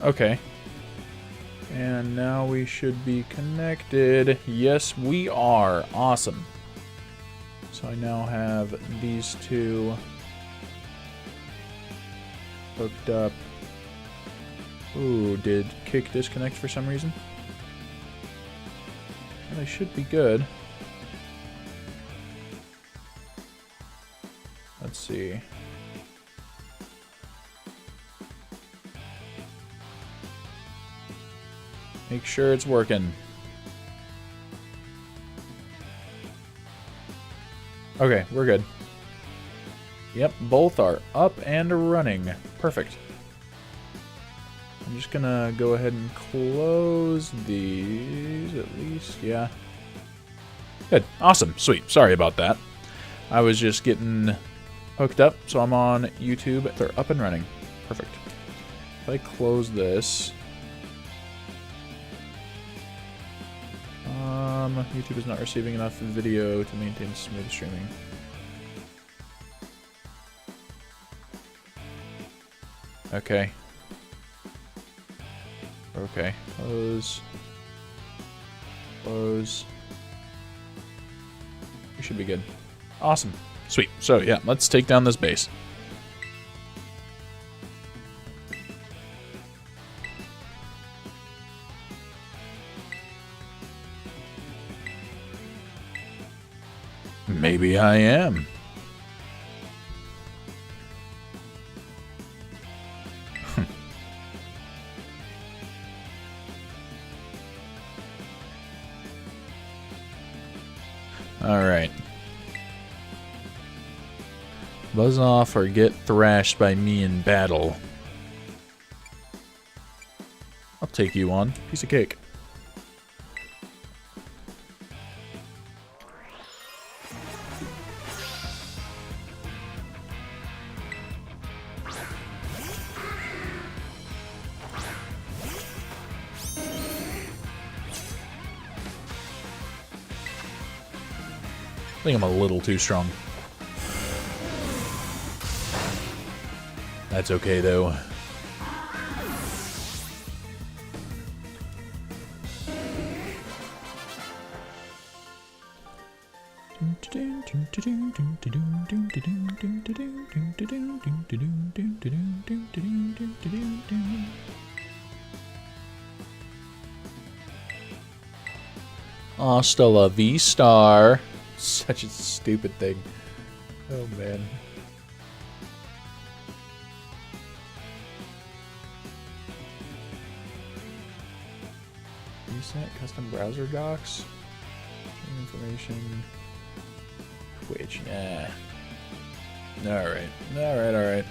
Okay. And now we should be connected. Yes, we are. Awesome. So I now have these two hooked up. Ooh, did Kick disconnect for some reason? Well, they should be good. Let's see. Make sure it's working. Okay, we're good. Yep, both are up and running. Perfect. I'm just gonna go ahead and close these at least. Yeah. Good. Awesome. Sweet. Sorry about that. I was just getting hooked up, so I'm on YouTube. They're up and running. Perfect. If I close this... YouTube is not receiving enough video to maintain smooth streaming. Okay. Okay. Close. Close. We should be good. Awesome. Sweet. So, yeah, let's take down this base. Maybe I am. Alright. Buzz off or get thrashed by me in battle. I'll take you on. Piece of cake. I think I'm a little too strong. That's okay, though. Hasta la vista. Such a stupid thing. Oh, man. Reset custom browser docs. Information. Twitch. Nah. Alright. Alright, alright.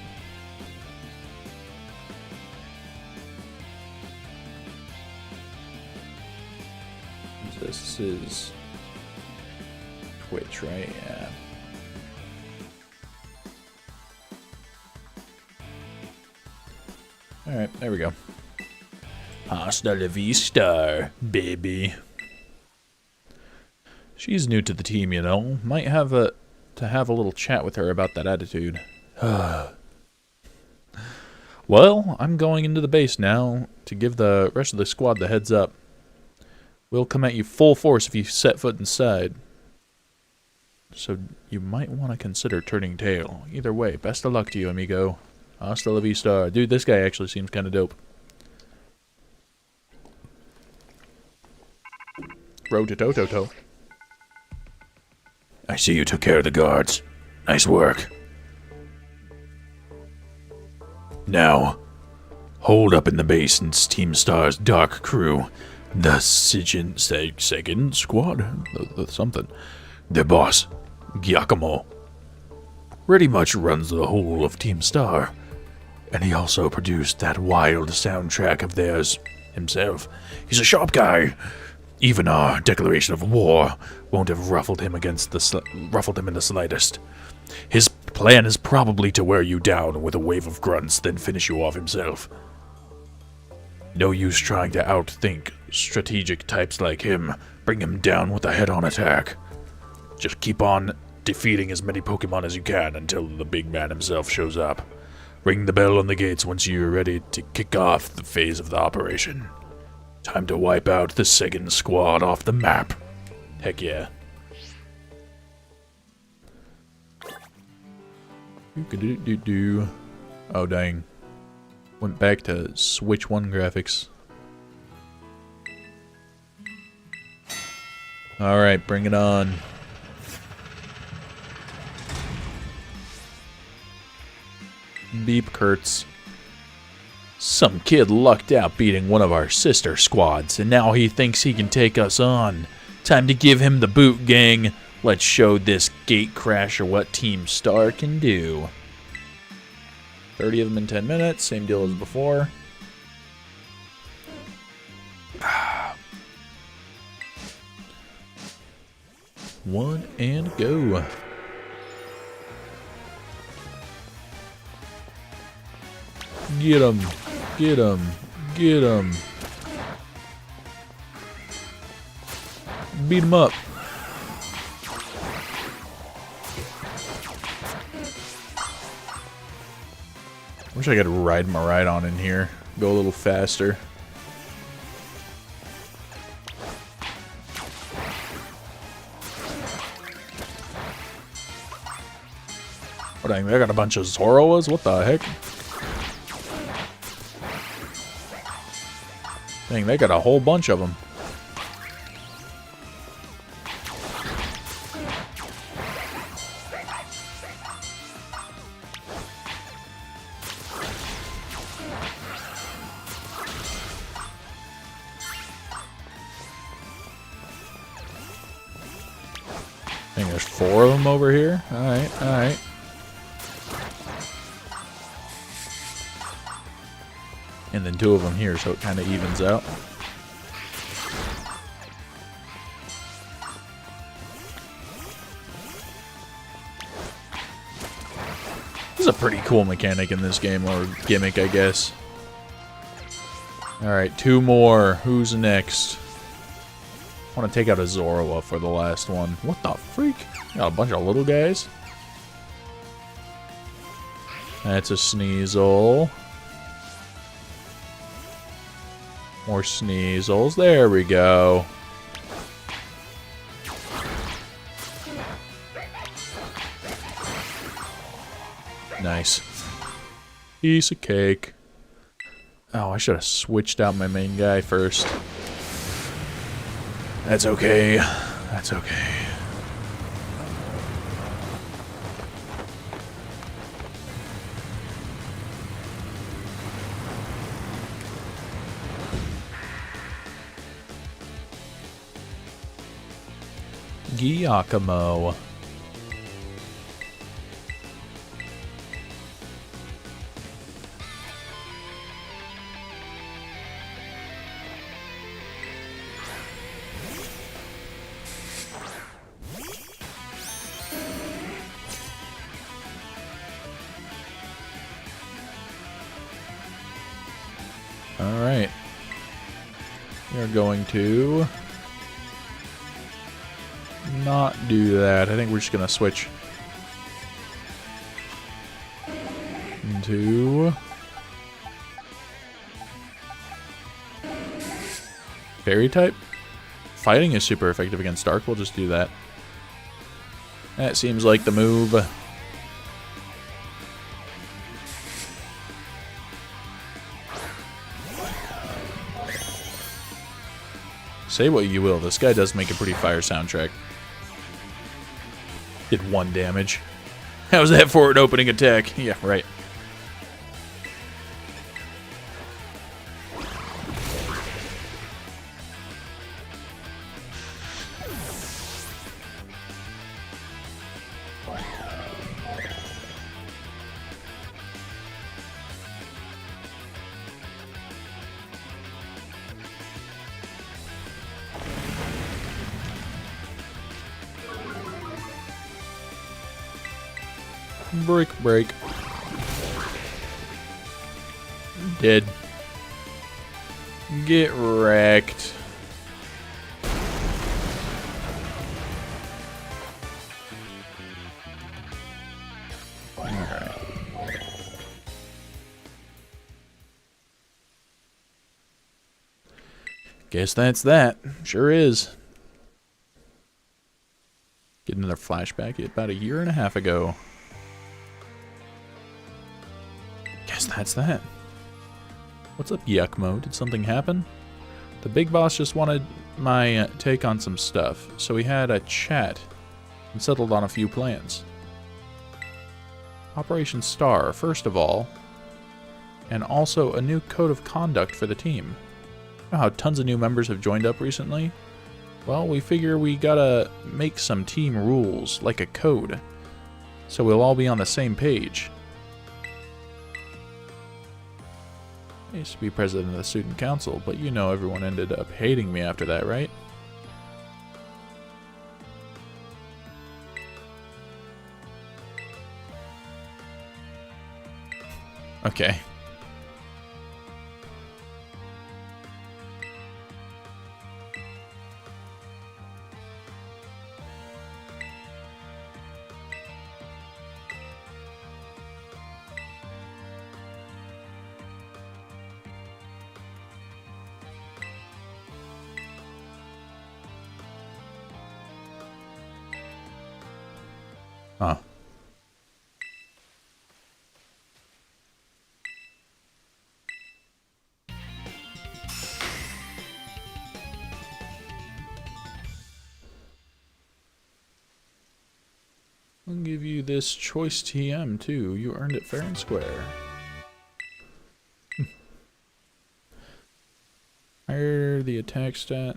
This is Twitch, right? Yeah. Alright, there we go. Hasta la vista, baby. She's new to the team, you know. Might have to have a little chat with her about that attitude. Well, I'm going into the base now to give the rest of the squad the heads up. We'll come at you full force if you set foot inside. So you might want to consider turning tail. Either way, best of luck to you, amigo. Hasta la vista. Dude, this guy actually seems kind of dope. Rototototo. I see you took care of the guards. Nice work. Now, hold up in the base and Team Star's dark crew. The second squad? Something. Their boss, Giacomo, pretty much runs the whole of Team Star. And he also produced that wild soundtrack of theirs himself. He's a sharp guy. Even our declaration of war won't have ruffled him in the slightest. His plan is probably to wear you down with a wave of grunts, then finish you off himself. No use trying to outthink strategic types like him. Bring him down with a head-on attack. Just keep on defeating as many Pokemon as you can until the big man himself shows up. Ring the bell on the gates once you're ready to kick off the phase of the operation. Time to wipe out the second squad off the map. Heck yeah. Oh, dang. Went back to Switch 1 graphics. Alright, bring it on. Beep Kurtz. Some kid lucked out beating one of our sister squads, and now he thinks he can take us on. Time to give him the boot, gang. Let's show this gatecrasher what Team Star can do. 30 of them in 10 minutes, same deal as before. One and go. Get him. Get him. Get him. Beat him up. Wish I could ride my ride on in here. Go a little faster. Oh dang, they got a bunch of Zoroas? What the heck? Dang, they got a whole bunch of them. Dang, there's 4 of them over here. Alright, alright. And then 2 of them here, so it kind of evens out. This is a pretty cool mechanic in this game, or gimmick, I guess. Alright, 2 more. Who's next? I want to take out a Zoroa for the last one. What the freak? Got a bunch of little guys. That's a Sneasel. More Sneasels. There we go. Nice. Piece of cake. Oh, I should have switched out my main guy first. That's okay. That's okay. Giacomo. Alright. We are going to not do that. I think we're just going to switch into fairy type. Fighting is super effective against dark. We'll just do that. That seems like the move. Say what you will, this guy does make a pretty fire soundtrack. Did 1 damage. How's that for an opening attack? Yeah, right. Break. Dead. Get wrecked. Alright. Guess that's that. Sure is. Getting another flashback about a year and a half ago. Guess that's that. What's up, Yuckmo? Did something happen? The big boss just wanted my take on some stuff, so we had a chat and settled on a few plans. Operation Star, first of all, and also a new code of conduct for the team. You know how tons of new members have joined up recently? Well, we figure we gotta make some team rules, like a code, so we'll all be on the same page. I used to be president of the student council, but you know everyone ended up hating me after that, right? Okay. Huh. I'll give you this choice TM too. You earned it fair and square. Higher the attack stat.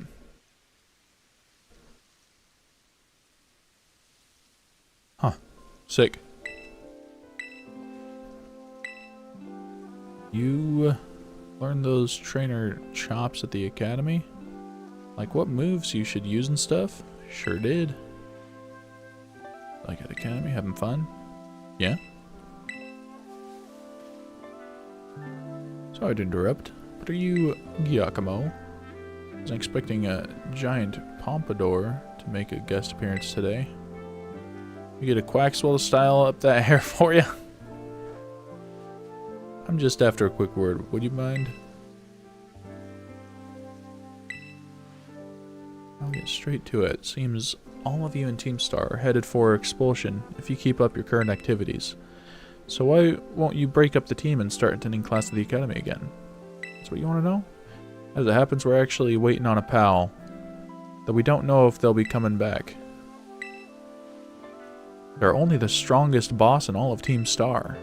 Huh. Sick. You learned those trainer chops at the academy? Like what moves you should use and stuff? Sure did. Like at academy, having fun? Yeah? Sorry to interrupt, but are you Giacomo? I was expecting a giant pompadour to make a guest appearance today. You get a Quaxwell to style up that hair for you? I'm just after a quick word. Would you mind? I'll get straight to it. Seems all of you in Team Star are headed for expulsion if you keep up your current activities. So why won't you break up the team and start attending class at the academy again? That's what you want to know? As it happens, we're actually waiting on a pal, though we don't know if they'll be coming back. They're only the strongest boss in all of Team Star.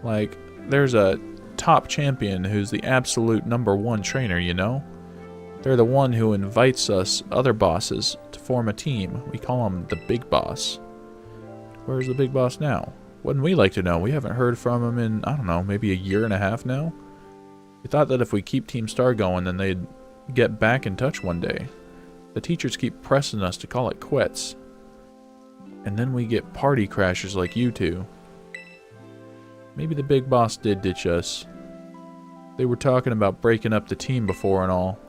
Like, there's a top champion who's the absolute #1 trainer, you know? They're the one who invites us, other bosses, to form a team. We call him the Big Boss. Where's the Big Boss now? Wouldn't we like to know? We haven't heard from him in, I don't know, maybe a year and a half now? We thought that if we keep Team Star going, then they'd get back in touch one day. The teachers keep pressing us to call it quits. And then we get party crashers like you two. Maybe the Big Boss did ditch us. They were talking about breaking up the team before and all.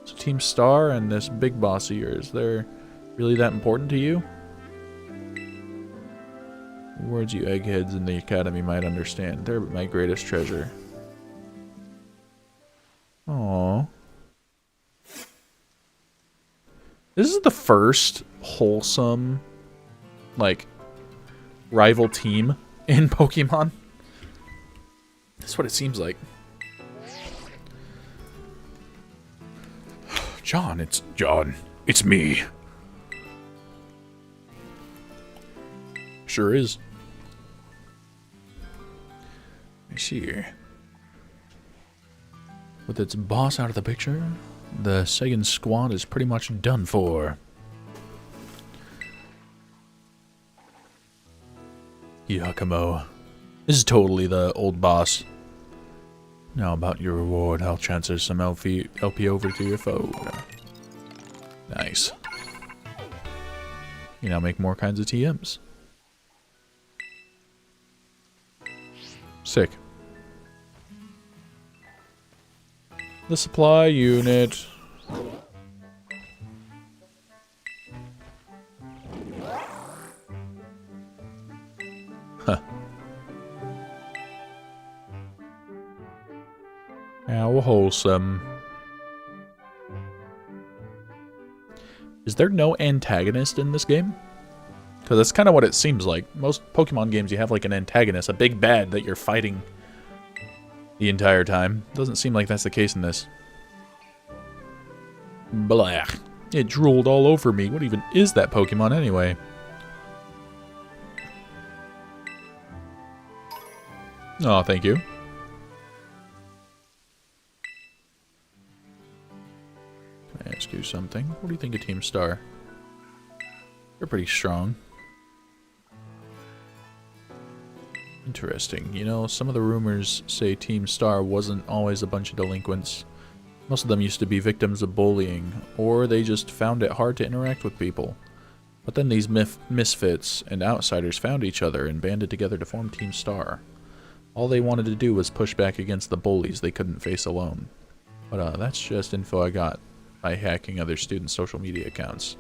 So Team Star and this Big Boss of yours, they're really that important to you? Words you eggheads in the academy might understand. They're my greatest treasure. Aww. This is the first wholesome, like, rival team in Pokemon. That's what it seems like. John, it's me. Sure is. I see here. With its boss out of the picture, the second squad is pretty much done for. Yakumo. This is totally the old boss. Now about your reward, I'll transfer some LP over to your phone. Nice. You now make more kinds of TMs. Sick. The supply unit. Huh. How wholesome. Is there no antagonist in this game? Because that's kind of what it seems like. Most Pokemon games, you have like an antagonist, a big bad that you're fighting the entire time. Doesn't seem like that's the case in this. Blah. It drooled all over me. What even is that Pokemon anyway? Oh, thank you. Can I ask you something? What do you think of Team Star? They're pretty strong. Interesting. You know, some of the rumors say Team Star wasn't always a bunch of delinquents. Most of them used to be victims of bullying, or they just found it hard to interact with people. But then these misfits and outsiders found each other and banded together to form Team Star. All they wanted to do was push back against the bullies they couldn't face alone. But that's just info I got by hacking other students' social media accounts.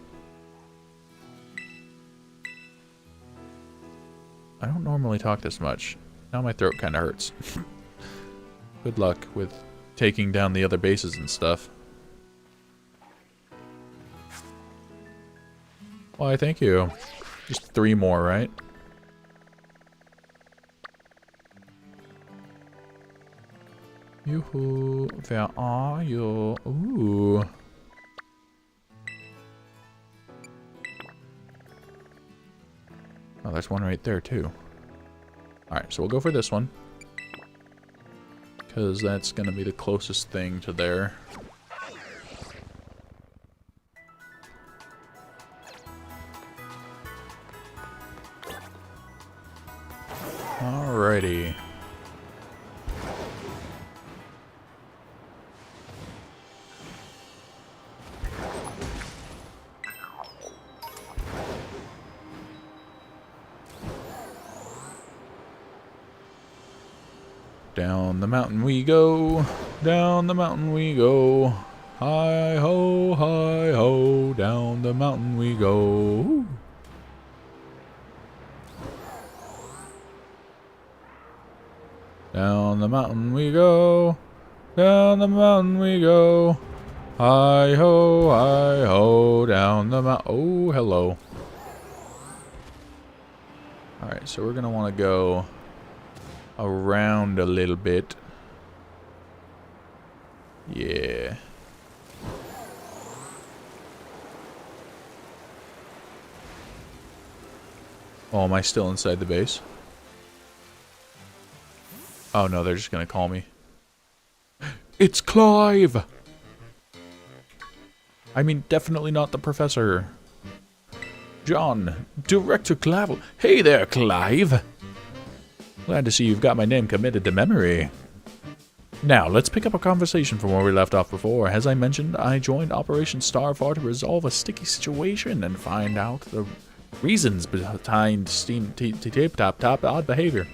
I don't normally talk this much. Now my throat kind of hurts. Good luck with taking down the other bases and stuff. Why, thank you. Just 3 more, right? Yoo-hoo, where are you? Ooh. Oh, there's one right there, too. Alright, so we'll go for this one. Because that's going to be the closest thing to there. Alrighty. Down the mountain we go, down the mountain we go, hi ho, down the mountain we go. Down the mountain we go, down the mountain we go, hi ho, down the mountain. Oh, hello. Alright, so we're going to want to go around a little bit. Yeah. Oh, am I still inside the base? Oh no, they're just gonna call me. It's Clive! I mean, definitely not the professor. John, Director Clive. Hey there, Clive! Glad to see you've got my name committed to memory. Now, let's pick up our conversation from where we left off before. As I mentioned, I joined Operation Starfall to resolve a sticky situation and find out the reasons behind Steam Tip-Top odd behavior.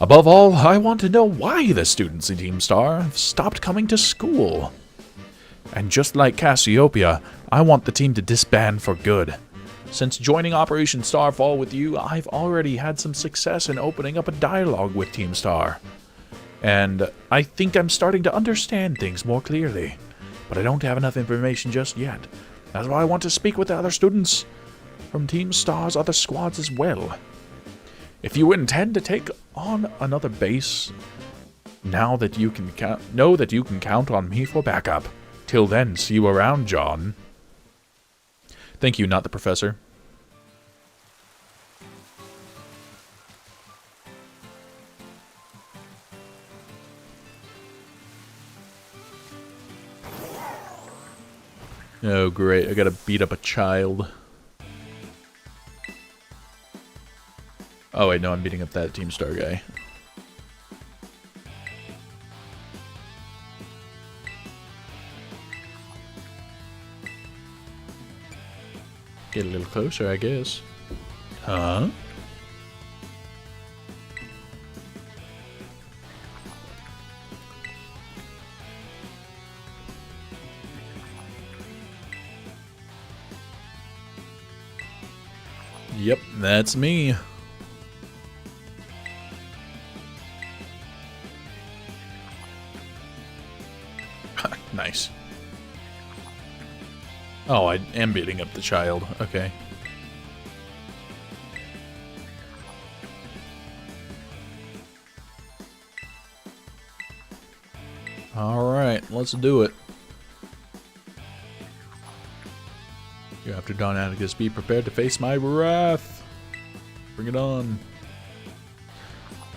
Above all, I want to know why the students in Team Star have stopped coming to school. And just like Cassiopeia, I want the team to disband for good. Since joining Operation Starfall with you, I've already had some success in opening up a dialogue with Team Star. And I think I'm starting to understand things more clearly. But I don't have enough information just yet. That's why I want to speak with the other students from Team Star's other squads as well. If you intend to take on another base, know that you can count on me for backup. Till then, see you around, John. Thank you, not the professor. Oh, great. I gotta beat up a child. Oh, wait, no, I'm beating up that Team Star guy. Get a little closer, I guess. Huh? Yep, that's me. Nice. Oh, I am beating up the child. Okay. Alright, let's do it. You have to, Don Atticus, be prepared to face my wrath. Bring it on.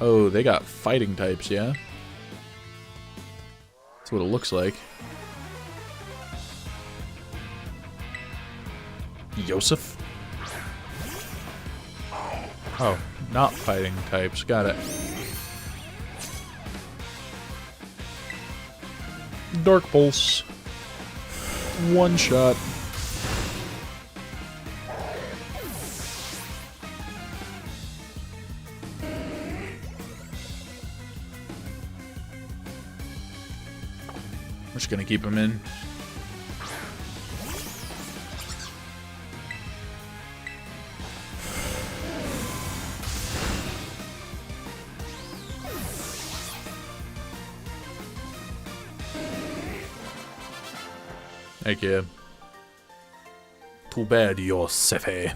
Oh, they got fighting types, yeah? That's what it looks like. Yosef? Oh, not fighting types. Got it. Dark Pulse. One shot. I'm just gonna keep him in. Thank you. Too bad, Yosefe.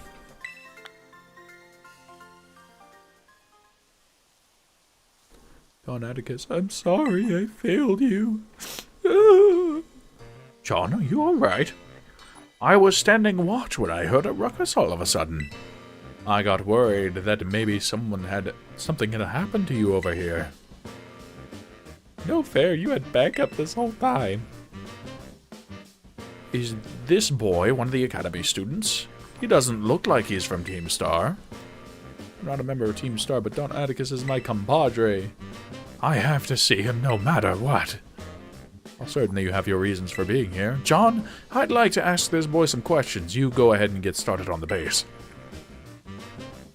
Don Atticus, I'm sorry I failed you. John, are you alright? I was standing watch when I heard a ruckus all of a sudden. I got worried that maybe something had happened to you over here. No fair, you had backup this whole time. Is this boy one of the Academy students? He doesn't look like he's from Team Star. I'm not a member of Team Star, but Don Atticus is my compadre. I have to see him no matter what. Well, certainly you have your reasons for being here. John, I'd like to ask this boy some questions. You go ahead and get started on the base.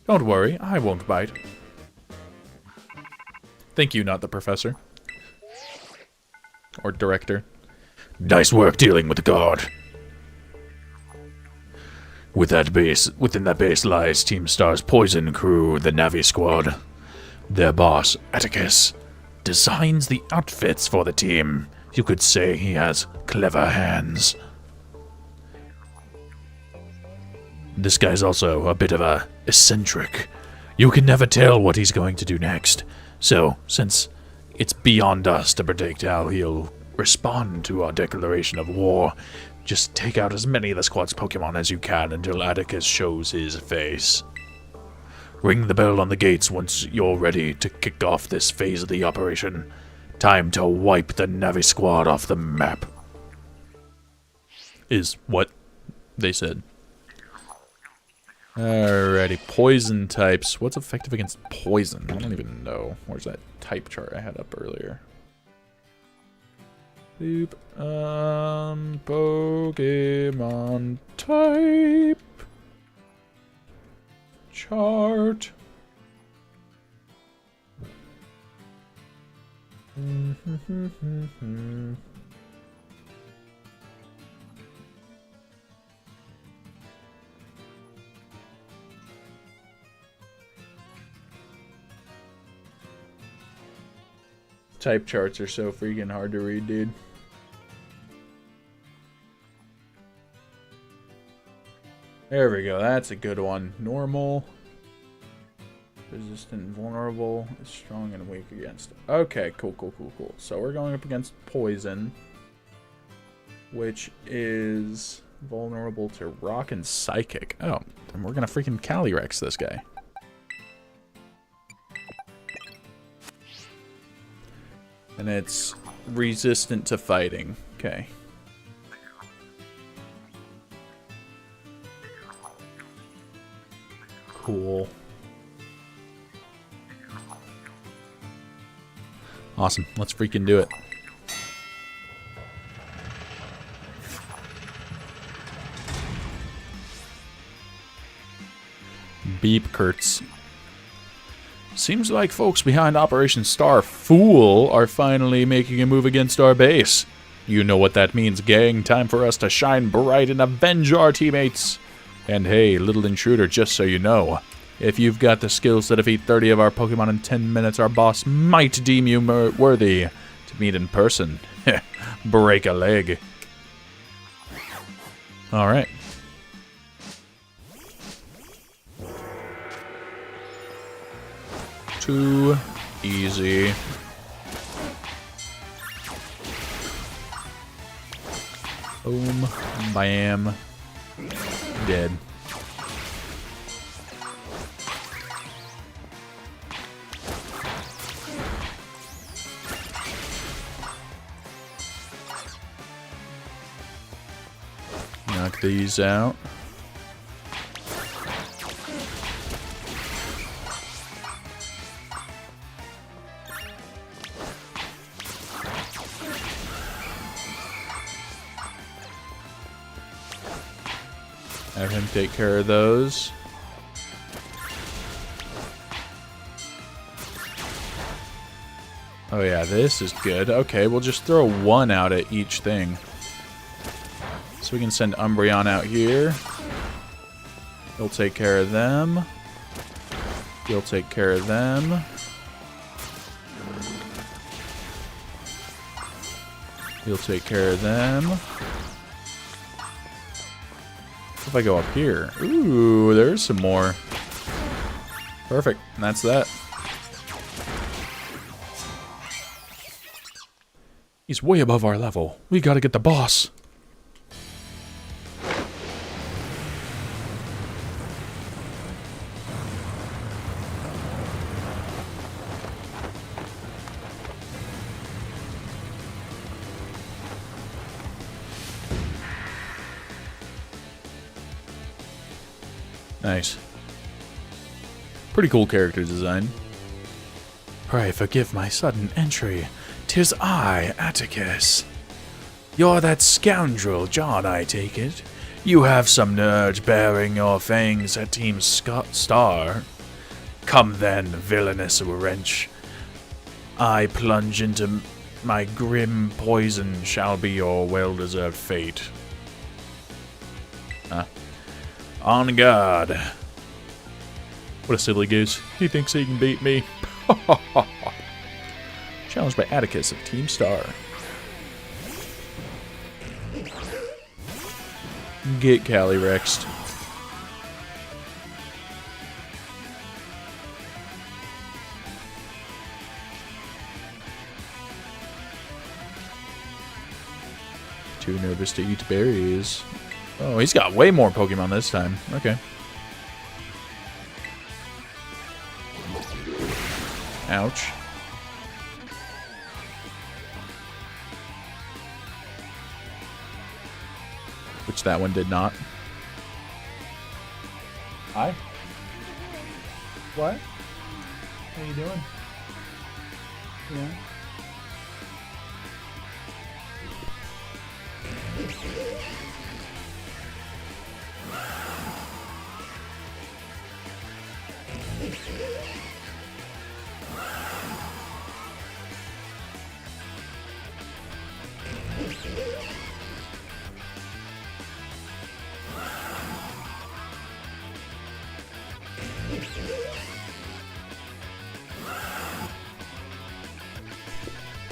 Don't worry, I won't bite. Thank you, not the professor. Or director. Nice work dealing with the guard. Within that base lies Team Star's poison crew, the Navi Squad. Their boss, Atticus, designs the outfits for the team. You could say he has clever hands. This guy's also a bit of a eccentric. You can never tell what he's going to do next. So, since it's beyond us to predict how he'll respond to our declaration of war, just take out as many of the squad's Pokemon as you can until Atticus shows his face. Ring the bell on the gates once you're ready to kick off this phase of the operation. Time to wipe the Navi Squad off the map. Is what they said. Alrighty, poison types. What's effective against poison? I don't even know. Where's that type chart I had up earlier? Boop. Pokemon type chart. Type charts are so freaking hard to read, dude. There we go. That's a good one. Normal. Resistant, vulnerable, is strong and weak against. Okay, cool. So we're going up against poison, which is vulnerable to rock and psychic. Oh, then we're gonna freaking Calyrex this guy. And it's resistant to fighting. Okay. Cool. Awesome. Let's freaking do it. Beep Kurtz. Seems like folks behind Operation Star Fool are finally making a move against our base. You know what that means, gang. Time for us to shine bright and avenge our teammates. And hey, little intruder, just so you know, if you've got the skills to defeat 30 of our Pokemon in 10 minutes, our boss might deem you worthy to meet in person. Break a leg. All right. Too easy. Boom. Bam. Dead. Knock these out. Have him take care of those. Oh yeah, this is good. Okay, we'll just throw one out at each thing. So we can send Umbreon out here. He'll take care of them. He'll take care of them. He'll take care of them. If I go up here. Ooh, there's some more. Perfect. And that's that. He's way above our level. We gotta get the boss. Nice. Pretty cool character design. Pray forgive my sudden entry. 'Tis I, Atticus. You're that scoundrel, John, I take it. You have some nerve bearing your fangs at Team Star. Come then, villainous wrench. I plunge into my grim poison shall be your well-deserved fate. On guard. What a silly goose. He thinks he can beat me. Challenged by Atticus of Team Star. Get Calyrexed. Too nervous to eat berries. Oh, he's got way more Pokemon this time. Okay. Ouch. Which that one did not. Hi. What? How you doing? Yeah.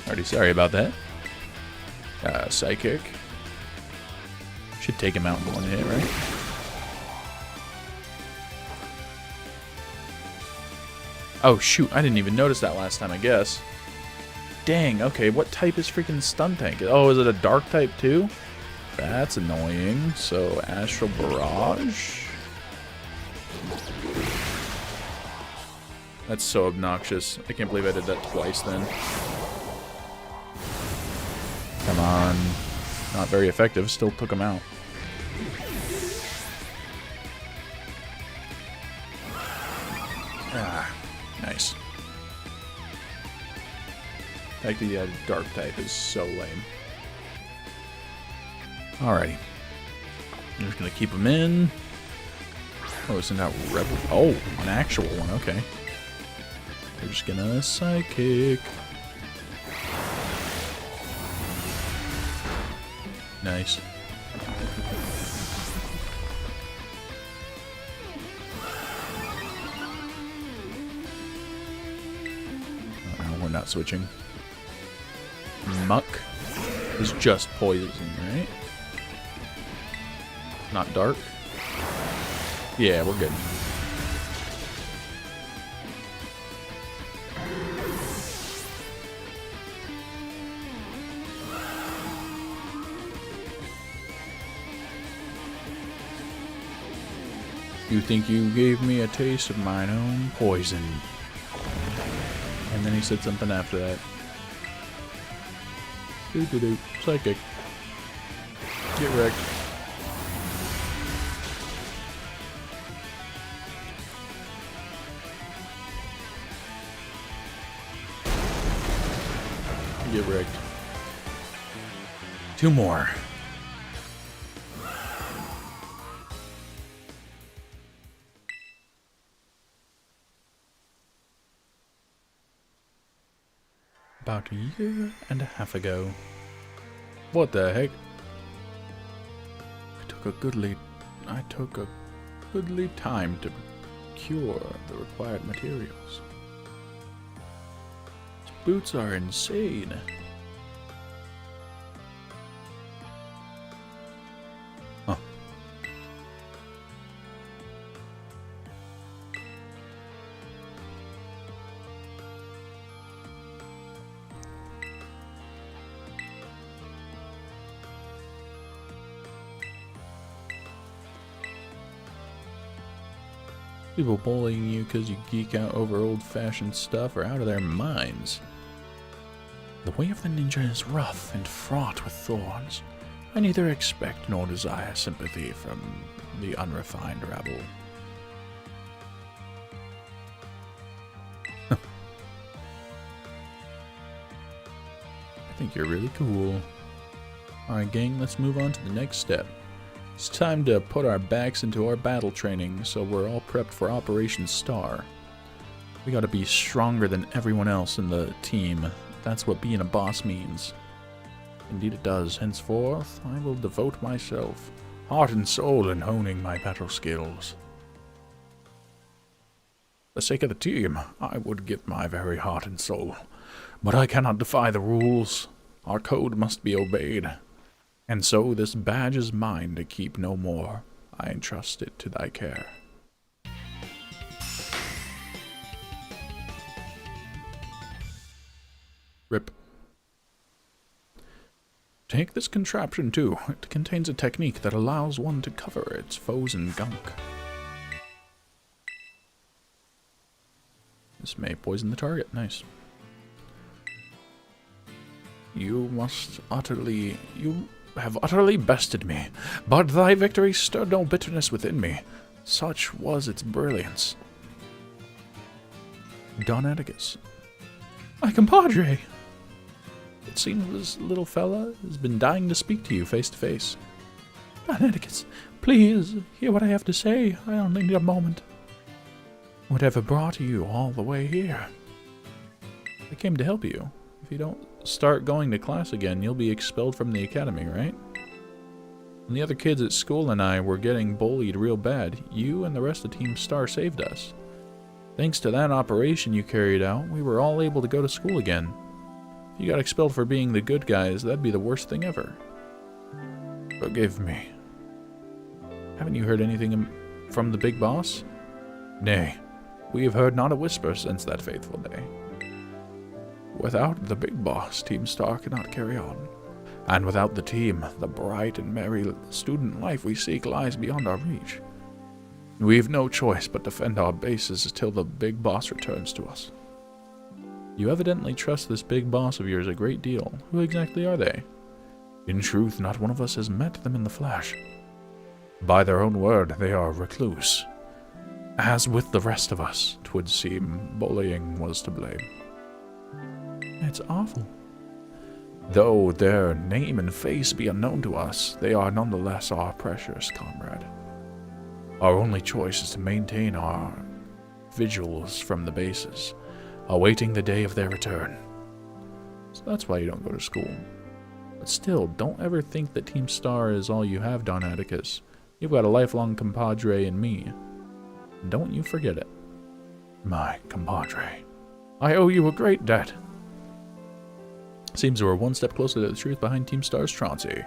Already sorry about that. Psychic. Should take him out in one hit, right? Oh shoot, I didn't even notice that last time, I guess. Dang, okay, what type is freaking Stun Tank? Oh, is it a Dark type too? That's annoying. So, Astral Barrage? That's so obnoxious. I can't believe I did that twice then. Come on. Not very effective. Still took him out. Ah, nice. The fact that he had a Dark type is so lame. Alrighty. I'm just gonna keep him in. Oh, isn't that Rebel? Oh, an actual one. Okay. We're just gonna Psychic. Nice. Oh, no, we're not switching. Muck is just poison, right? Not dark. Yeah, we're good. You think you gave me a taste of mine own poison. And then he said something after that. Doo-doo-doo. Psychic. Get wrecked. Get wrecked. 2 more. About a year and a half ago. What the heck? I took a goodly time to procure the required materials. These boots are insane. Huh. People bullying you because you geek out over old-fashioned stuff are out of their minds. The way of the ninja is rough and fraught with thorns. I neither expect nor desire sympathy from the unrefined rabble. I think you're really cool. Alright gang, let's move on to the next step. It's time to put our backs into our battle training so we're all prepped for Operation Star. We gotta be stronger than everyone else in the team. That's what being a boss means. Indeed it does. Henceforth, I will devote myself, heart and soul, in honing my battle skills. For the sake of the team, I would give my very heart and soul. But I cannot defy the rules. Our code must be obeyed. And so this badge is mine to keep no more. I entrust it to thy care. Rip. Take this contraption too. It contains a technique that allows one to cover its foes in gunk. This may poison the target. Nice. You have utterly bested me, but thy victory stirred no bitterness within me. Such was its brilliance. Don Atticus. My compadre! It seems this little fella has been dying to speak to you face to face. Don Atticus, please, hear what I have to say. I only need a moment. Whatever brought you all the way here? I came to help you. If you don't start going to class again, you'll be expelled from the academy, right? When the other kids at school and I were getting bullied real bad, you and the rest of Team Star saved us. Thanks to that operation you carried out, we were all able to go to school again. If you got expelled for being the good guys, that'd be the worst thing ever. Forgive me. Haven't you heard anything from the big boss? Nay, we have heard not a whisper since that fateful day. Without the big boss, Team Star cannot carry on. And without the team, the bright and merry student life we seek lies beyond our reach. We've no choice but defend our bases till the big boss returns to us. You evidently trust this big boss of yours a great deal. Who exactly are they? In truth, not one of us has met them in the flesh. By their own word, they are recluse. As with the rest of us, 'twould seem bullying was to blame. It's awful. Though their name and face be unknown to us, they are nonetheless our precious comrade. Our only choice is to maintain our vigils from the bases, awaiting the day of their return. So that's why you don't go to school. But still, don't ever think that Team Star is all you have, Don Atticus. You've got a lifelong compadre in me. Don't you forget it. My compadre. I owe you a great debt. Seems we're one step closer to the truth behind Team Star's Chauncey.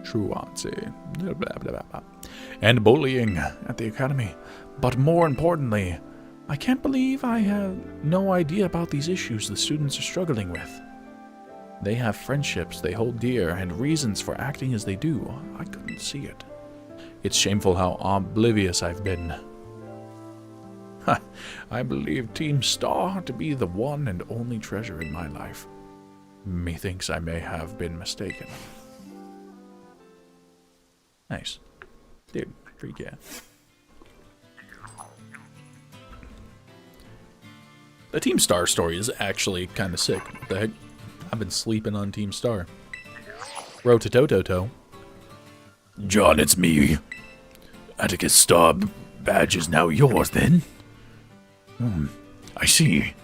truancy, blah, blah, blah, blah, and bullying at the academy. But more importantly, I can't believe I have no idea about these issues the students are struggling with. They have friendships they hold dear and reasons for acting as they do. I couldn't see it. It's shameful how oblivious I've been. I believe Team Star to be the one and only treasure in my life. Methinks I may have been mistaken. Nice. Dude, freak yeah. The Team Star story is actually kind of sick. What the heck? I've been sleeping on Team Star. Rototototo. John, it's me. Atticus Star badge is now yours, then? I see.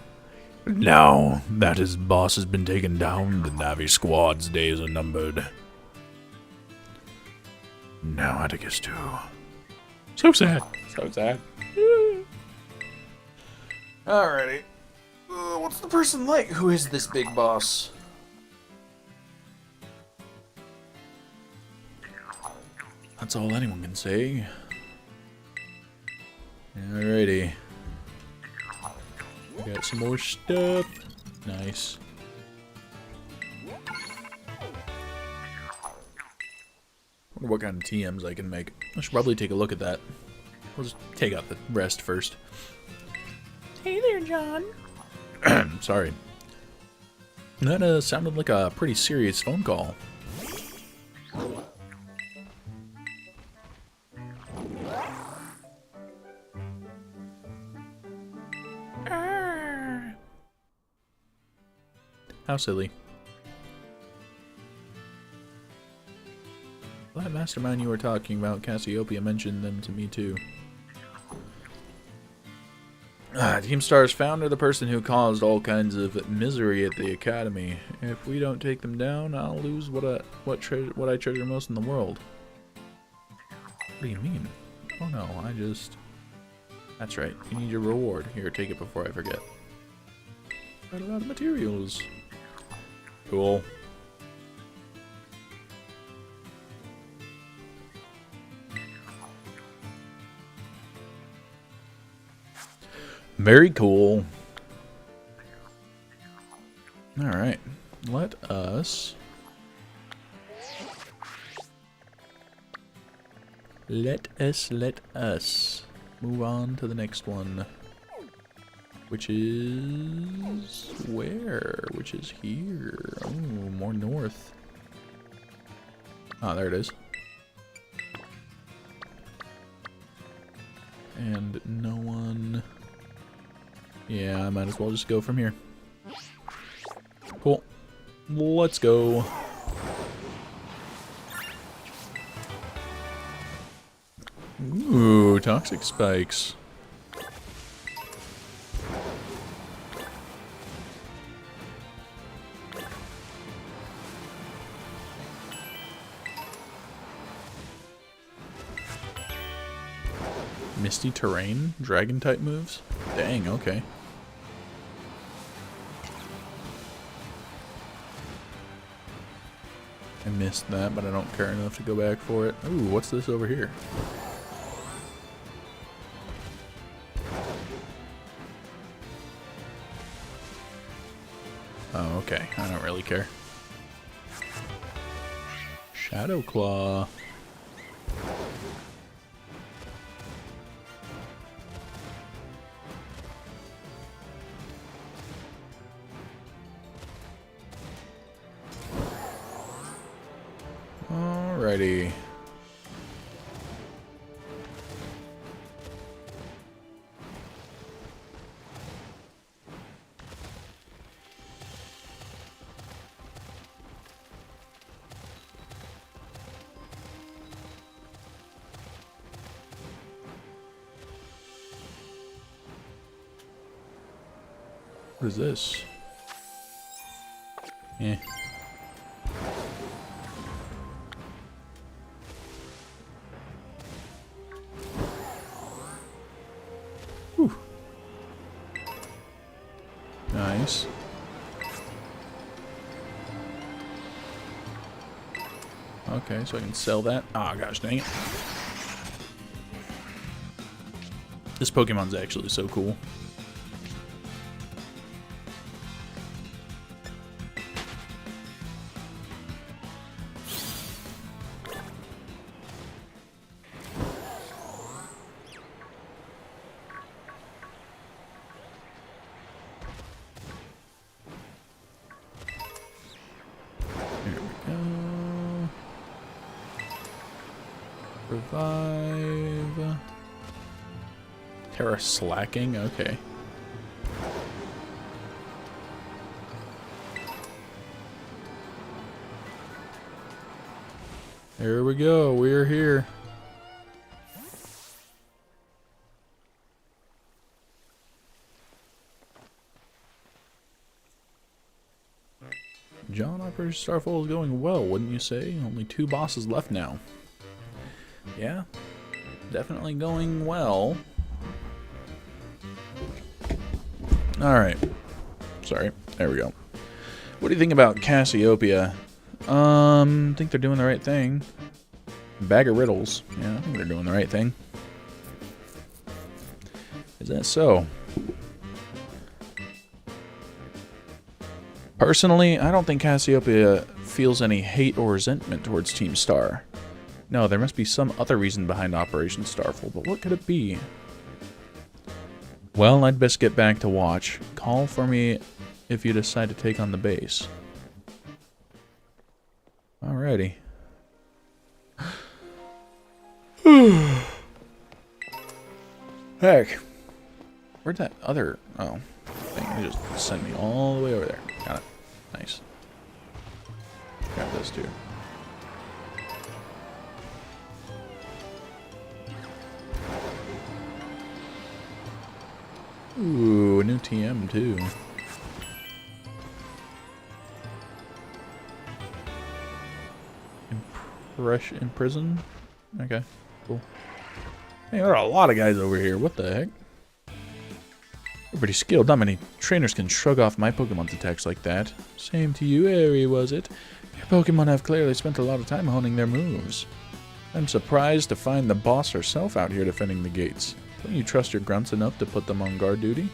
Now that his boss has been taken down, the Navi squad's days are numbered. Now Atticus too. So sad. So sad. Alrighty. What's the person like? Who is this big boss? That's all anyone can say. Alrighty. We got some more stuff. Nice. Wonder what kind of TMs I can make. I should probably take a look at that. We'll just take out the rest first. Hey there, John. Sorry. That sounded like a pretty serious phone call. How silly. That mastermind you were talking about, Cassiopeia, mentioned them to me too. Team Star's founder, the person who caused all kinds of misery at the academy. If we don't take them down, I'll lose what I treasure most in the world. What do you mean? Oh no, that's right. You need your reward. Here, take it before I forget. Got a lot of materials. Cool. Very cool. Alright. Let us move on to the next one. Which is where? Which is here. Oh, more north. Ah, there it is. And no one. Yeah, I might as well just go from here. Cool. Let's go. Ooh, toxic spikes. Misty terrain? Dragon type moves? Dang, okay. I missed that, but I don't care enough to go back for it. Ooh, what's this over here? Oh, okay. I don't really care. Shadow Claw. Alrighty. What is this? Eh. Whew. Nice. Okay, so I can sell that. Ah, gosh dang it. This Pokemon's actually so cool. Revive. Tera slacking? Okay. Here we go. We're here. John, Operation Starfall is going well, wouldn't you say? Only 2 bosses left now. Yeah, definitely going well. Alright. Sorry. There we go. What do you think about Cassiopeia? Think they're doing the right thing. Bag of riddles. Yeah, I think they're doing the right thing. Is that so? Personally, I don't think Cassiopeia feels any hate or resentment towards Team Star. No, there must be some other reason behind Operation Starfall, but what could it be? Well, I'd best get back to watch. Call for me if you decide to take on the base. Alrighty. Heck. Where'd that other... Oh. Thing just sent me all the way over there. Got it. Nice. Grab this too. Ooh, a new TM too. Imprison? Okay, cool. Hey, there are a lot of guys over here. What the heck? You're pretty skilled. Not many trainers can shrug off my Pokemon's attacks like that. Same to you, Aerie, was it? Your Pokemon have clearly spent a lot of time honing their moves. I'm surprised to find the boss herself out here defending the gates. Don't you trust your grunts enough to put them on guard duty?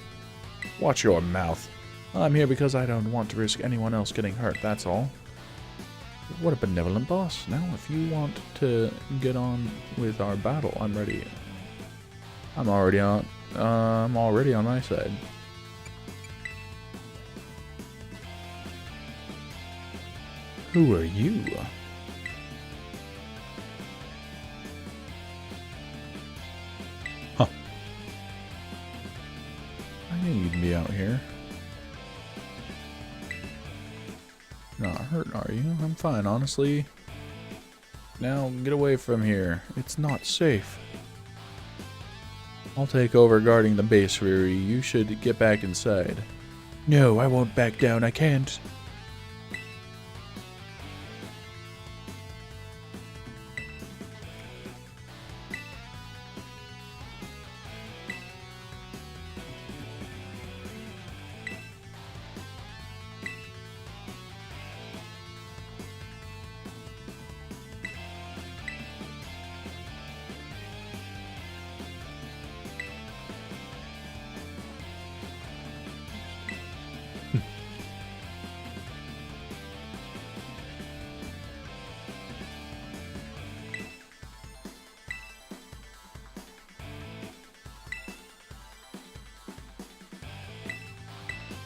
Watch your mouth. I'm here because I don't want to risk anyone else getting hurt, that's all. What a benevolent boss. Now, if you want to get on with our battle, I'm ready. I'm already on my side. Who are you? Huh. I knew you'd be out here. Not hurt, are you? I'm fine, honestly. Now, get away from here. It's not safe. I'll take over guarding the base, Riri. You should get back inside. No, I won't back down. I can't.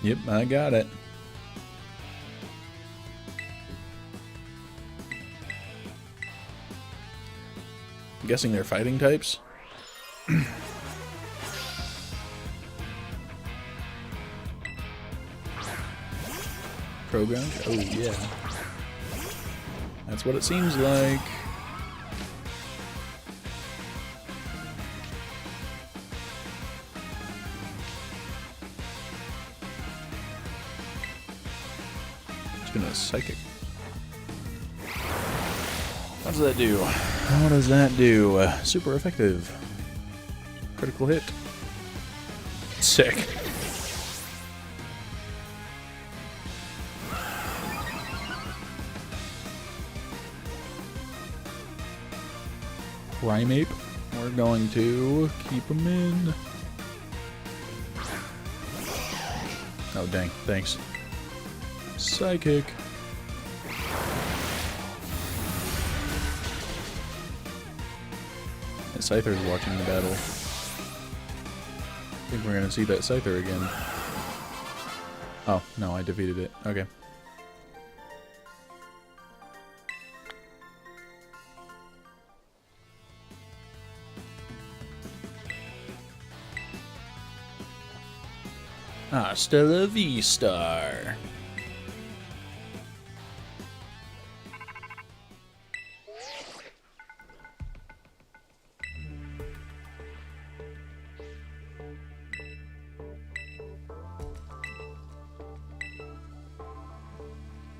Yep, I got it. I'm guessing they're fighting types. Programmed? Oh yeah. That's what it seems like. Gonna psychic. What does that do? What does that do? Super effective. Critical hit. Sick. Primeape. We're going to keep him in. Oh, dang. Thanks. Psychic. And Scyther's watching the battle. I think we're going to see that Scyther again. Oh, no, I defeated it. Okay. Hasta la vista.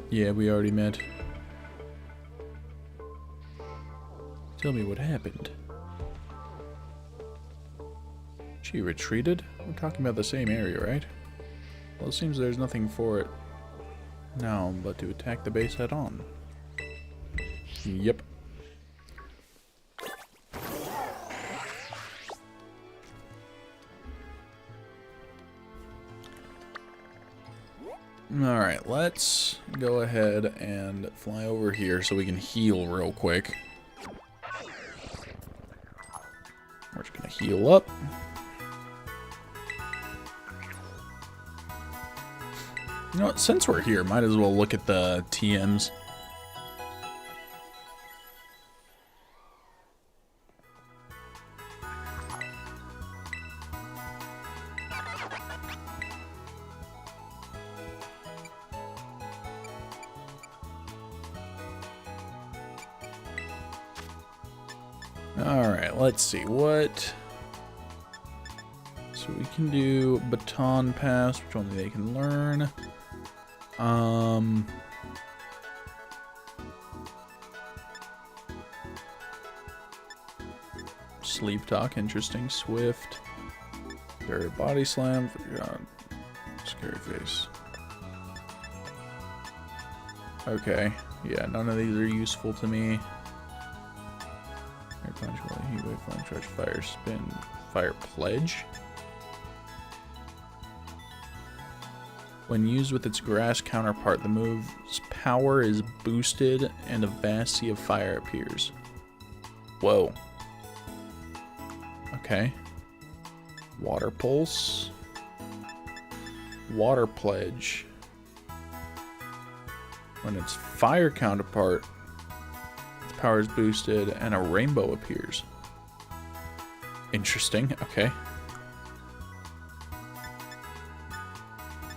Yeah, we already met. Tell me what happened. She retreated? We're talking about the same area, right? Well, it seems there's nothing for it now but to attack the base head on. Yep. Alright, let's go ahead and fly over here so we can heal real quick. We're just gonna heal up. You know what, since we're here, might as well look at the TMs. Alright, let's see what... So we can do Baton Pass, which only they can learn. Sleep Talk, interesting. Swift. Very Body Slam. Scary Face. Okay. Yeah, none of these are useful to me. Air Punch, Heat Wave, Flame Charge, Fire Spin, Fire Pledge. When used with its grass counterpart, the move's power is boosted and a vast sea of fire appears. Whoa. Okay. Water Pulse. Water Pledge. When its fire counterpart, its power is boosted and a rainbow appears. Interesting. Okay.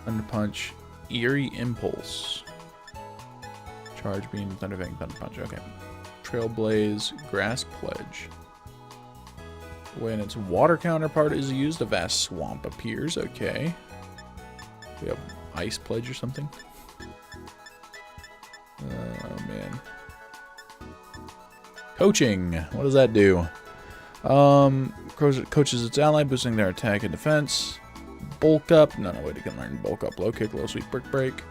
Thunder Punch, Eerie Impulse, Charge Beam, Thunder Fang, Thunder Punch. Okay. Trailblaze, Grass Pledge. When its water counterpart is used, a vast swamp appears. Okay. We have Ice Pledge or something. Oh man. Coaching. What does that do? Coaches its ally, boosting their attack and defense. Bulk Up. No, wait, you can learn Bulk Up. Low Kick, Low Sweep, Brick Break.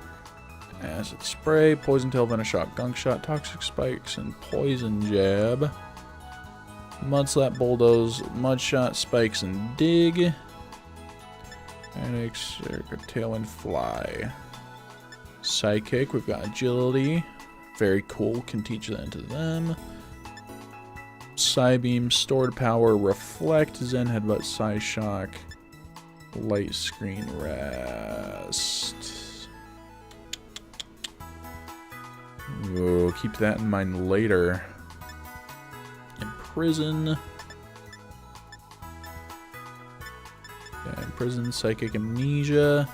Acid Spray, Poison Tail, Venom Shot, Gunk Shot, Toxic Spikes, and Poison Jab. Mud Slap, Bulldoze, Mud Shot, Spikes, and Dig. Panics, Tailwind, Fly. Psychic, we've got Agility. Very cool, can teach that into them. Psybeam, Stored Power, Reflect, Zen Headbutt, Psy Shock. Light Screen Rest. We'll keep that in mind later. Imprison. Yeah, Imprison, Psychic Amnesia.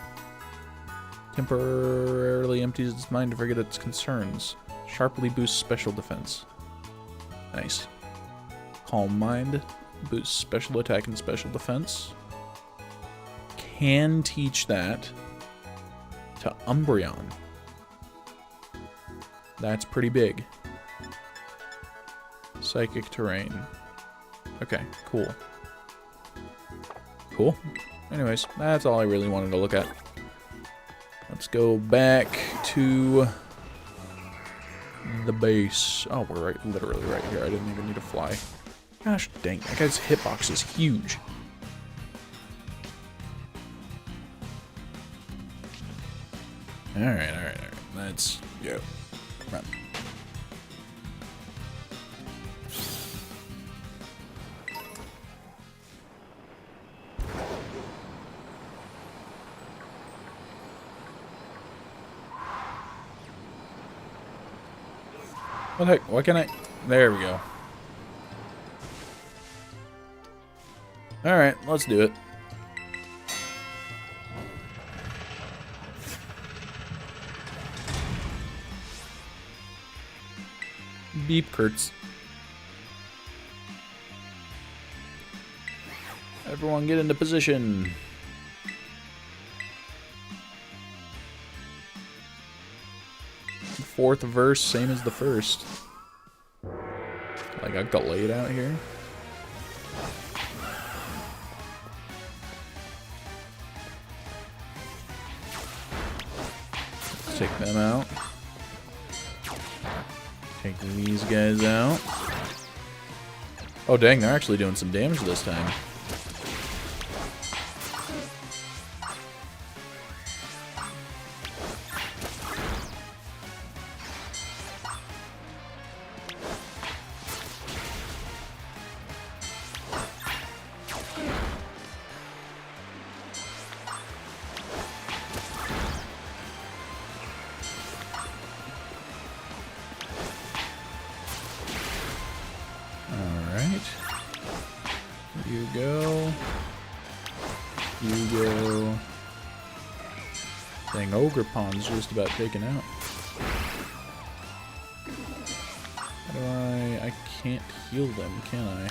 Temporarily empties its mind to forget its concerns. Sharply boosts special defense. Nice. Calm Mind. Boosts special attack and special defense. Can teach that to Umbreon. That's pretty big. Psychic Terrain. Okay, cool. Cool. Anyways, that's all I really wanted to look at. Let's go back to the base. Oh, we're literally right here. I didn't even need to fly. Gosh dang, that guy's hitbox is huge. Alright, alright, alright. Let's go. Run. What the heck? Why can't I? There we go. Alright, let's do it. Beep Kurtz. Everyone get into position. Fourth verse, same as the first. Like I got laid out here. Let's take them out. Take these guys out. Oh dang, they're actually doing some damage this time. You go. You go. Dang, Ogre Pond's just about taken out. How do I can't heal them, can I?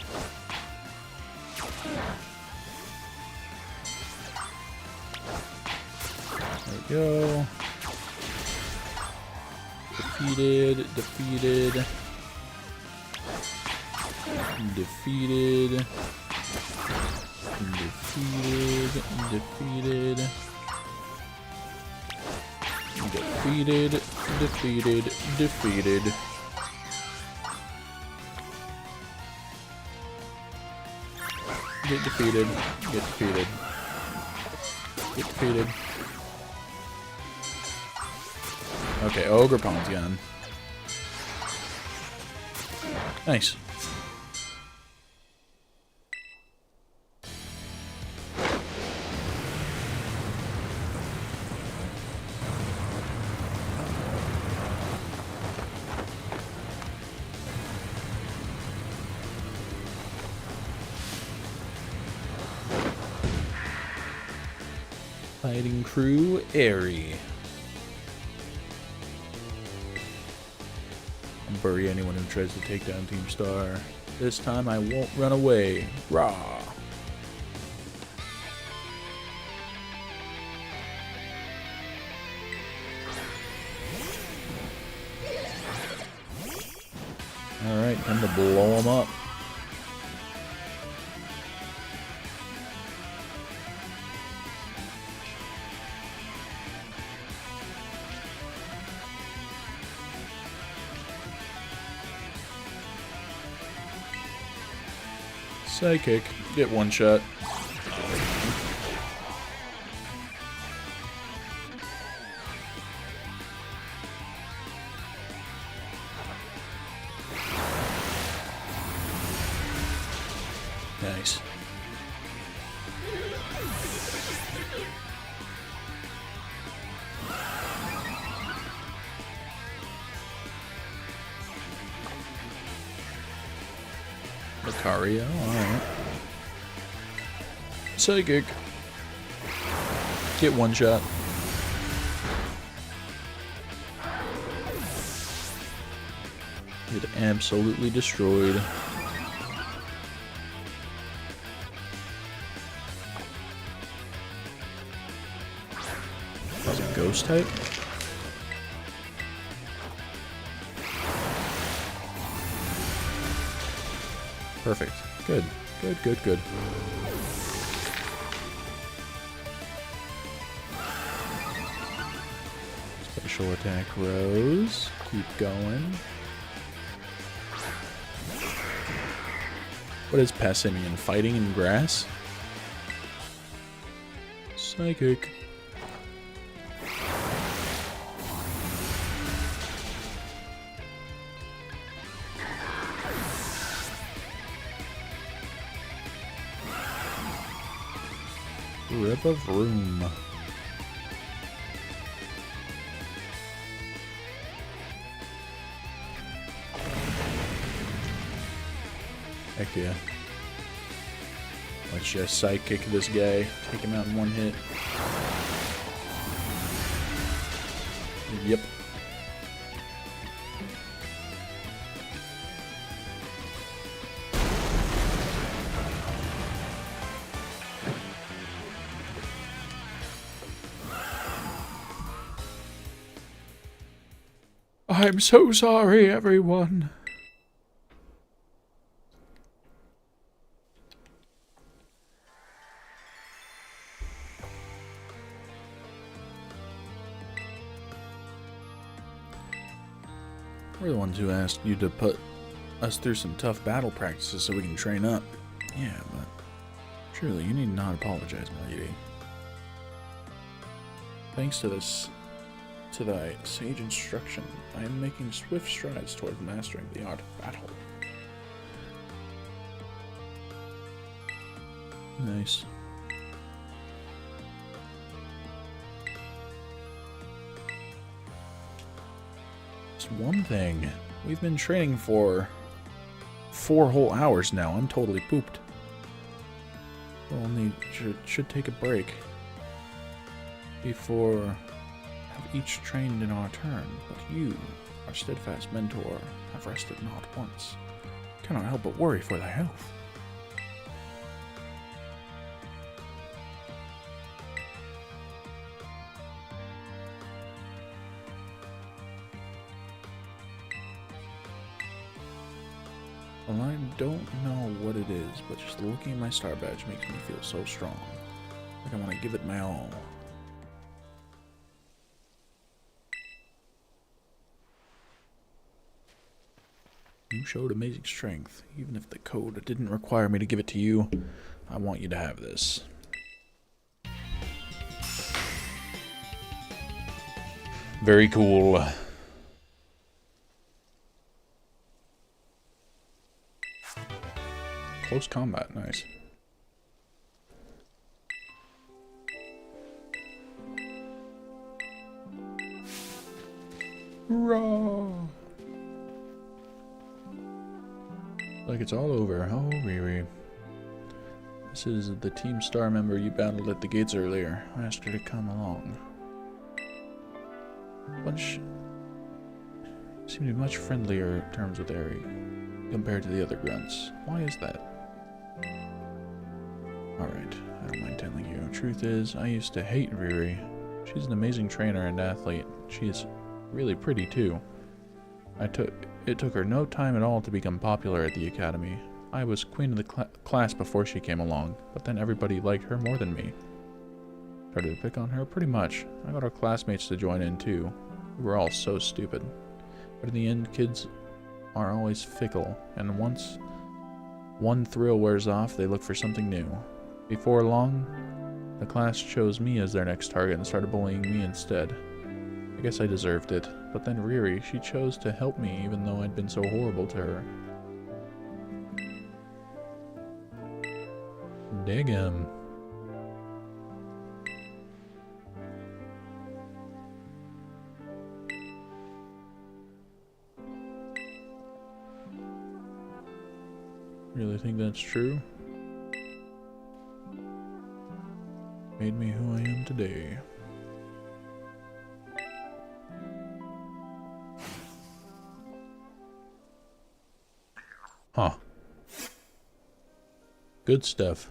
There we go. Defeated, defeated. Defeated. Defeated. Defeated. Defeated. Defeated. Defeated. Get defeated. Get defeated. Get defeated. Okay, Ogre Pond's gone. Nice. Fighting crew, Airy. I'll bury anyone who tries to take down Team Star. This time I won't run away. Rah! Alright, time to blow them up. Psychic. Get one shot. Nice. Lucario, alright. Psychic. Get one shot. Get absolutely destroyed. That's a ghost type? Perfect. Good. Good, good, good. Special attack Rose. Keep going. What is Passimian? Fighting in grass? Psychic. Rip of Room. Heck yeah. Let's just sidekick this guy. Take him out in one hit. Yep. I'm so sorry, everyone. We're the ones who asked you to put us through some tough battle practices so we can train up. Yeah, but surely you need not apologize, my lady. Thanks to thy sage instruction, I am making swift strides toward mastering the art of battle. Nice. Just one thing. We've been training for 4 whole hours now. I'm totally pooped. We'll should take a break before have each trained in our turn, but you, our steadfast mentor, have rested not once. Cannot help but worry for thy health. Well, I don't know what it is, but just looking at my star badge makes me feel so strong. Like I want to give it my all. You showed amazing strength. Even if the code didn't require me to give it to you, I want you to have this. Very cool. Close combat, nice. Raw. Like it's all over. Oh, Riri. This is the Team Star member you battled at the gates earlier. I asked her to come along. Seemed to be much friendlier terms with Eri compared to the other grunts. Why is that? Alright, I don't mind telling you. Truth is, I used to hate Riri. She's an amazing trainer and athlete. She's really pretty too. It took her no time at all to become popular at the academy. I was queen of the class before she came along, but then everybody liked her more than me. Started to pick on her pretty much. I got our classmates to join in too. We were all so stupid. But in the end, kids are always fickle, and once one thrill wears off, they look for something new. Before long, the class chose me as their next target and started bullying me instead. I guess I deserved it, but then Riri, she chose to help me even though I'd been so horrible to her. Dig him. Really think that's true? Made me who I am today. Huh. Good stuff.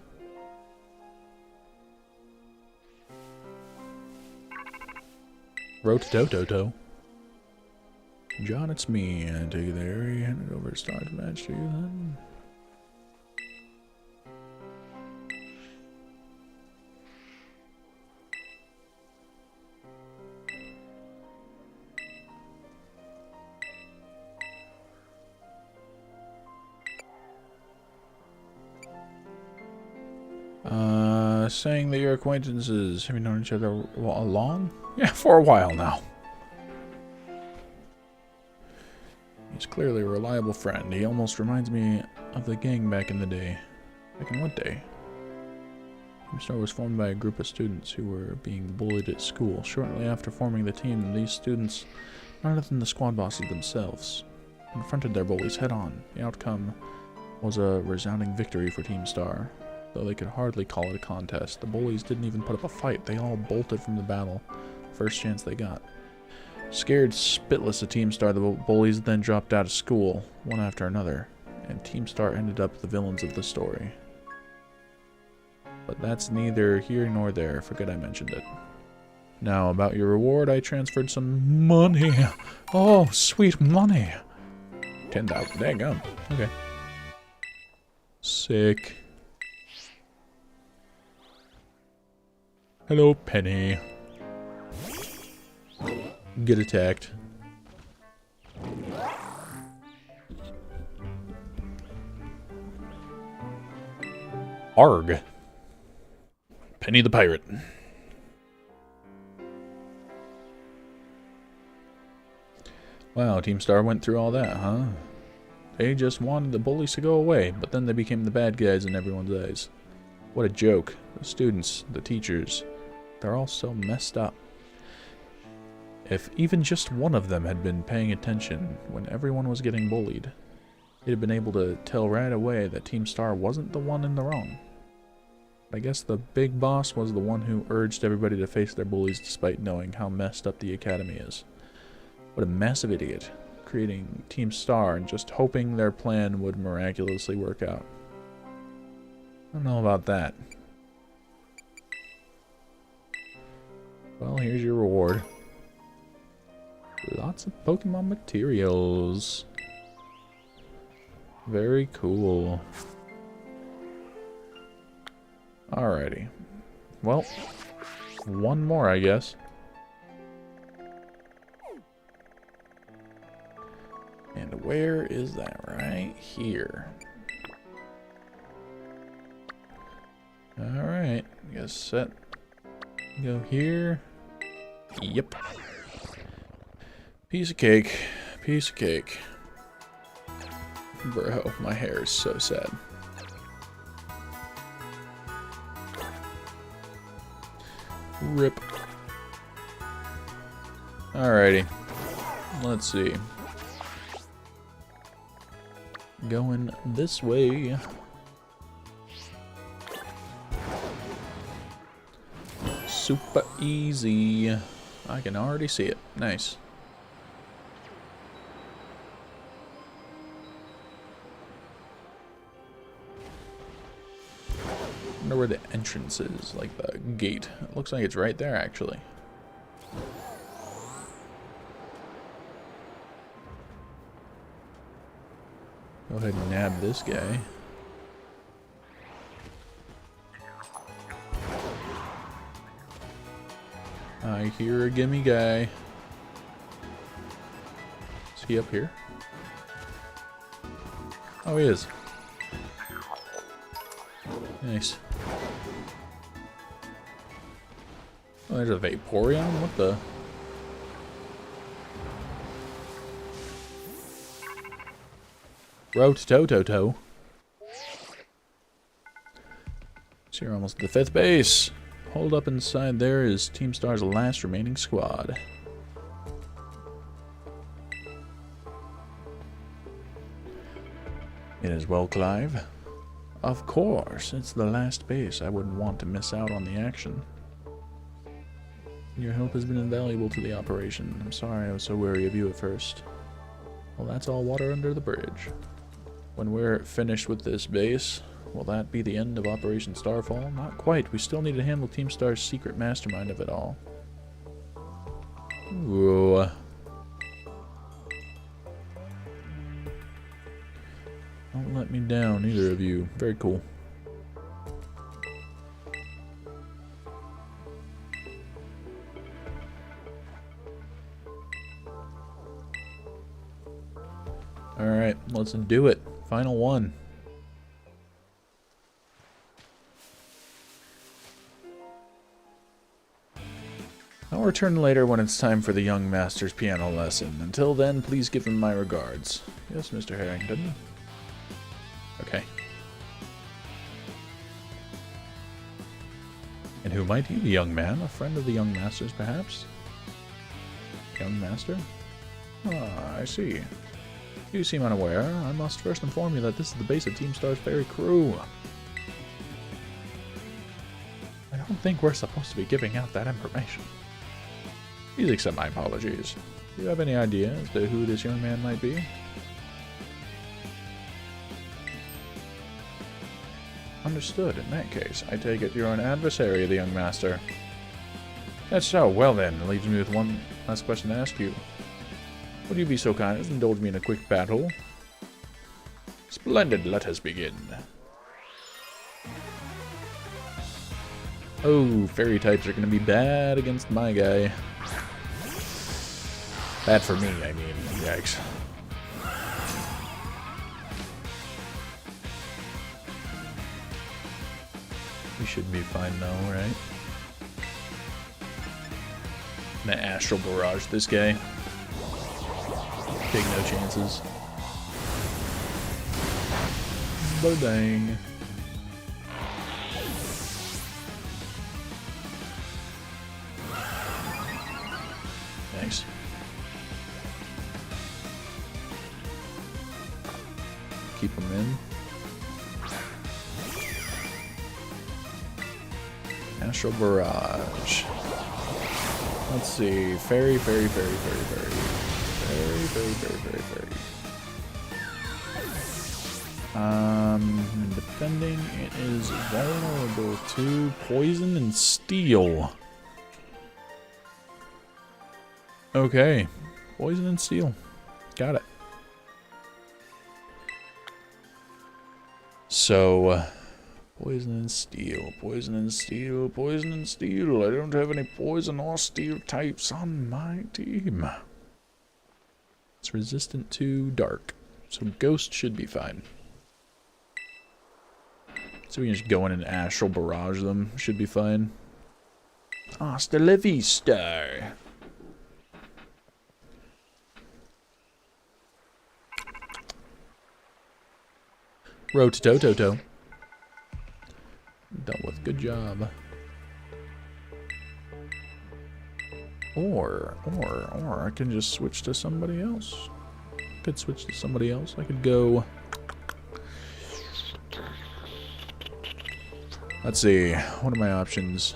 Rotototo. John, it's me. I take it there. You hand it over to Star's match to you then. saying that your acquaintances have you known each other long? Yeah, for a while now. He's clearly a reliable friend. He almost reminds me of the gang back in the day. Back in what day? Teamstar was formed by a group of students who were being bullied at school. Shortly after forming the team, these students, rather than the squad bosses themselves, confronted their bullies head-on. The outcome was a resounding victory for Teamstar. Though they could hardly call it a contest, the bullies didn't even put up a fight. They all bolted from the battle, first chance they got. Scared spitless of Teamstar, the bullies then dropped out of school, one after another, and Teamstar ended up the villains of the story. But that's neither here nor there. Forget I mentioned it. Now, about your reward, I transferred some money. Oh, sweet money. 10,000. Daggum. Okay. Sick. Hello, Penny. Get attacked. Arg. Penny the pirate. Wow, Teamstar went through all that, huh? They just wanted the bullies to go away, but then they became the bad guys in everyone's eyes. What a joke. The students, the teachers, they're all so messed up. If even just one of them had been paying attention when everyone was getting bullied, he'd have been able to tell right away that Teamstar wasn't the one in the wrong. I guess the big boss was the one who urged everybody to face their bullies despite knowing how messed up the academy is. What a massive idiot, creating Teamstar and just hoping their plan would miraculously work out. I don't know about that. Well, here's your reward. Lots of Pokemon materials. Very cool. Alrighty. Well, one more, I guess. And where is that? Right here. Alright. Guess set. Go here. Yep. Piece of cake. Piece of cake. Bro, my hair is so sad. Rip. Alrighty. Let's see. Going this way. Super easy. I can already see it. Nice. I wonder where the entrance is, like the gate. It looks like it's right there, actually. Go ahead and nab this guy. I hear a gimme guy. Is he up here? Oh, he is. Nice. Oh, there's a Vaporeon? What the? Rotototo. So you're almost at the 5th base. Hold up inside there is Teamstar's last remaining squad. It is well, Clive. Of course, it's the last base. I wouldn't want to miss out on the action. Your help has been invaluable to the operation. I'm sorry I was so wary of you at first. Well, that's all water under the bridge. When we're finished with this base, will that be the end of Operation Starfall? Not quite. We still need to handle Teamstar's secret mastermind of it all. Ooh. Don't let me down, either of you. Very cool. Alright, let's do it. Final one. I'll return later when it's time for the young master's piano lesson. Until then, please give him my regards. Yes, Mr. Harrington. Okay. And who might you be, young man? A friend of the young master's, perhaps? Young master? Ah, I see. You seem unaware. I must first inform you that this is the base of Team Star's ferry crew. I don't think we're supposed to be giving out that information. Please accept my apologies. Do you have any idea as to who this young man might be? Understood. In that case, I take it you're an adversary of the young master. That's so. Well then, it leaves me with one last question to ask you. Would you be so kind as to indulge me in a quick battle? Splendid. Let us begin. Oh, fairy types are going to be bad against my guy. Bad for me, I mean. Yikes. We should be fine though, right? I'm gonna Astral Barrage this guy. Take no chances. Ba-dang. Thanks. Keep him in. Astral Barrage. Let's see. Fairy, fairy, fairy, fairy, fairy. Fairy, fairy, fairy, fairy, fairy. Defending, it is vulnerable to poison and steel. Okay. Poison and steel. Got it. So, poison and steel, poison and steel, poison and steel. I don't have any poison or steel types on my team. It's resistant to dark, so ghost should be fine. So we can just go in and Astral Barrage them. Should be fine. Hasta la vista. Rotototo. Dealt with. Good job. Or I can just switch to somebody else. Could switch to somebody else. I could go. Let's see. What are my options?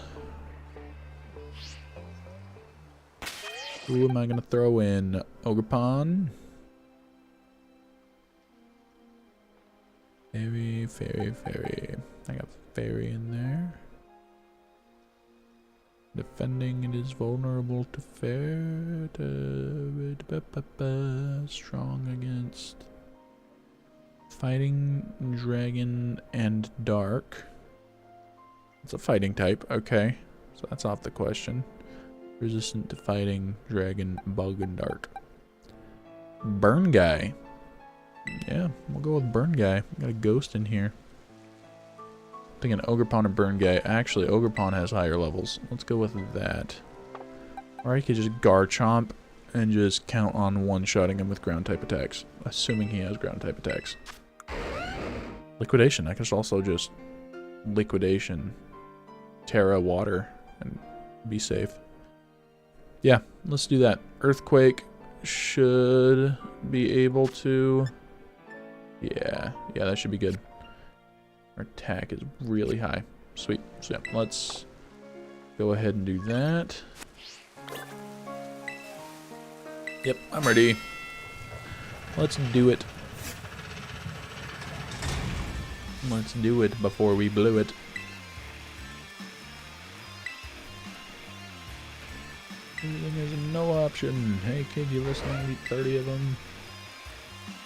Who am I gonna throw in? Ogerpon. Fairy, fairy, fairy. I got fairy in there. Defending, it is vulnerable to fair. Strong against fighting, dragon, and dark. It's a fighting type. Okay, so that's off the question. Resistant to fighting, dragon, bug, and dark. Burn guy. Yeah, we'll go with Burn Guy. Got a ghost in here. I'm thinking Ogerpon and Burn Guy. Actually, Ogerpon has higher levels. Let's go with that. Or I could just Garchomp and just count on one-shotting him with ground-type attacks. Assuming he has ground-type attacks. Liquidation. I could also just Liquidation Tera Water and be safe. Yeah, let's do that. Earthquake should be able to... Yeah, that should be good. Our attack is really high. Sweet. So yeah, let's go ahead and do that. Yep, I'm ready. Let's do it. Let's do it before we blew it. Everything is a no option. Hey kid, you listening? Eat 30 of them.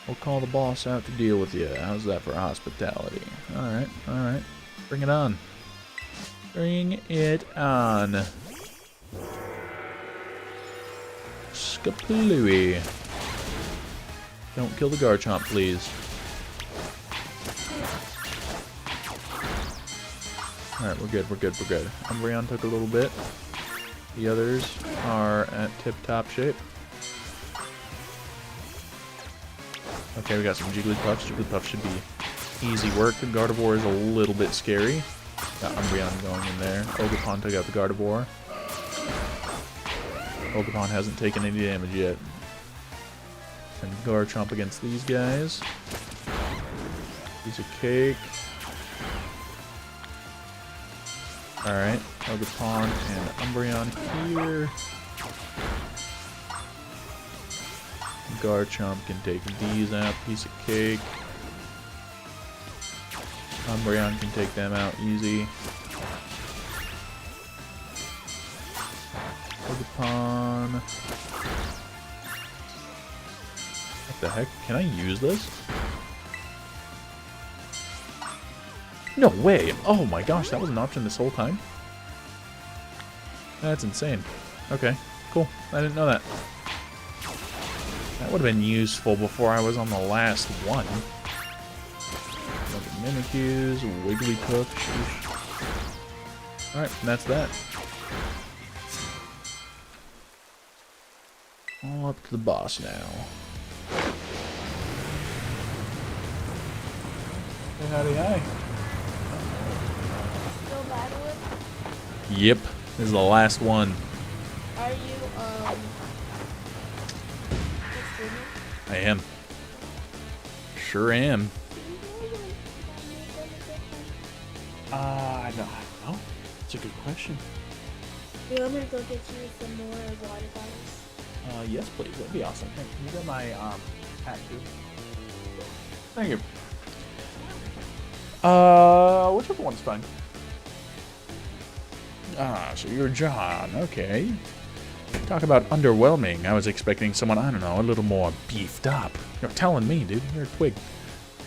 We'll call the boss out to deal with you. How's that for hospitality? Alright, alright. Bring it on. Bring it on. Skaplooey. Don't kill the Garchomp, please. Alright, we're good, we're good, we're good. Umbreon took a little bit. The others are at tip-top shape. Okay, we got some Jigglypuffs. Jigglypuff should be easy work. The Gardevoir is a little bit scary. Got Umbreon going in there. Ogerpon took out the Gardevoir. Ogerpon hasn't taken any damage yet. And Garchomp against these guys. Piece of cake. Alright, Ogerpon and Umbreon here. Garchomp can take these out, piece of cake. Umbreon can take them out easy. Ogerpon. What the heck? Can I use this? No way! Oh my gosh, that was an option this whole time? That's insane. Okay, cool. I didn't know that. That would have been useful before I was on the last one. Mimikyus, Wigglytuff, sheesh. Alright, and that's that. All up to the boss now. Hey, howdy, hi. Still battling? Yep, this is the last one. Are you, streaming? I am. Sure am. I don't know. It's a good question. Do you want me to go get you some more water bottles? Yes, please. That'd be awesome. Hey, can you get my hat too? Thank you. Whichever one's fine. So you're John. Okay. Talk about underwhelming. I was expecting someone, I don't know, a little more beefed up. You're telling me, dude. You're a twig.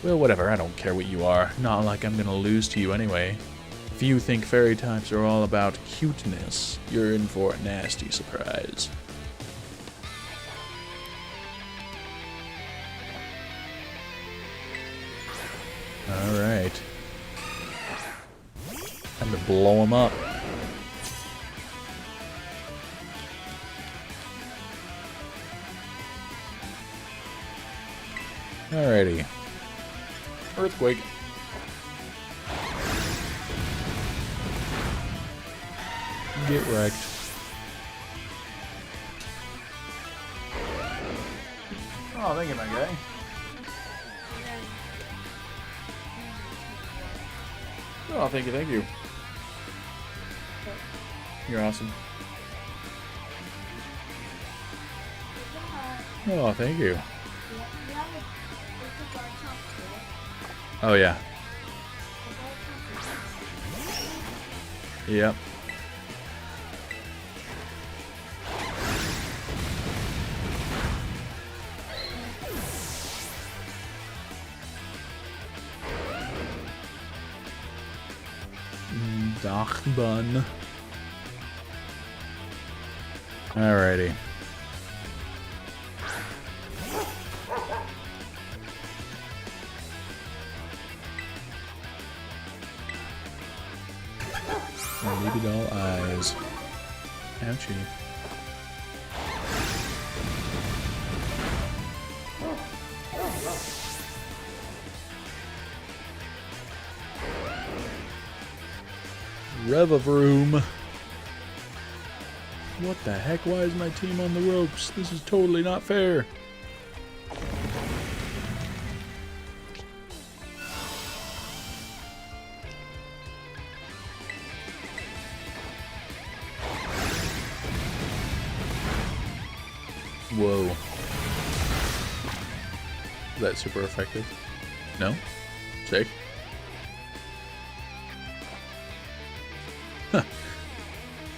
Well, whatever. I don't care what you are. Not like I'm gonna lose to you anyway. If you think fairy types are all about cuteness, you're in for a nasty surprise. Alright. Time to blow him up. Alrighty. Earthquake. Get wrecked. Oh, thank you, my guy. Oh, thank you, thank you. You're awesome. Oh, thank you. Oh, yeah. Yep. Dachbun. Alrighty. Baby doll eyes. Ouchie. Revavroom. What the heck? Why is my team on the ropes? This is totally not fair. Whoa. Is that super effective? No? Safe? Huh.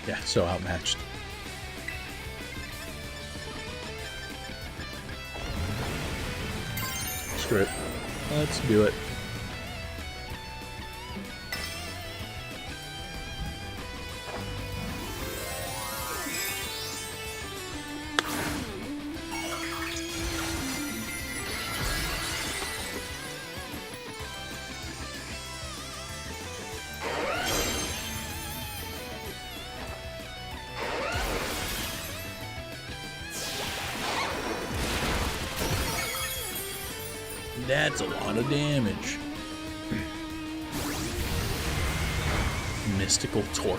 Yeah, so outmatched. Screw it. Let's do it. That's a lot of damage. Mystical torque.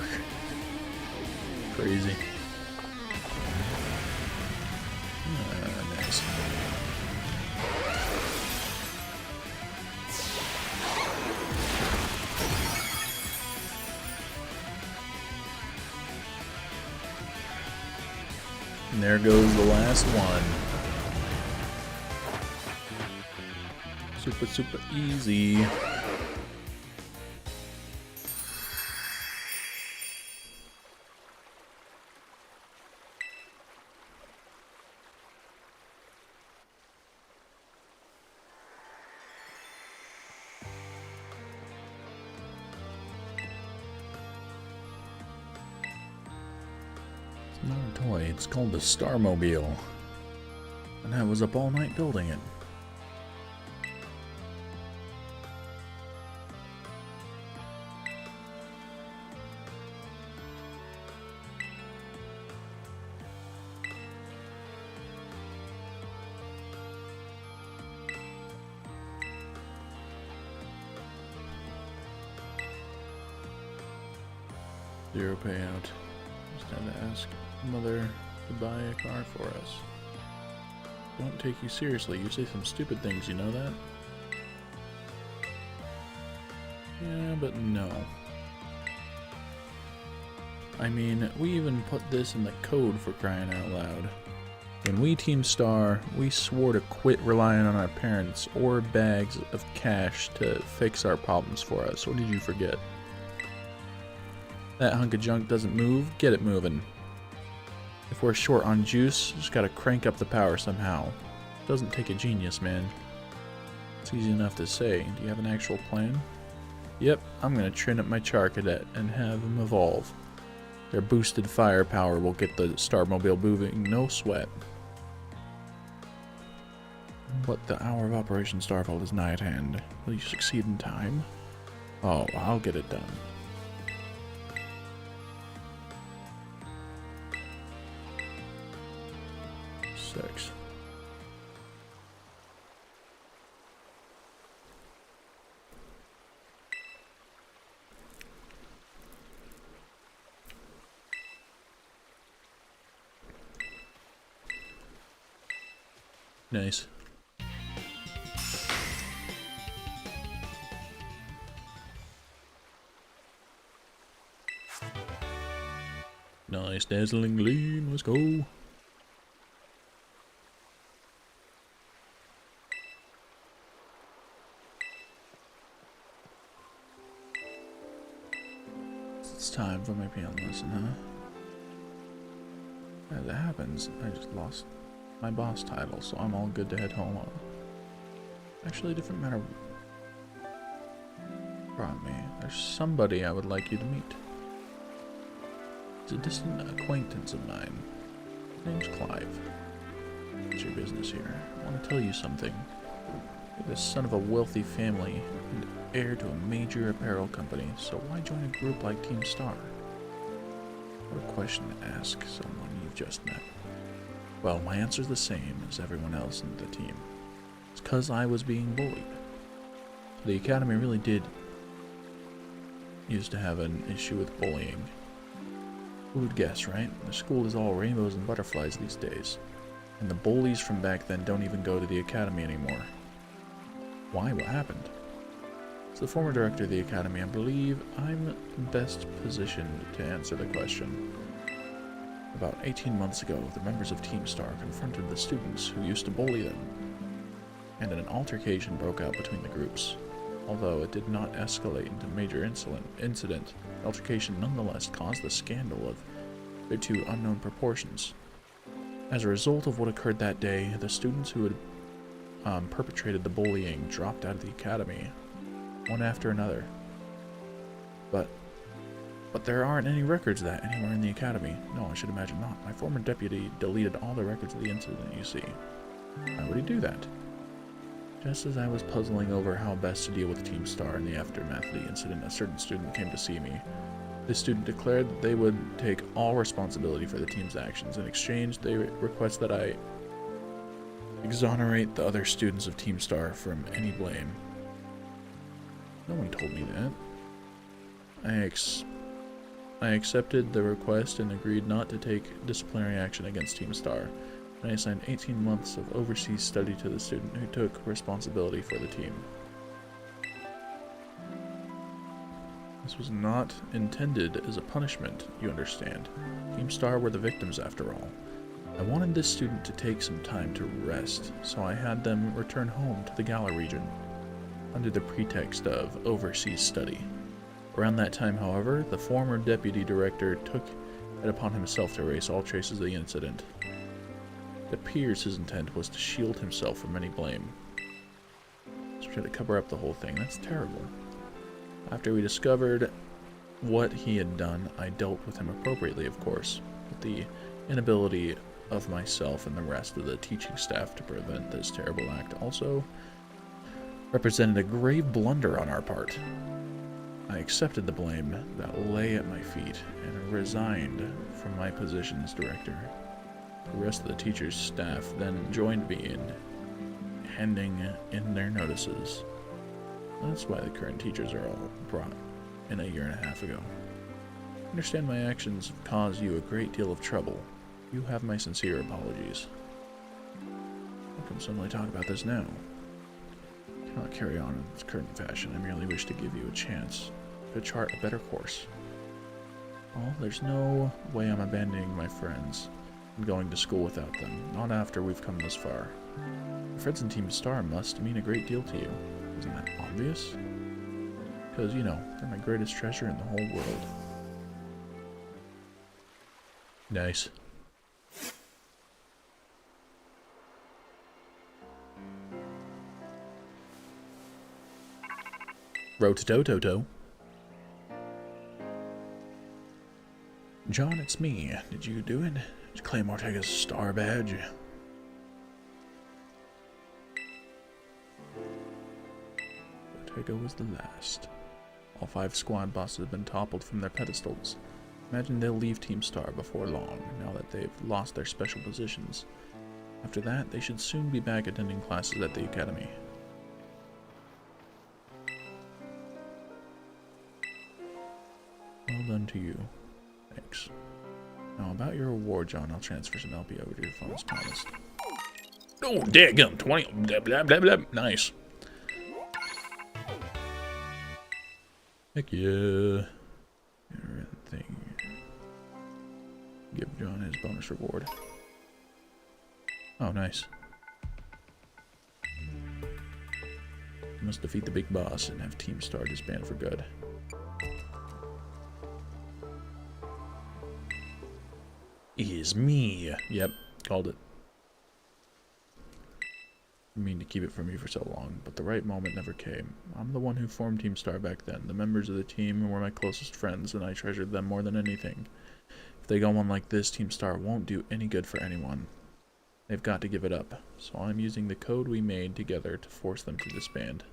Crazy. Nice. And there goes the last one. Super easy. It's not a toy, it's called the Starmobile. And I was up all night building it. Zero payout. Just had to ask Mother to buy a car for us. Don't take you seriously. You say some stupid things, you know that? Yeah, but no. I mean, we even put this in the code for crying out loud. When we Team Star, we swore to quit relying on our parents or bags of cash to fix our problems for us. Or did you forget? That hunk of junk doesn't move, get it moving. If we're short on juice, just gotta crank up the power somehow. Doesn't take a genius, man. It's easy enough to say. Do you have an actual plan? Yep, I'm gonna train up my Char Cadet and have them evolve. Their boosted firepower will get the Starmobile moving, no sweat. But the hour of Operation Starfall is nigh at hand. Will you succeed in time? Oh, I'll get it done. 6. Nice. Nice dazzling gleam, let's go. It's time for my piano lesson, huh? As it happens, I just lost my boss title, so I'm all good to head home on. Actually, a different matter brought me. There's somebody I would like you to meet. It's a distant acquaintance of mine. His name's Clive. What's your business here? I want to tell you something. You're the son of a wealthy family and heir to a major apparel company, so why join a group like Team Star? What a question to ask someone you've just met. Well, my answer's the same as everyone else in the team. It's 'cause I was being bullied. The academy really did used to have an issue with bullying. Who would guess, right? The school is all rainbows and butterflies these days. And the bullies from back then don't even go to the academy anymore. Why? What happened? As the former director of the academy, I believe I'm best positioned to answer the question. About 18 months ago, the members of Team Star confronted the students who used to bully them, and an altercation broke out between the groups. Although it did not escalate into a major incident, the altercation nonetheless caused a scandal of hitherto unknown proportions. As a result of what occurred that day, the students who had perpetrated the bullying dropped out of the academy, one after another. But there aren't any records of that anywhere in the academy. No, I should imagine not. My former deputy deleted all the records of the incident, you see. Why would he do that? Just as I was puzzling over how best to deal with Team Star in the aftermath of the incident, a certain student came to see me. This student declared that they would take all responsibility for the team's actions. In exchange, they request that I Exonerate the other students of Team Star from any blame. No one told me that. I accepted the request and agreed not to take disciplinary action against Team Star. And I assigned 18 months of overseas study to the student who took responsibility for the team. This was not intended as a punishment, you understand. Team Star were the victims after all. I wanted this student to take some time to rest, so I had them return home to the Gala region, under the pretext of overseas study. Around that time, however, the former deputy director took it upon himself to erase all traces of the incident. It appears his intent was to shield himself from any blame. So try to cover up the whole thing. That's terrible. After we discovered what he had done, I dealt with him appropriately, of course, with the inability of myself and the rest of the teaching staff to prevent this terrible act also represented a grave blunder on our part. I accepted the blame that lay at my feet and resigned from my position as director. The rest of the teachers' staff then joined me in handing in their notices. That's why the current teachers are all brought in a year and a half ago. I understand my actions have caused you a great deal of trouble. You have my sincere apologies. I can suddenly talk about this now. I cannot carry on in this current fashion. I merely wish to give you a chance to chart a better course. Well, there's no way I'm abandoning my friends and going to school without them. Not after we've come this far. Your friends in Team Star must mean a great deal to you. Isn't that obvious? Because, you know, they're my greatest treasure in the whole world. Nice. Rototototo. John, it's me. Did you do it? Did you claim Ortega's star badge? Ortega was the last. All 5 squad bosses have been toppled from their pedestals. Imagine they'll leave Team Star before long, now that they've lost their special positions. After that, they should soon be back attending classes at the academy. Well done to you. Thanks. Now, about your reward, John, I'll transfer some LP over to your phone as promised. Oh, daggum, 20, blah, blah, blah, blah. Nice. Heck yeah. Thing. Give John his bonus reward. Oh, nice. You must defeat the big boss and have Team Star disband for good. Is me. Yep, called it. I mean to keep it from you for so long, but the right moment never came. I'm the one who formed Team Star back then. The members of the team were my closest friends, and I treasured them more than anything. If they go on like this, Team Star won't do any good for anyone. They've got to give it up, so I'm using the code we made together to force them to disband.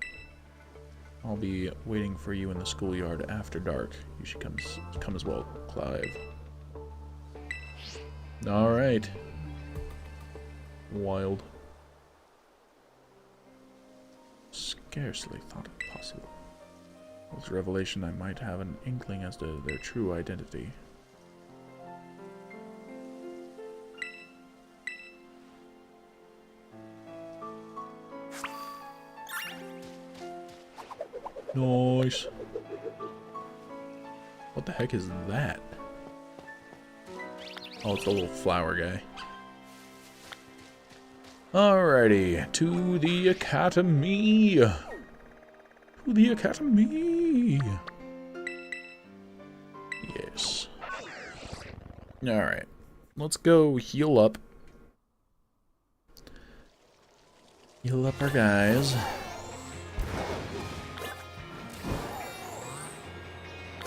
I'll be waiting for you in the schoolyard after dark. You should come as well, Clive. Alright. Wild. Scarcely thought it possible. With this revelation, I might have an inkling as to their true identity. Nice. What the heck is that? Oh, it's the little flower guy. Alrighty, to the academy. To the academy. Yes. Alright, let's go heal up. Heal up our guys.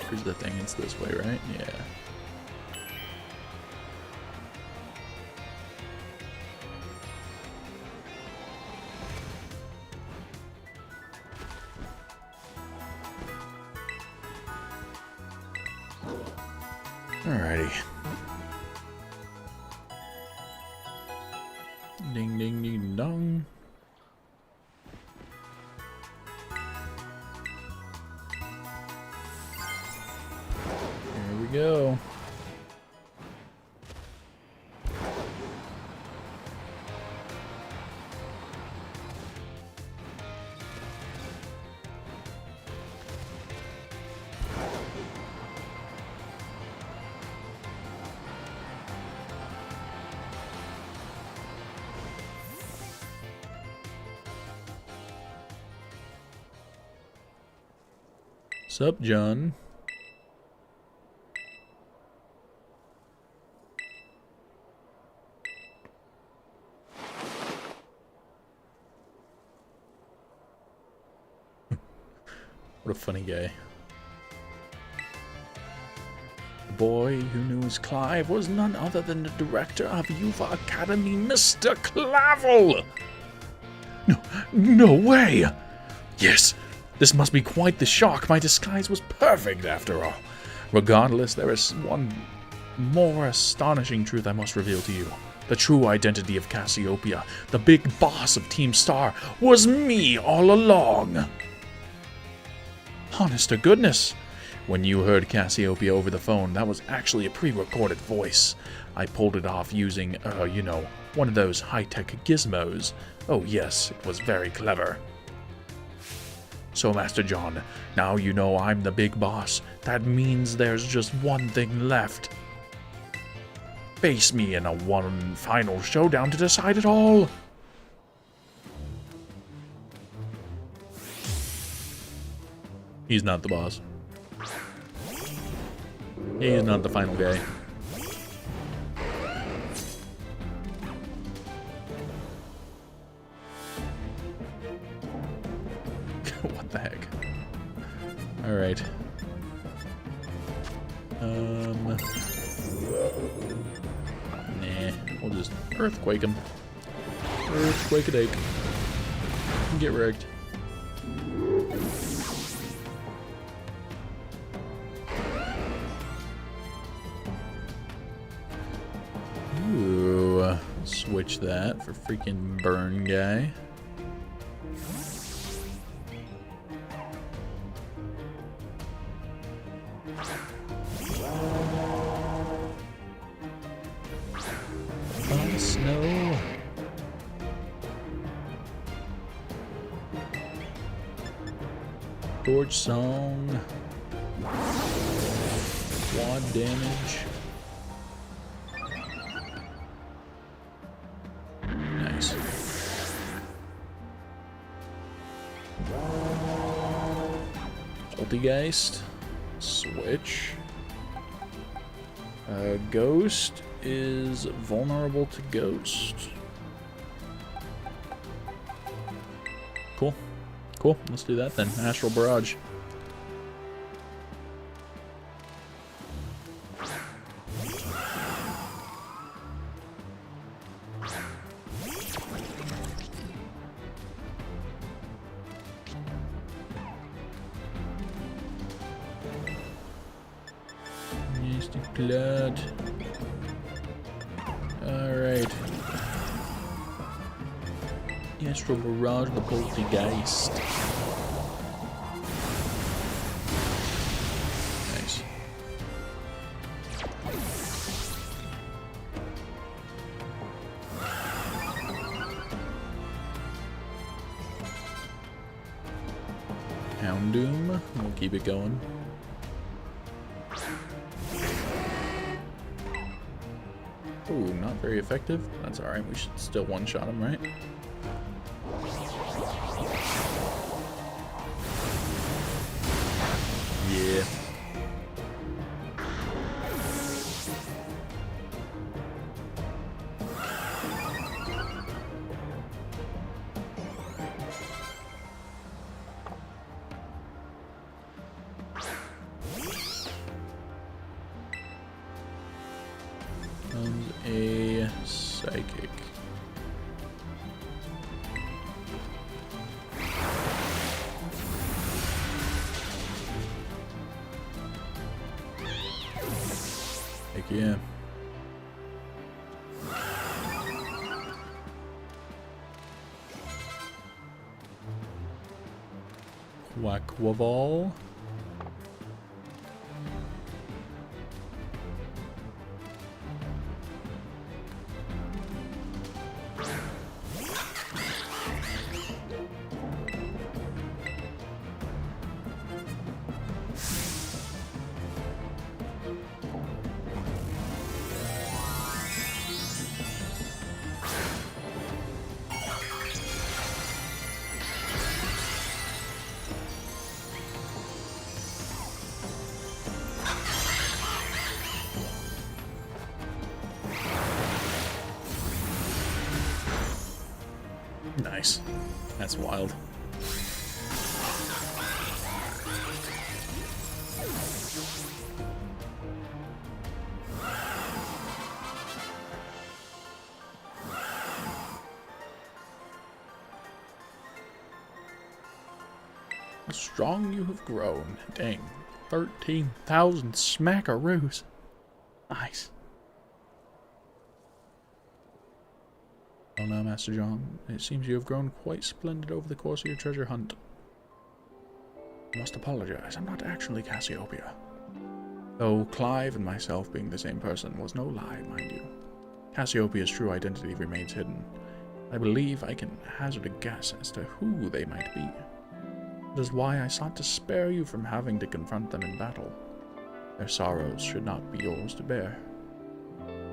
Here's the thing, it's this way, right? Yeah. Alrighty. Ding ding ding dong. Here we go. Sup, John? What a funny guy. The boy who knew as Clive was none other than the director of Yuva Academy, Mr. Clavel! No way! Yes, this must be quite the shock. My disguise was perfect after all. Regardless, there is one more astonishing truth I must reveal to you. The true identity of Cassiopeia, the big boss of Team Star, was me all along. Honest to goodness. When you heard Cassiopeia over the phone, that was actually a pre-recorded voice. I pulled it off using, you know, one of those high-tech gizmos. Oh yes, it was very clever. So, Master John, now you know I'm the big boss. That means there's just one thing left. Face me in a one final showdown to decide it all. He's not the boss. He's not the final guy. What the heck? Alright. Nah, we'll just earthquake him. Earthquake a dake. Get wrecked. Ooh, switch that for freaking burn guy. Snow. Torch song. Quad damage. Nice. Poltergeist. Switch. Ghost is vulnerable to ghost. Cool. Cool. Let's do that then. Astral Barrage. Nasty Cloud. Alright. Astral Barrage, the Poltergeist. Nice. Houndoom, we'll keep it going. Ooh, not very effective. That's alright, we should still one-shot him, right? Yeah. And a psychic. Heck yeah. Quackwaval. Nice. That's wild. How strong you have grown. Dang. 13,000 smackaroos. Nice. Well now, Master John, it seems you have grown quite splendid over the course of your treasure hunt. I must apologize, I'm not actually Cassiopeia. Though Clive and myself being the same person was no lie, mind you. Cassiopeia's true identity remains hidden. I believe I can hazard a guess as to who they might be. That is why I sought to spare you from having to confront them in battle. Their sorrows should not be yours to bear.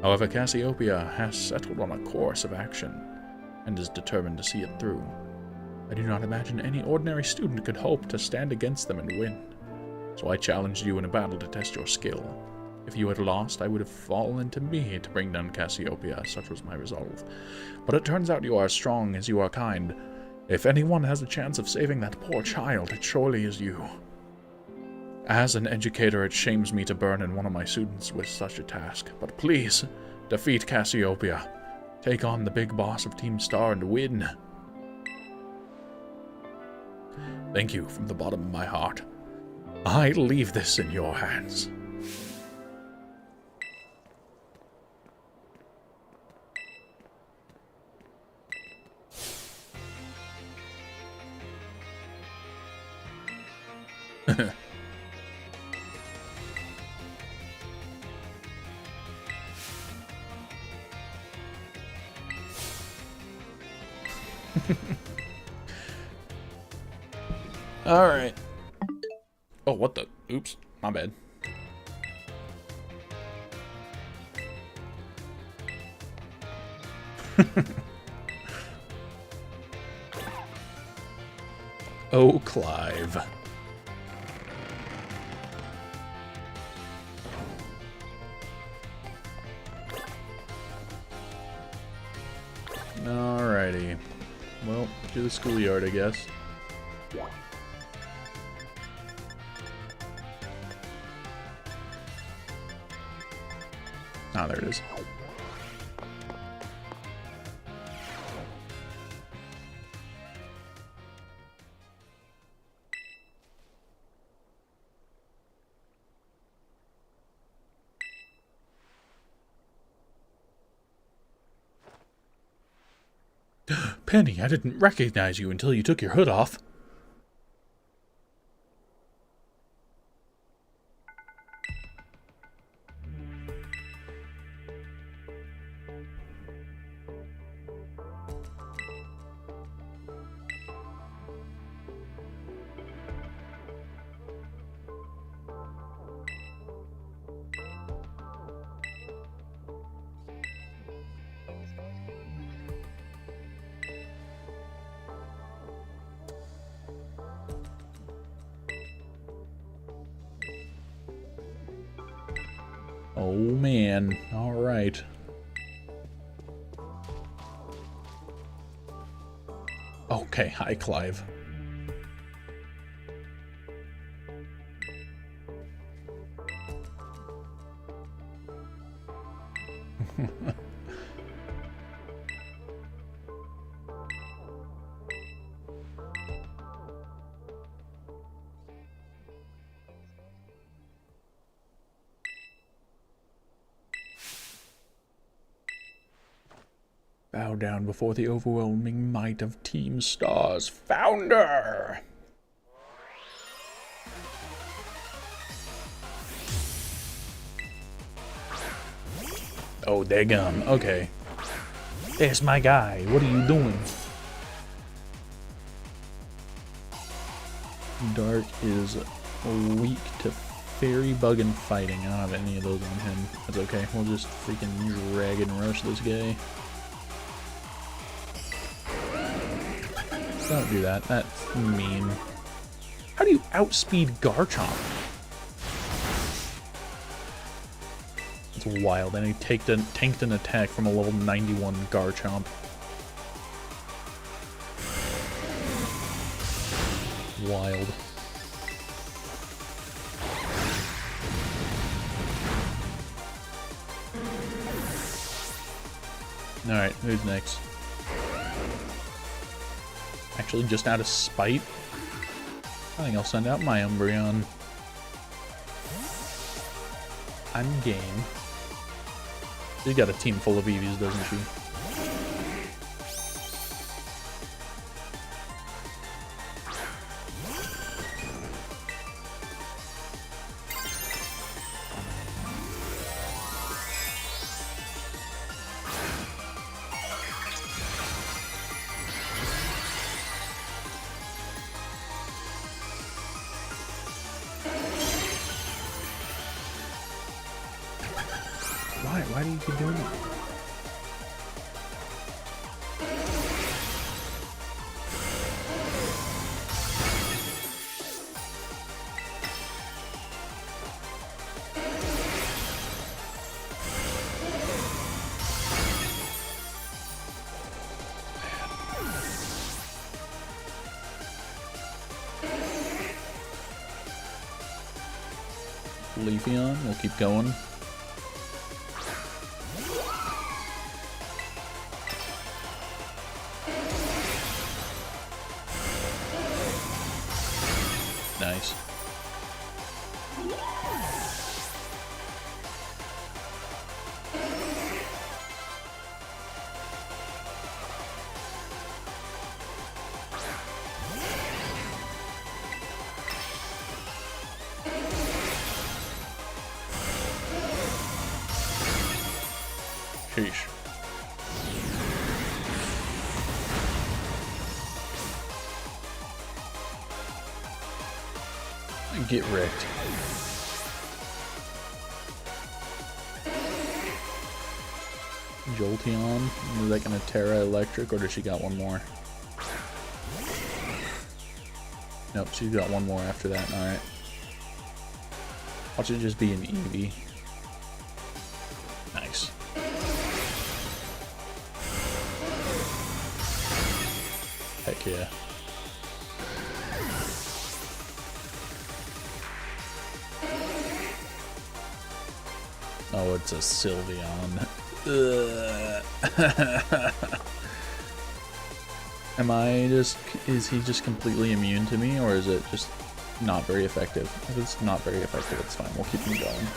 However, Cassiopeia has settled on a course of action, and is determined to see it through. I do not imagine any ordinary student could hope to stand against them and win. So I challenged you in a battle to test your skill. If you had lost, I would have fallen to me to bring down Cassiopeia, such was my resolve. But it turns out you are as strong as you are kind. If anyone has a chance of saving that poor child, it surely is you. As an educator, it shames me to burden one of my students with such a task, but please, defeat Cassiopeia. Take on the big boss of Team Star and win. Thank you from the bottom of my heart. I leave this in your hands. Alright. Oh, what the? Oops. My bad. Oh, Clive. Alrighty. Well, to the schoolyard, I guess. Ah, there it is. Penny, I didn't recognize you until you took your hood off. Oh man, alright. Okay, hi Clive. Bow down before the overwhelming might of Team Star's founder! Oh, daggum. Okay. There's my guy. What are you doing? Dark is weak to fairy bug and fighting. I don't have any of those on him. That's okay. We'll just freaking drag and rush this guy. Don't do that. That's mean. How do you outspeed Garchomp? It's wild. And he tanked an attack from a level 91 Garchomp. Wild. Alright, who's next? Actually, just out of spite, I think I'll send out my Umbreon. I'm game. She's got a team full of Eevees, doesn't she? Why do you keep doing that? Leafeon, we'll keep going. Nice. Sheesh. Get wrecked. Jolteon. Is that gonna Tera Electric, or does she got one more? Nope, she's got one more after that. Alright. Watch it just be an Eevee. Nice. Heck yeah. Oh, it's a Sylveon. Is he just completely immune to me, or is it just not very effective? If it's not very effective, it's fine. We'll keep him going.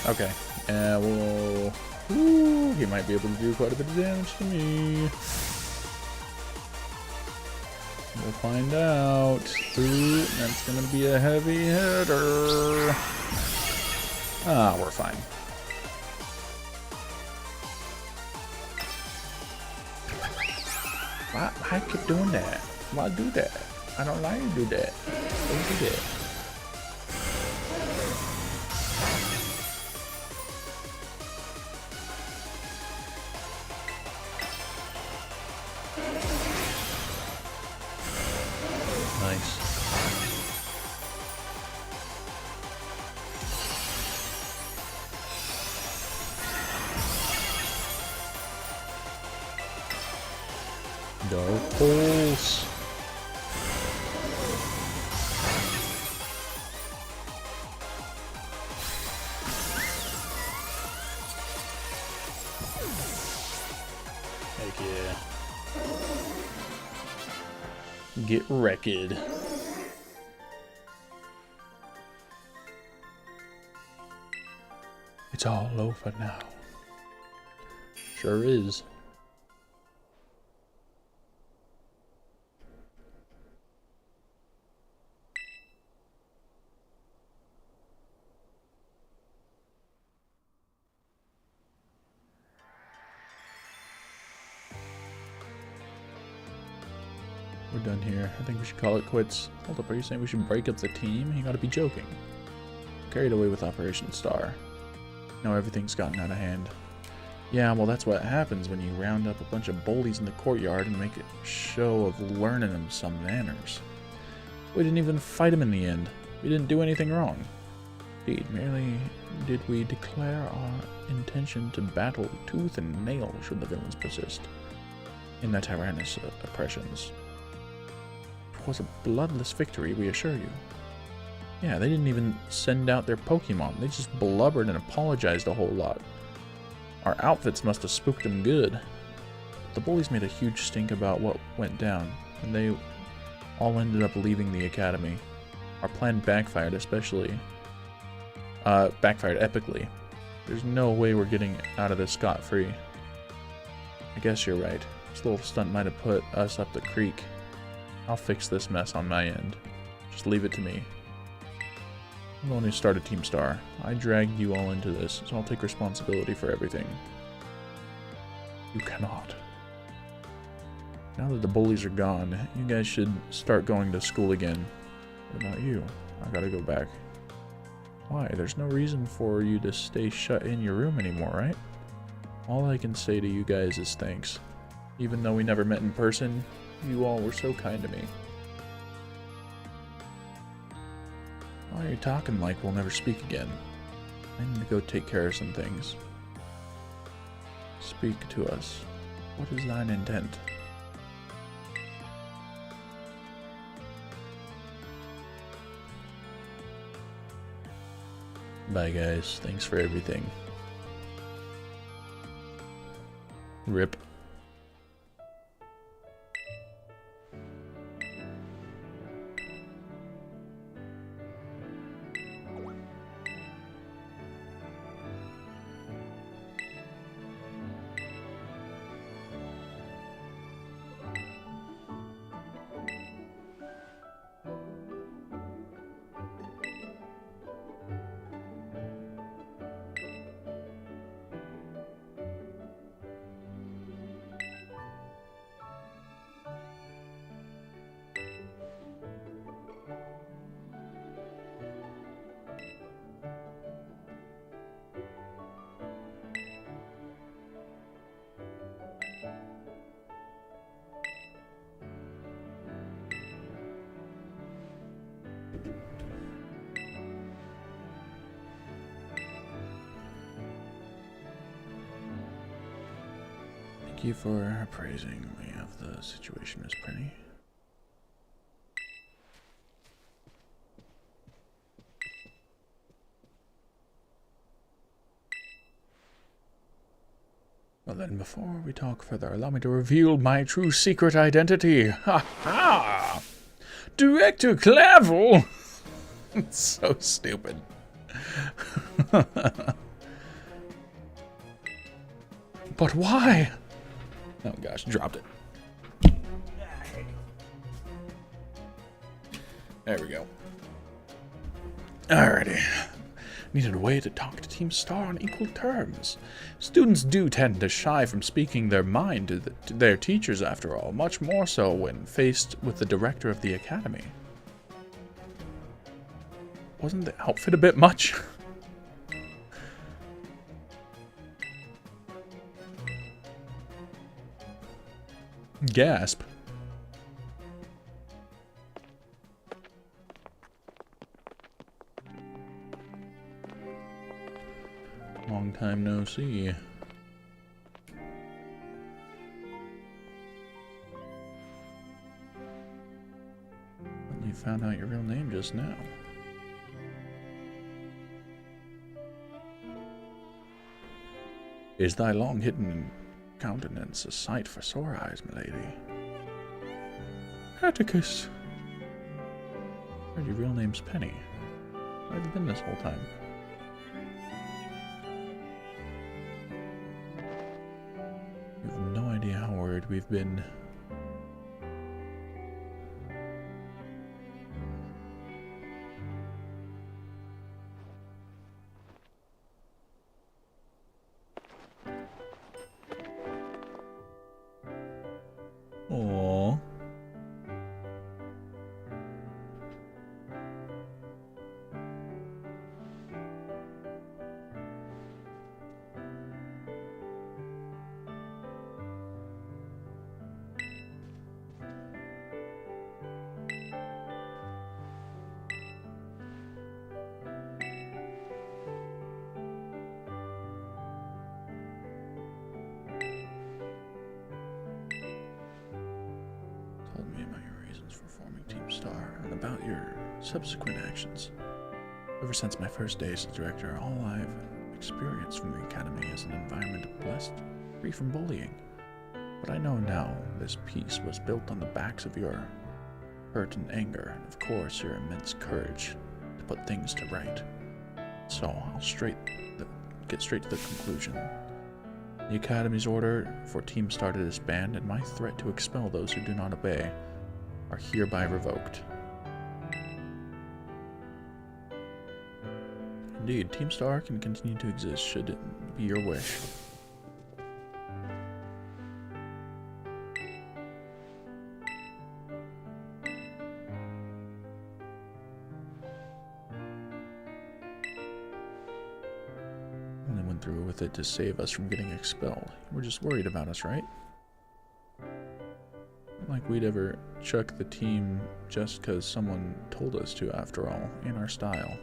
Okay, well, he might be able to do quite a bit of damage to me. We'll find out. Ooh, that's gonna be a heavy hitter. Ah, we're fine. Why I keep doing that? Why do that? I don't like to do that. Don't do that. Nice. Dark Pulse. Heck yeah. Get wrecked. It's all over now. Sure is. We're done here. I think we should call it quits. Hold up, are you saying we should break up the team? You gotta be joking. Carried away with Operation Star. Now everything's gotten out of hand. Yeah, well that's what happens when you round up a bunch of bullies in the courtyard and make a show of learning them some manners. We didn't even fight them in the end. We didn't do anything wrong. Indeed, merely did we declare our intention to battle tooth and nail should the villains persist in their tyrannous oppressions. It was a bloodless victory, we assure you. Yeah, they didn't even send out their Pokemon. They just blubbered and apologized a whole lot. Our outfits must have spooked them good. The bullies made a huge stink about what went down, and they all ended up leaving the academy. Our plan backfired, backfired epically. There's no way we're getting out of this scot-free. I guess you're right. This little stunt might have put us up the creek. I'll fix this mess on my end. Just leave it to me. I'm the one who started Team Star. I dragged you all into this, so I'll take responsibility for everything. You cannot. Now that the bullies are gone, you guys should start going to school again. What about you? I gotta go back. Why? There's no reason for you to stay shut in your room anymore, right? All I can say to you guys is thanks. Even though we never met in person, you all were so kind to me. Why are you talking like we'll never speak again? I need to go take care of some things. Speak to us. What is thine intent? Bye guys, thanks for everything. RIP. Thank you for appraising me of the situation, Miss Penny. Well then, before we talk further, allow me to reveal my true secret identity. Ha ha! Director Clavel! It's so stupid. But why? Oh gosh, dropped it. There we go. Alrighty. Needed a way to talk to Team Star on equal terms. Students do tend to shy from speaking their mind to their teachers, after all, much more so when faced with the director of the academy. Wasn't the outfit a bit much? Gasp. Long time no see. Only found out your real name just now. Is thy long hidden countenance a sight for sore eyes, milady. Atticus! Heard your real name's Penny. Where have you been this whole time? You have no idea how worried we've been. Aww. Told me about your reasons for forming Team Star and about your subsequent actions. Ever since my first day as director, all I've experienced from the Academy is an environment blessed, free from bullying. But I know now this peace was built on the backs of your hurt and anger, and of course your immense courage to put things to right. So I'll get straight to the conclusion. The Academy's order for Team Star to disband and my threat to expel those who do not obey are hereby revoked. Indeed, Team Star can continue to exist should it be your wish. Only went through with it to save us from getting expelled. You were just worried about us, right? Not like we'd ever chuck the team just because someone told us to, after all, in our style.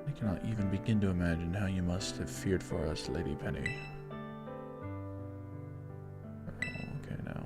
I cannot even begin to imagine how you must have feared for us, Lady Penny. Okay, now.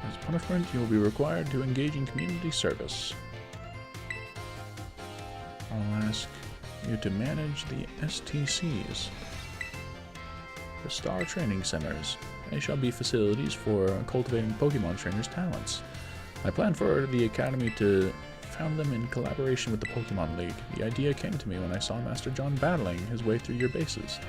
As punishment, you will be required to engage in community service. I'll ask you to manage the STCs, the Star Training Centers. They shall be facilities for cultivating Pokemon trainers' talents. I plan for the Academy to found them in collaboration with the Pokemon League. The idea came to me when I saw Master John battling his way through your bases.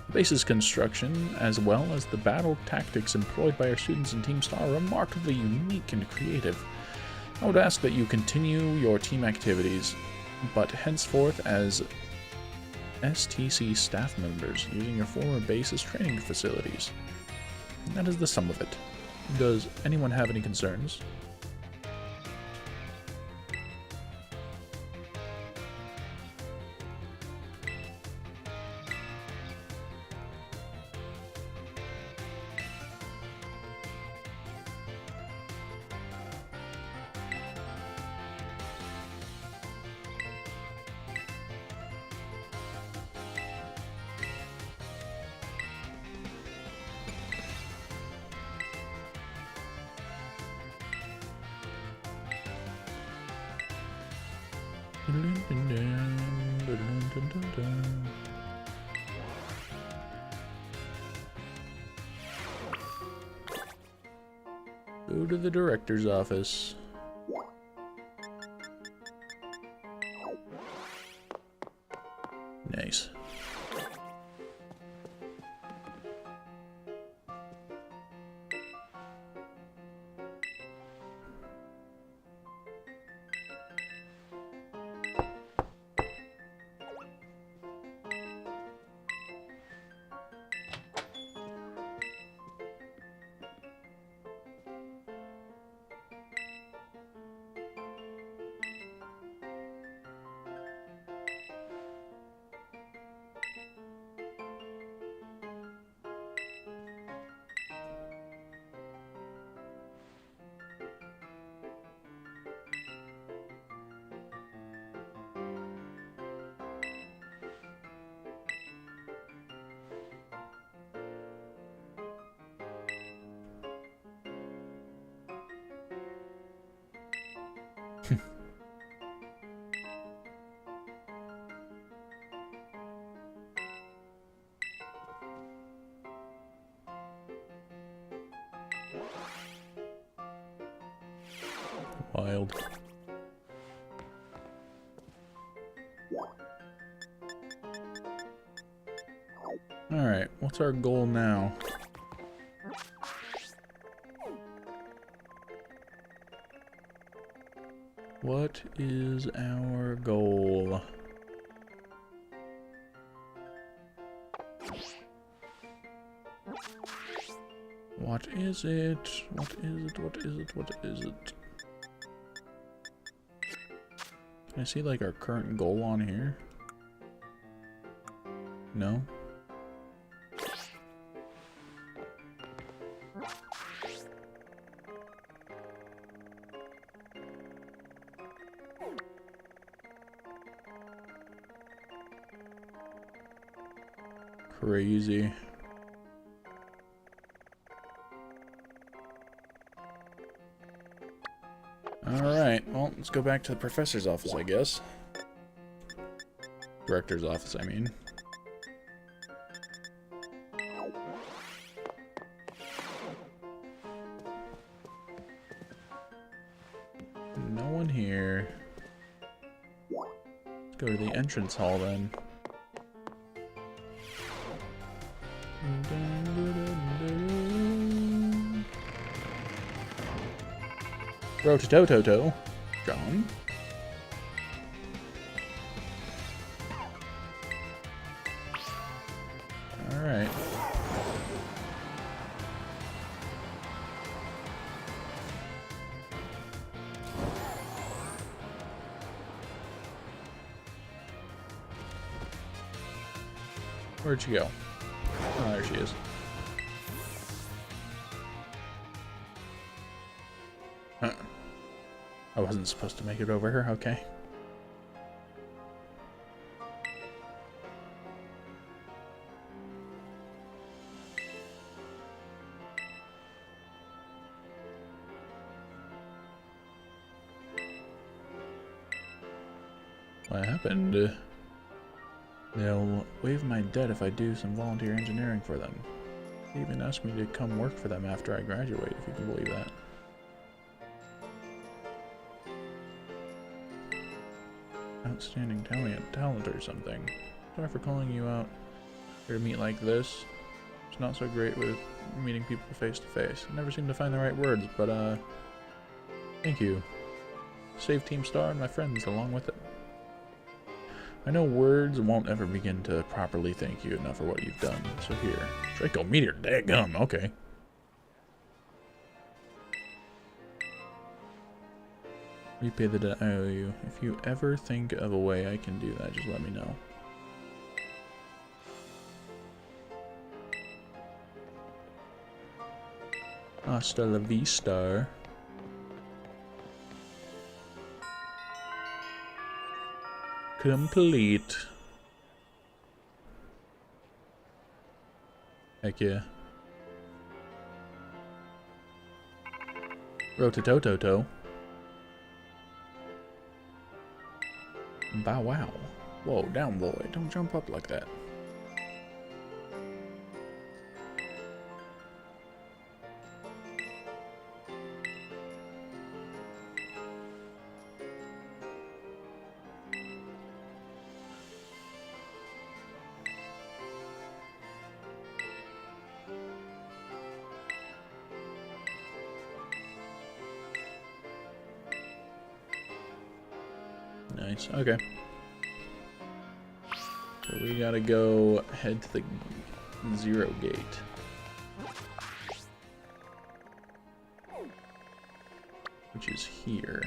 The base's construction, as well as the battle tactics employed by our students in Team Star, are remarkably unique and creative. I would ask that you continue your team activities, but henceforth as STC staff members, using your former base's training facilities. And that is the sum of it. Does anyone have any concerns? Go to the director's office. Nice. Wild. Alright, what's our goal now? What is our goal? What is it? What is it? What is it? What is it? Can I see like our current goal on here? No? Crazy. Alright, well, let's go back to the professor's office, I guess. Director's office, I mean. No one here. Let's go to the entrance hall then. Rotototo, John. All right. Where'd she go? Oh, there she is. Huh. I wasn't supposed to make it over her, okay. What happened? They'll waive my debt if I do some volunteer engineering for them. They even asked me to come work for them after I graduate, if you can believe that. Outstanding talent or something. Sorry for calling you out here to meet like this. It's not so great with meeting people face to face. I never seem to find the right words, but thank you. Save Team Star and my friends along with it. I know words won't ever begin to properly thank you enough for what you've done. So here. Draco Meteor, daggum, okay. Repay the debt I owe you. If you ever think of a way I can do that, just let me know. Hasta la vista. Complete. Heck yeah. Rotototo. Bow wow. Whoa, down boy. Don't jump up like that. Nice, okay. So we gotta go head to the 0 gate. Which is here.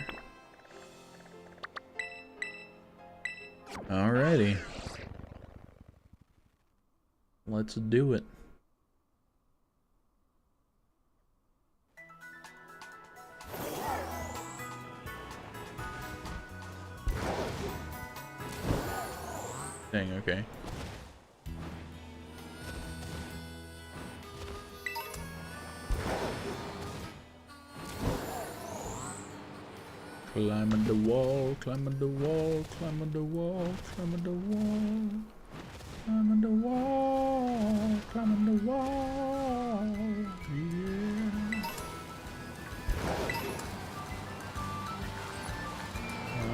Alrighty. Let's do it. Dang, okay. Climbing the wall, climbing the wall, climbing the wall, climbing the wall. Climbing the wall, climbing the wall, yeah.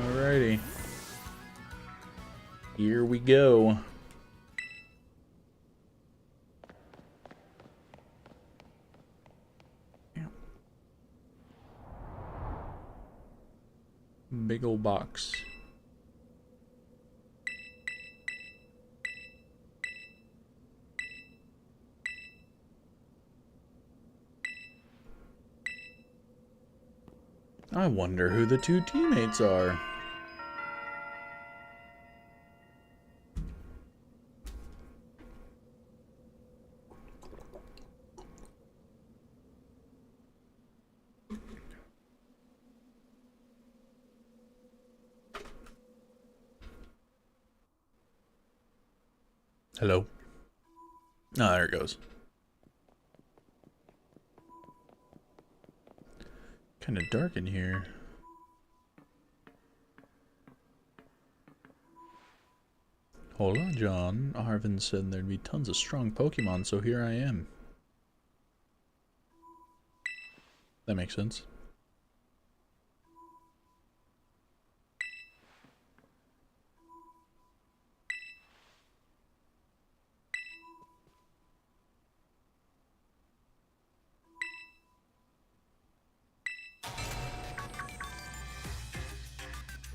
Alrighty. Here we go. Big ol' box. I wonder who the two teammates are. Hello. Ah, there it goes. Kind of dark in here. Hold on, John. Arvin said there'd be tons of strong Pokemon, so here I am. That makes sense.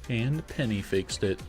And Penny fixed it.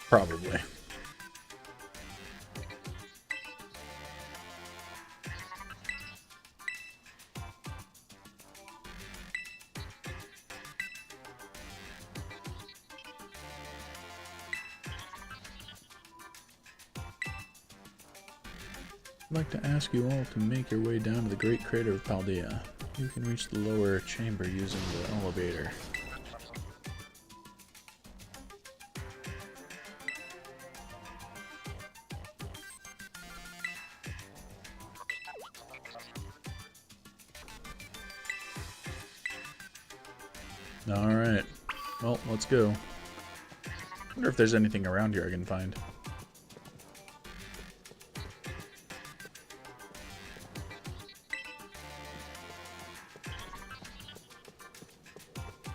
Probably. I'd like to ask you all to make your way down to the Great Crater of Paldea. You can reach the lower chamber using the elevator. Alright. Well, let's go. Wonder if there's anything around here I can find.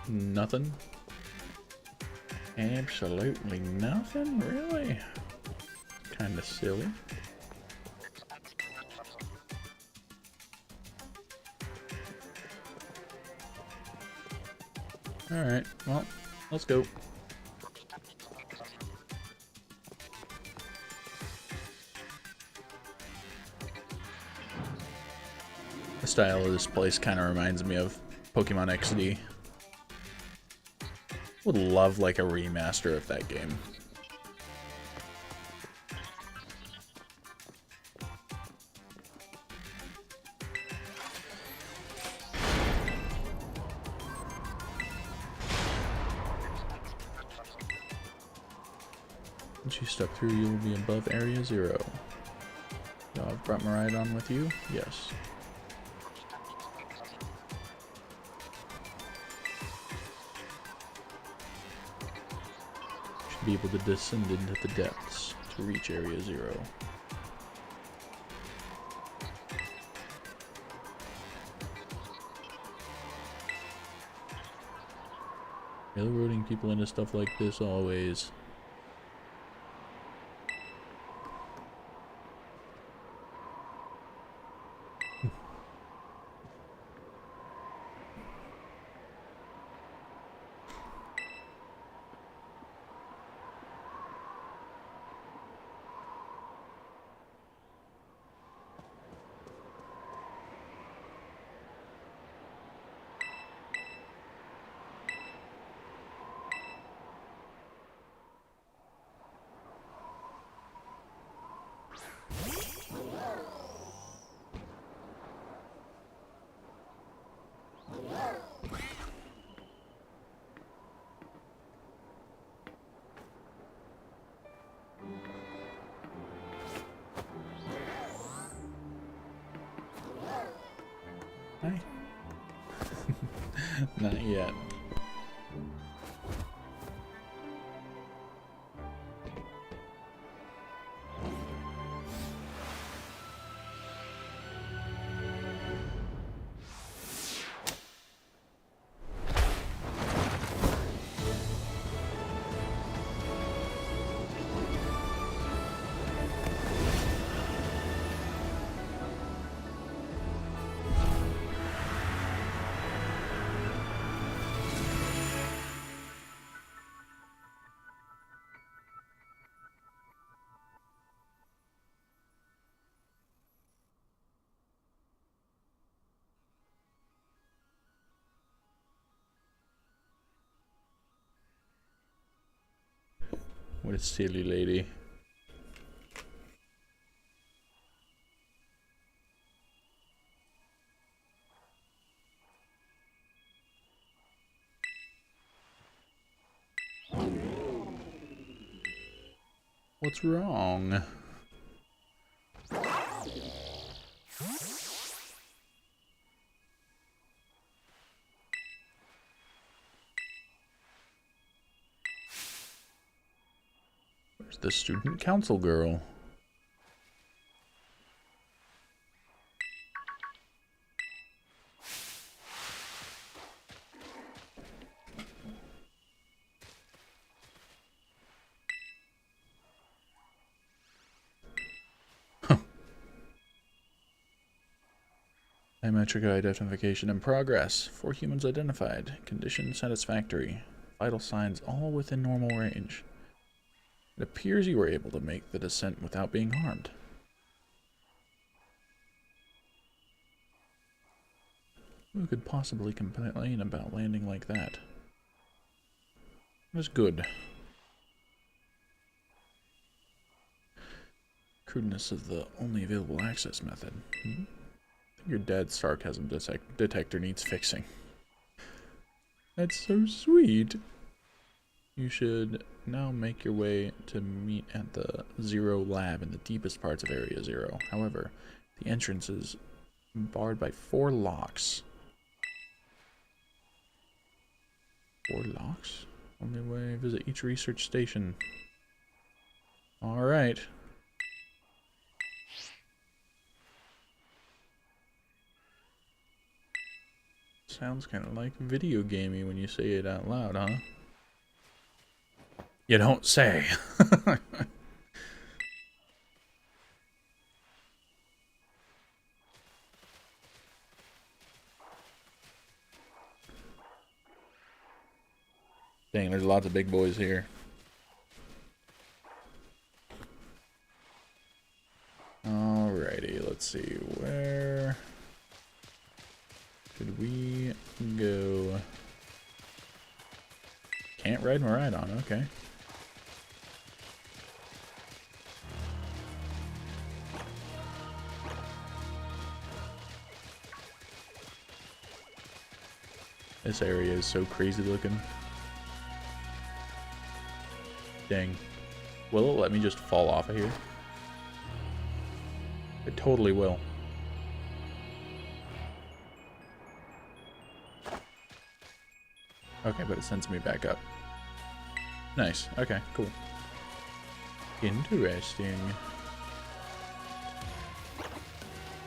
Nothing? Absolutely nothing? Really? Kinda silly. Alright, well, let's go. The style of this place kind of reminds me of Pokemon XD. Would love like a remaster of that game. Once you step through, you will be above Area 0. Y'all have brought my ride on with you? Yes. be able to descend into the depths to reach Area 0. Railroading people into stuff like this always. Hi. Not yet. What a silly lady. What's wrong? Where's the student council girl? Biometric identification in progress. 4 humans identified. Condition satisfactory. Vital signs all within normal range. It appears you were able to make the descent without being harmed. Who could possibly complain about landing like that? It was good. Crudeness of the only available access method. I think your dad's sarcasm detector needs fixing. That's so sweet. You should now make your way to meet at the 0 lab in the deepest parts of Area 0. However, the entrance is barred by 4 locks. 4 locks? Only way, visit each research station. Alright. Sounds kind of like video gamey when you say it out loud, huh? You don't say. Dang, there's lots of big boys here. Alrighty, let's see. Where should we go? Can't ride Maridon, okay. This area is so crazy looking. Dang. Will it let me just fall off of here? It totally will. Okay, but it sends me back up. Nice. Okay, cool. Interesting.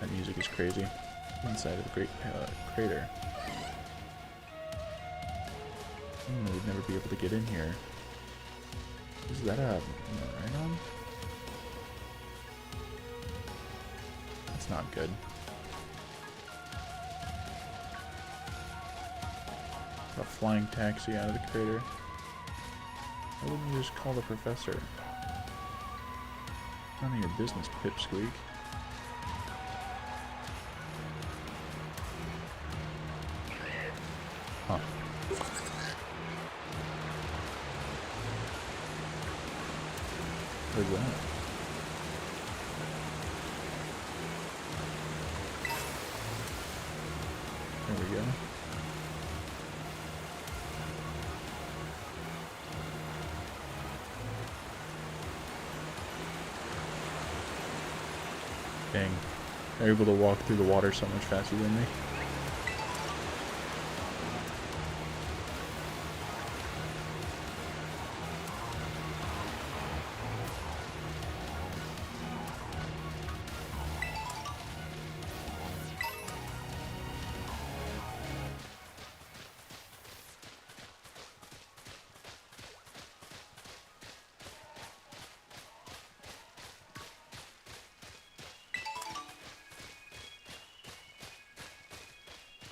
That music is crazy. Inside of the great crater. We'd never be able to get in here. Is that a Rhydon? That's not good. A flying taxi out of the crater. Why wouldn't you just call the professor? None of your business, pipsqueak. Huh. Where's that? There we go. Dang. They're able to walk through the water so much faster than me.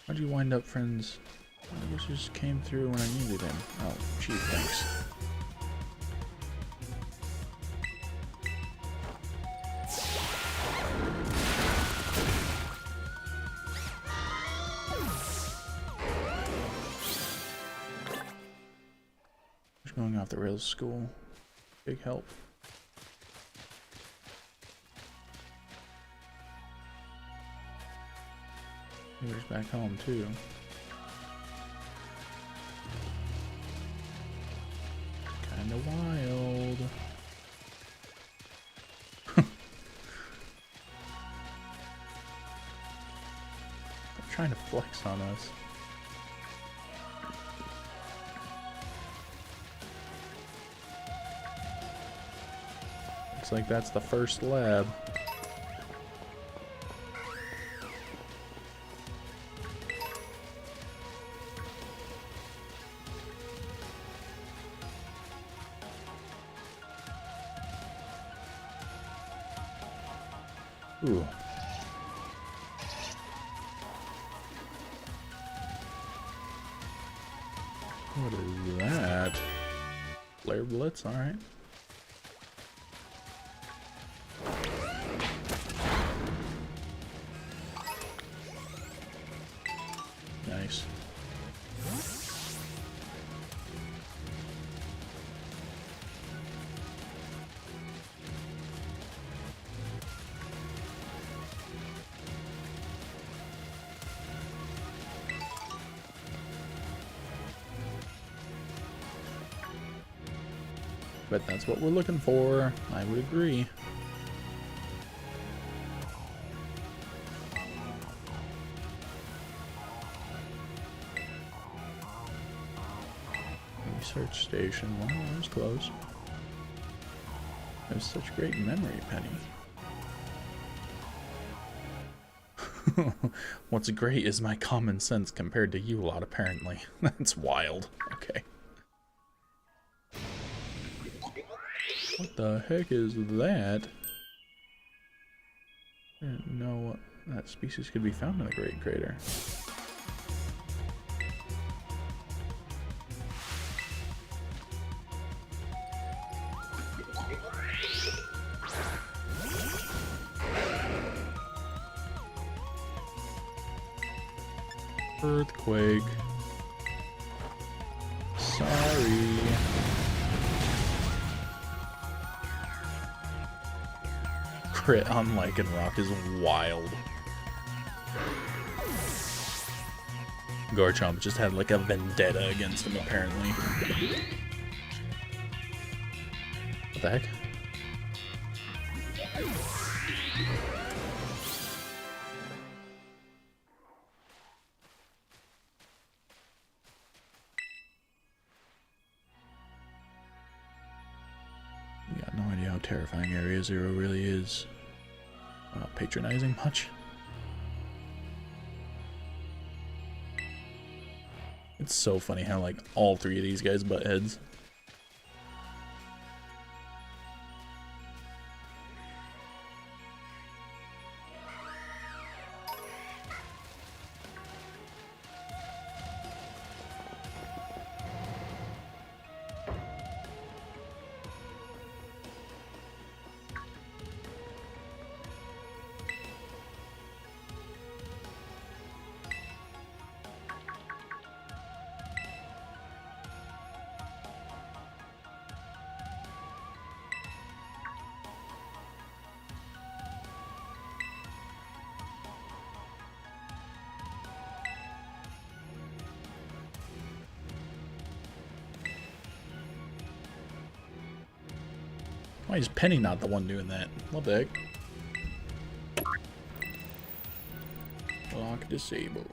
How'd you wind up, friends? I guess you just came through when I needed him. Oh, gee, thanks. Just going off the rails school. Big help. There's back home too. Kinda wild. They're trying to flex on us. Looks like that's the first lab. Ooh. What is that? Flare Blitz, alright. Nice. But that's what we're looking for. I would agree. Research station. Well, that was close. There's such great memory, Penny. What's great is my common sense compared to you lot, apparently. That's wild. Okay. What the heck is that? I didn't know that species could be found in the Great Crater. Earthquake. Sorry. Crit on Lycanroc is wild. Garchomp just had like a vendetta against him, apparently. What the heck? terrifying area 0 really is. Patronizing much. It's so funny how like all 3 of these guys butt heads. Why is Penny not the one doing that? What the heck? Lock disabled.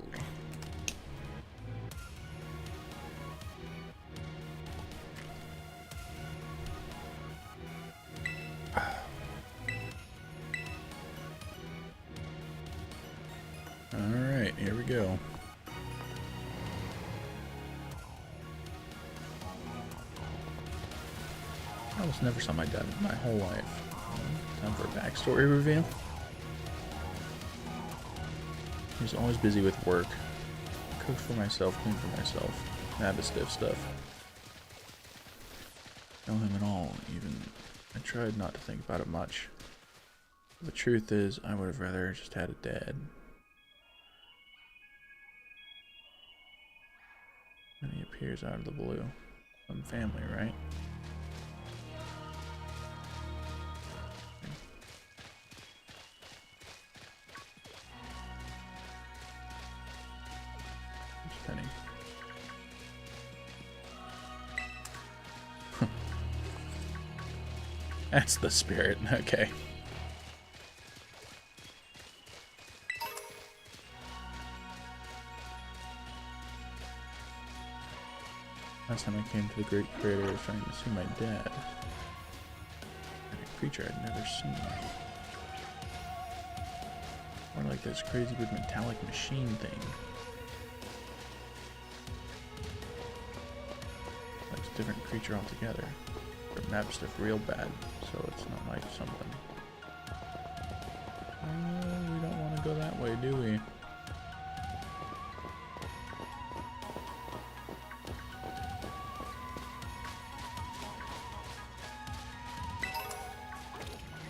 Alright, here we go. I almost never saw my dad in my whole life. Time for a backstory reveal. He's always busy with work. Cook for myself, clean for myself. Nabba stiff stuff. Know him at all, even. I tried not to think about it much. The truth is, I would have rather just had a dad. And he appears out of the blue. Some family, right? Penny. That's the spirit, okay. Last time I came to the Great Crater, I was trying to see my dad. A creature I'd never seen. More like this crazy big metallic machine thing. Like a different creature altogether. But map stuff real bad, so it's not like something. We don't want to go that way, do we?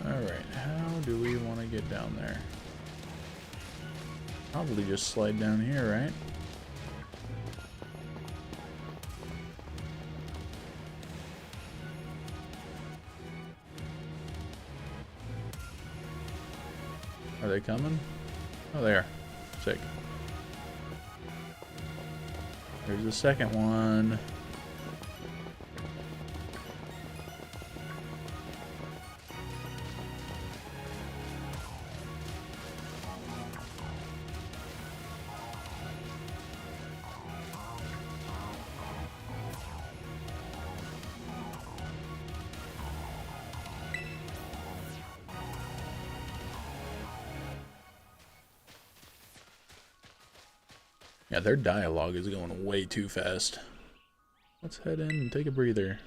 Alright, how do we want to get down there? Probably just slide down here, right? Are they coming? Oh, they are. Sick. There's the second one. Yeah, their dialogue is going way too fast. Let's head in and take a breather.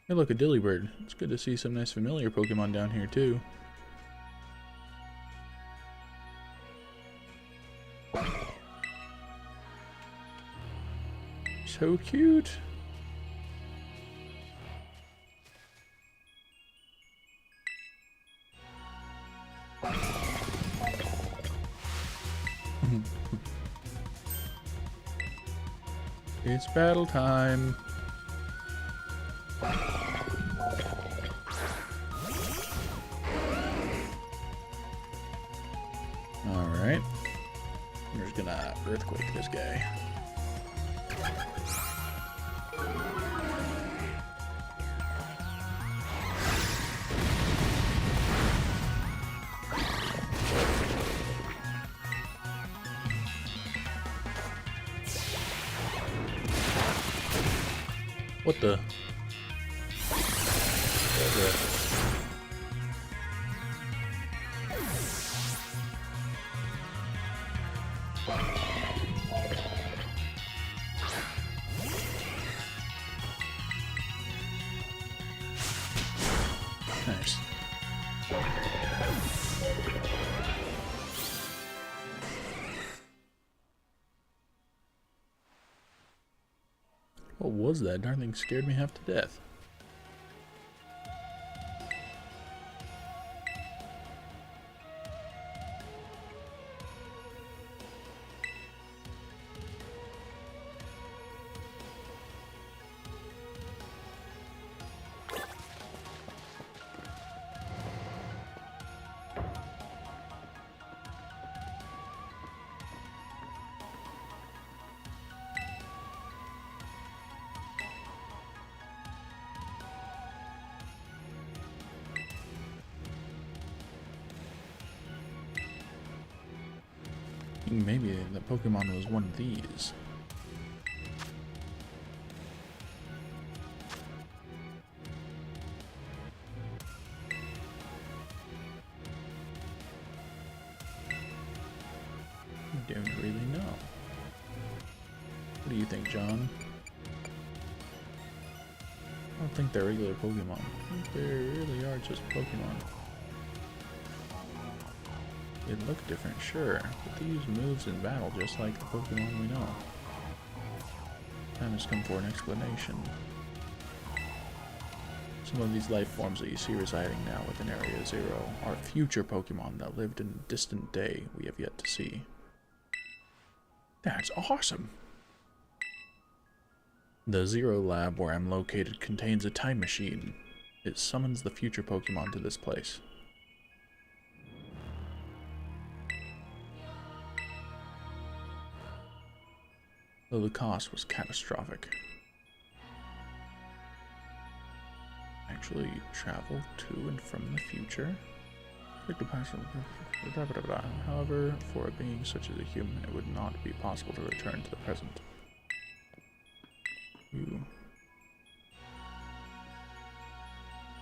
Hey look, a Dillybird. It's good to see some nice familiar Pokemon down here too. So cute. It's battle time. Alright. We're just gonna earthquake this guy. What the? Nice. What was that? Darn thing scared me half to death. Maybe the Pokemon was one of these. I don't really know. What do you think, John? I don't think they're regular Pokemon. I think they really are just Pokemon. They look different, sure, but they use moves in battle just like the Pokemon we know. Time has come for an explanation. Some of these life forms that you see residing now within Area Zero are future Pokemon that lived in a distant day we have yet to see. That's awesome! The Zero Lab where I'm located contains a time machine. It summons the future Pokemon to this place. Though the cost was catastrophic. Actually travel to and from the future. However, for a being such as a human, it would not be possible to return to the present. You.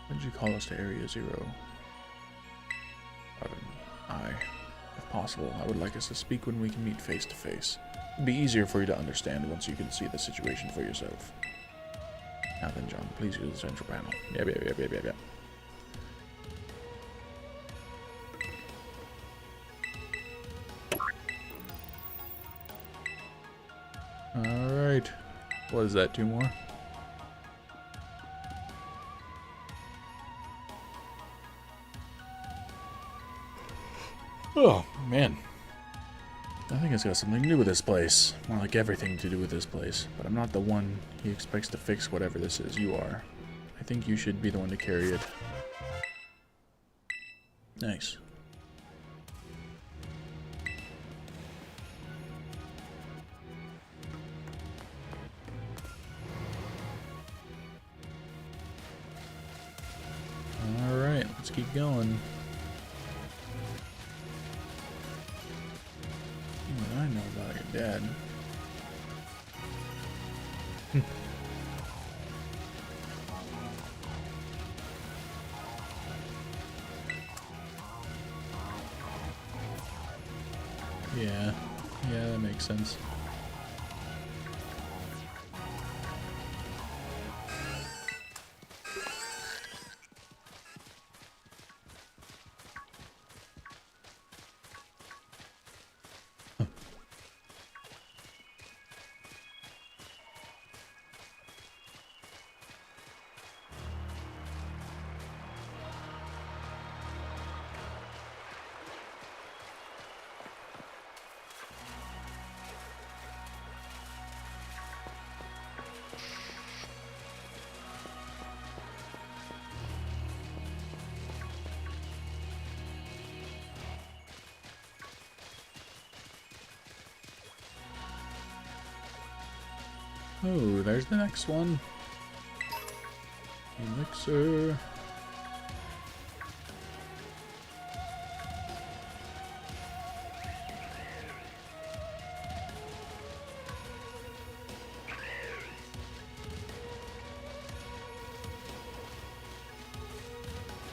Why did you call us to Area Zero? Pardon. If possible, I would like us to speak when we can meet face to face. It'd be easier for you to understand once you can see the situation for yourself. Now then, John, please use the central panel. Yep. Alright. What is that, 2 more? Oh, man. I think it's got something to do with this place. More like everything to do with this place. But I'm not the one he expects to fix whatever this is. You are. I think you should be the one to carry it. Nice. Alright, let's keep going. What I know about your dad. Yeah, that makes sense. Oh, there's the next one. Elixir.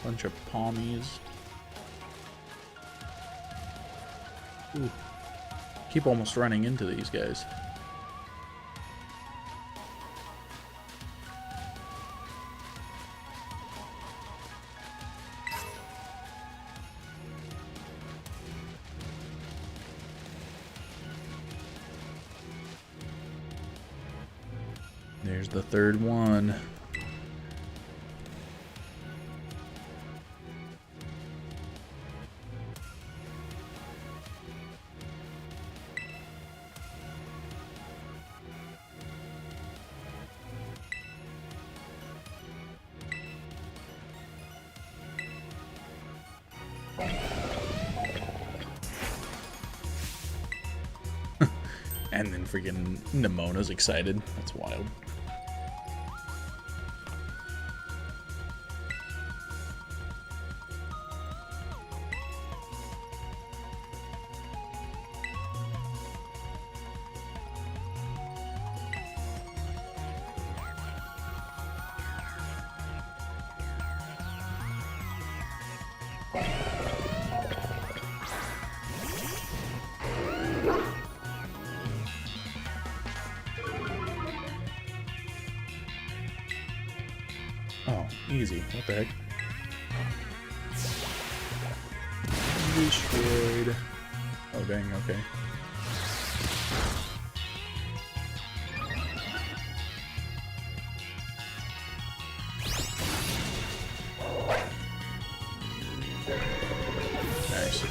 Bunch of palmies. Ooh. Keep almost running into these guys. There's the third one. And then freaking Nemona's excited. That's wild. Oh, easy. What the heck? Destroyed. Oh, dang, okay. Nice.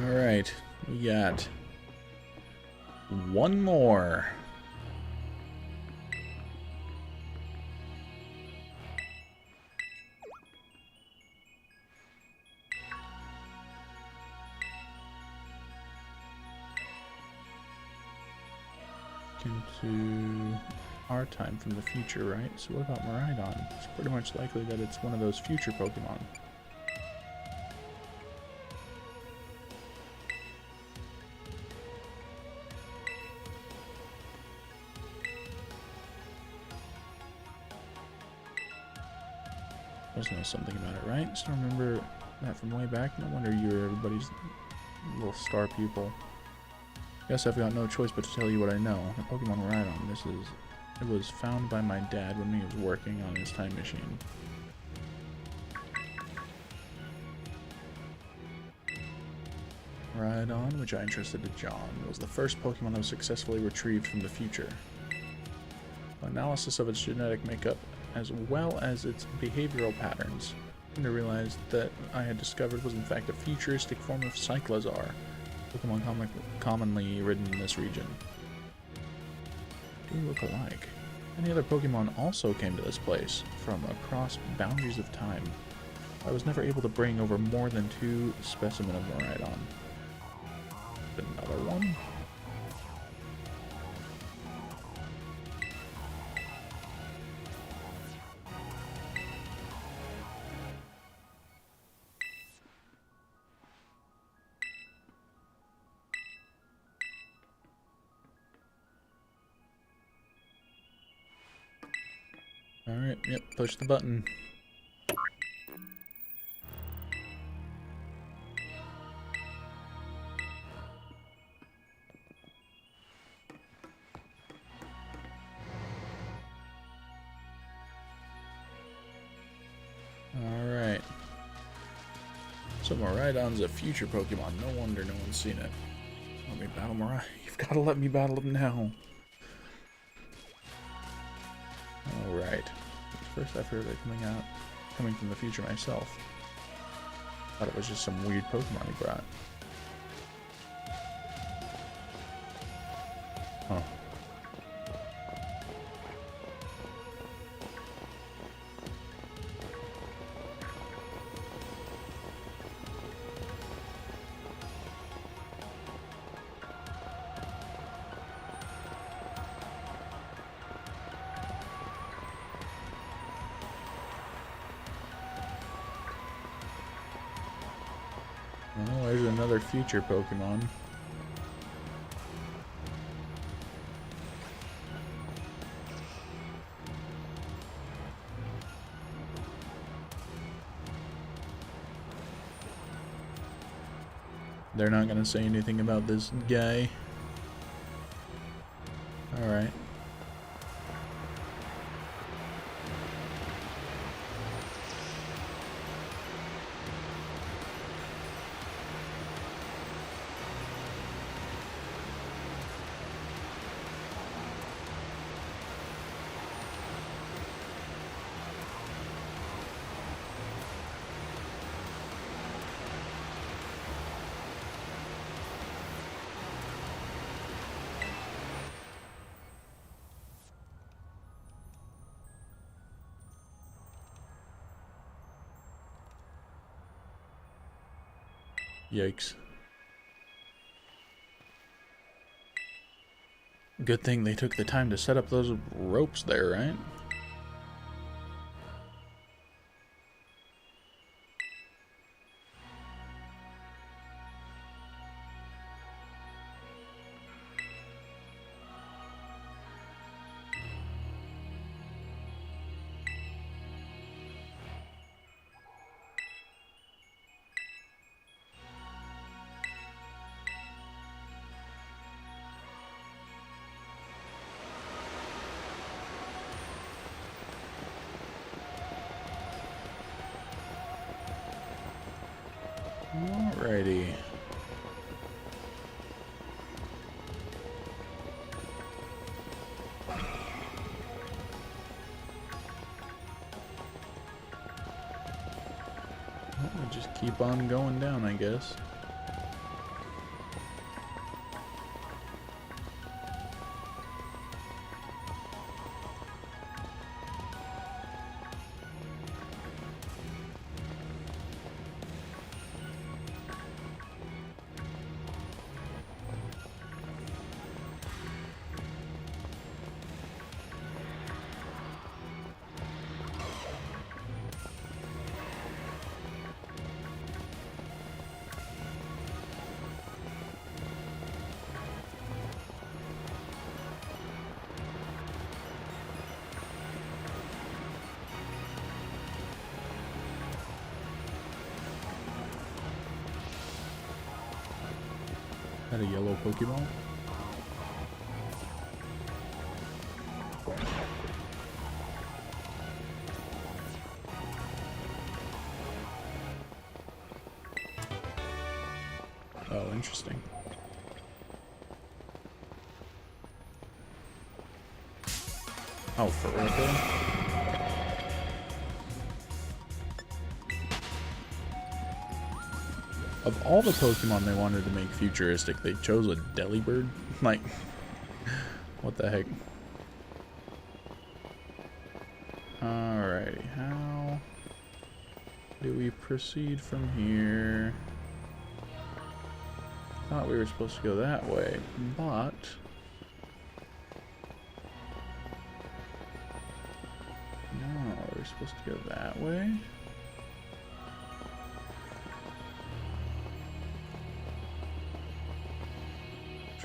Alright, we got one more. Into our time from the future, right? So what about Miraidon? It's pretty much likely that it's one of those future Pokemon. I just know something about it, right? Still remember that from way back? No wonder you were everybody's little star pupil. Guess I've got no choice but to tell you what I know. The Pokemon Miraidon, it was found by my dad when he was working on his time machine. Miraidon, which I entrusted to John, was the first Pokemon that was successfully retrieved from the future. Analysis of its genetic makeup, as well as its behavioral patterns, and I realized that I had discovered was in fact a futuristic form of Cyclozar, Pokemon commonly ridden in this region. Do look alike. Many other Pokemon also came to this place, from across boundaries of time. I was never able to bring over more than 2 specimens of Miraidon. Another one? Alright, yep, push the button. Alright. So Miraidon's a future Pokemon. No wonder no one's seen it. Let me battle Miraidon. You've got to let me battle him now. Alright. First I've heard of it coming out. coming from the future myself. Thought it was just some weird Pokemon he brought. Huh. Oh, there's another future Pokemon. They're not gonna say anything about this guy. Alright. Yikes. Good thing they took the time to set up those ropes there, right? Alrighty. Well, we just keep on going down, I guess. Is that a yellow Pokeball? Oh, interesting. Oh, for real? Of all the Pokemon they wanted to make futuristic, they chose a Delibird? Like, what the heck? Alrighty, how do we proceed from here? Thought we were supposed to go that way, but... No, we're supposed to go that way?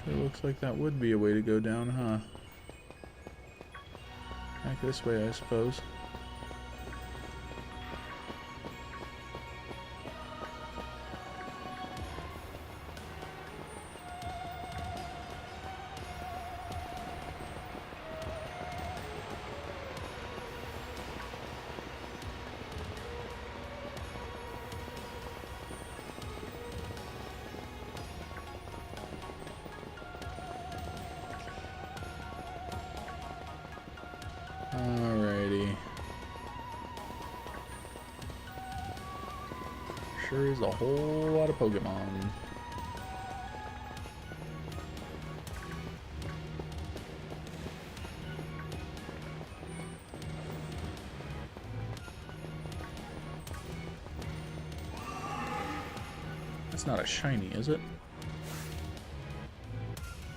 Sure looks like that would be a way to go down, huh? Back this way, I suppose. Alrighty. sure is a whole lot of Pokemon. That's not a shiny, is it?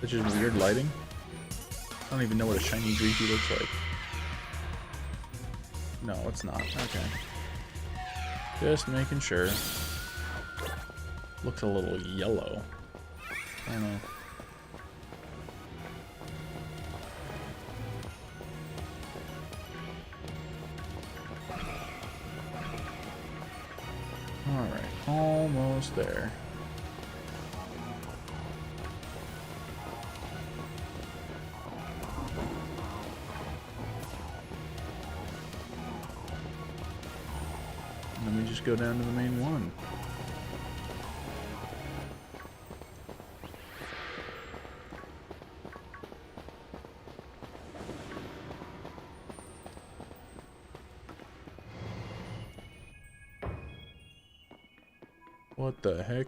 It's just weird lighting. I don't even know what a shiny Greasy looks like. No, it's not. Okay. Just making sure. Looks a little yellow. I don't know. Alright, almost there. And then we just go down to the main one. What the heck?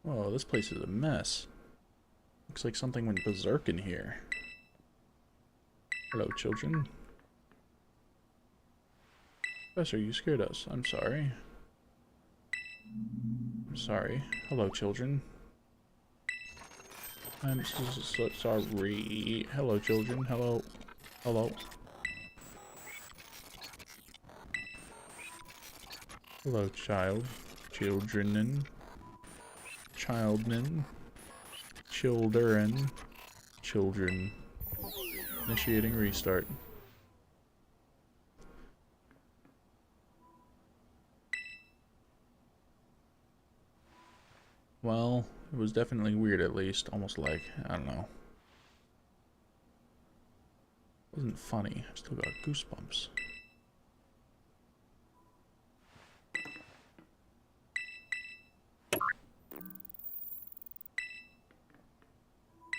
Whoa, this place is a mess. Looks like something went berserk in here. Hello, children. Professor, you scared us. I'm sorry. I'm sorry. Hello, children. I'm so sorry. Hello, children. Hello. Hello. Hello, child. Children. Children. Children. Children. Initiating restart. Well, it was definitely weird at least. Almost like, I don't know. It wasn't funny. I still got goosebumps.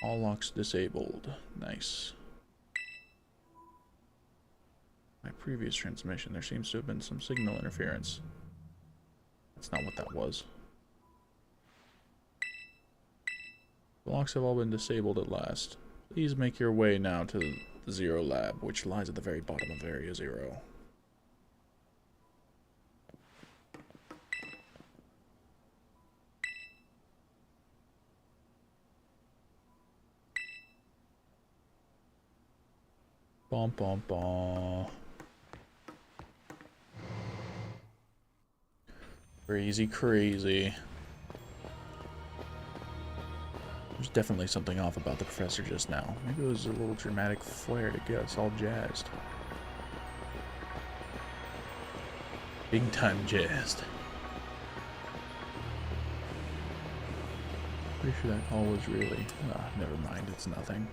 All locks disabled. Nice. My previous transmission, there seems to have been some signal interference. That's not what that was. The locks have all been disabled at last. Please make your way now to the Zero Lab, which lies at the very bottom of Area 0. Bom bom bom. Crazy, crazy. There's definitely something off about the professor just now. Maybe it was a little dramatic flair to get us all jazzed. Big time jazzed. Pretty sure that call was really... never mind, it's nothing.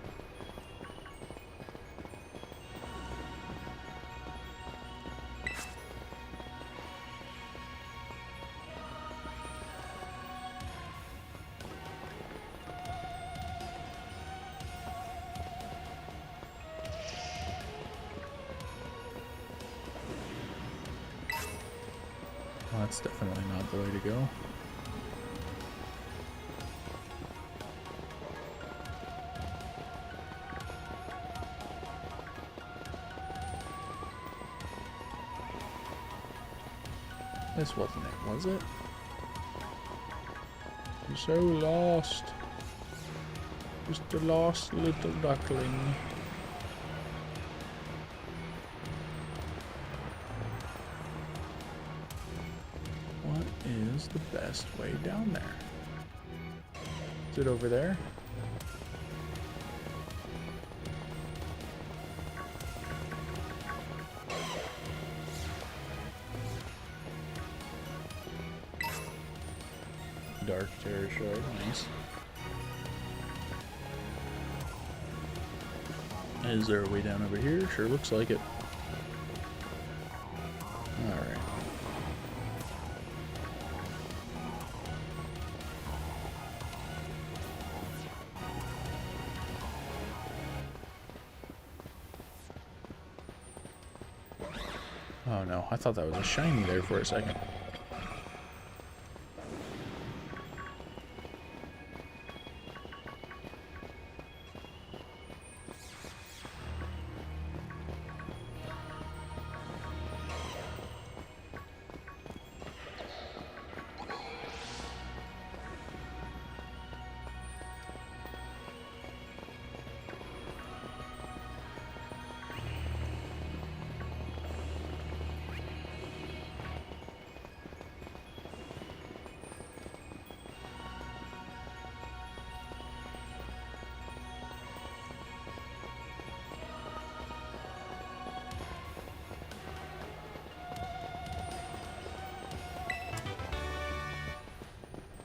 That's definitely not the way to go. This wasn't it, was it? You're so lost. Just a lost little duckling. Is the best way down there? Is it over there? Dark Terror Shard, nice. Is there a way down over here? Sure looks like it. Alright. Oh no, I thought that was a shiny there for a second.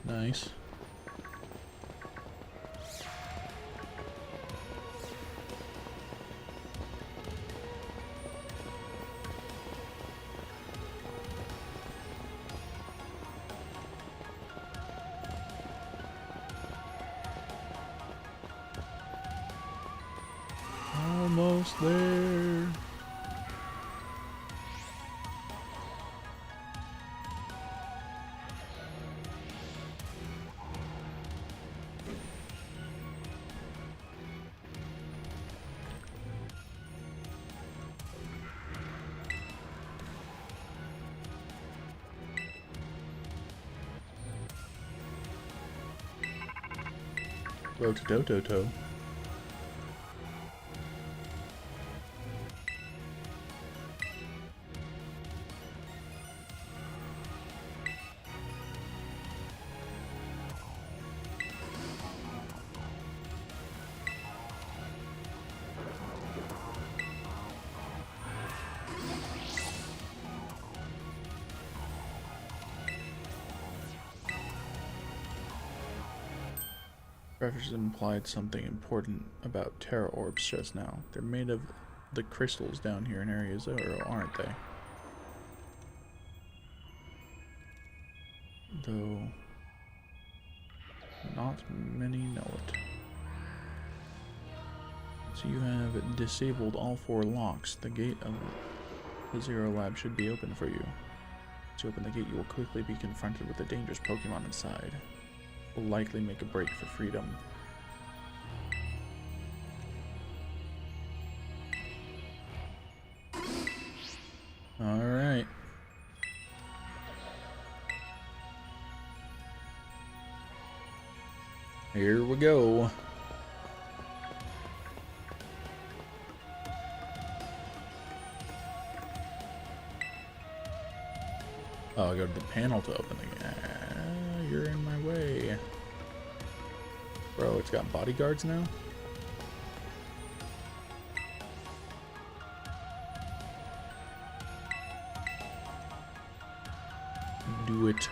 Nice. Almost there. Rotodototo. Reference implied something important about Tera orbs just now. They're made of the crystals down here in areas, aren't they? Though not many know it. So you have disabled all 4 locks. The gate of the Zero Lab should be open for you. To open the gate, you will quickly be confronted with a dangerous Pokemon inside. Will likely make a break for freedom. Alright. Here we go. Oh, I go to the panel to open the gate. You're in my way. Bro, it's got bodyguards now? Do it.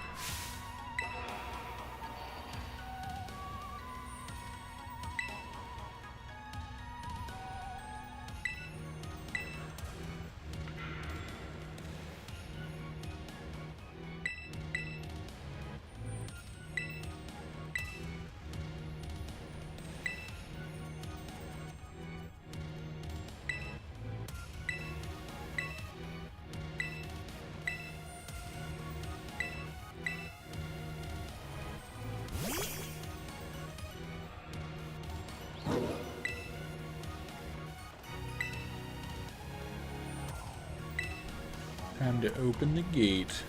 Time to open the gate.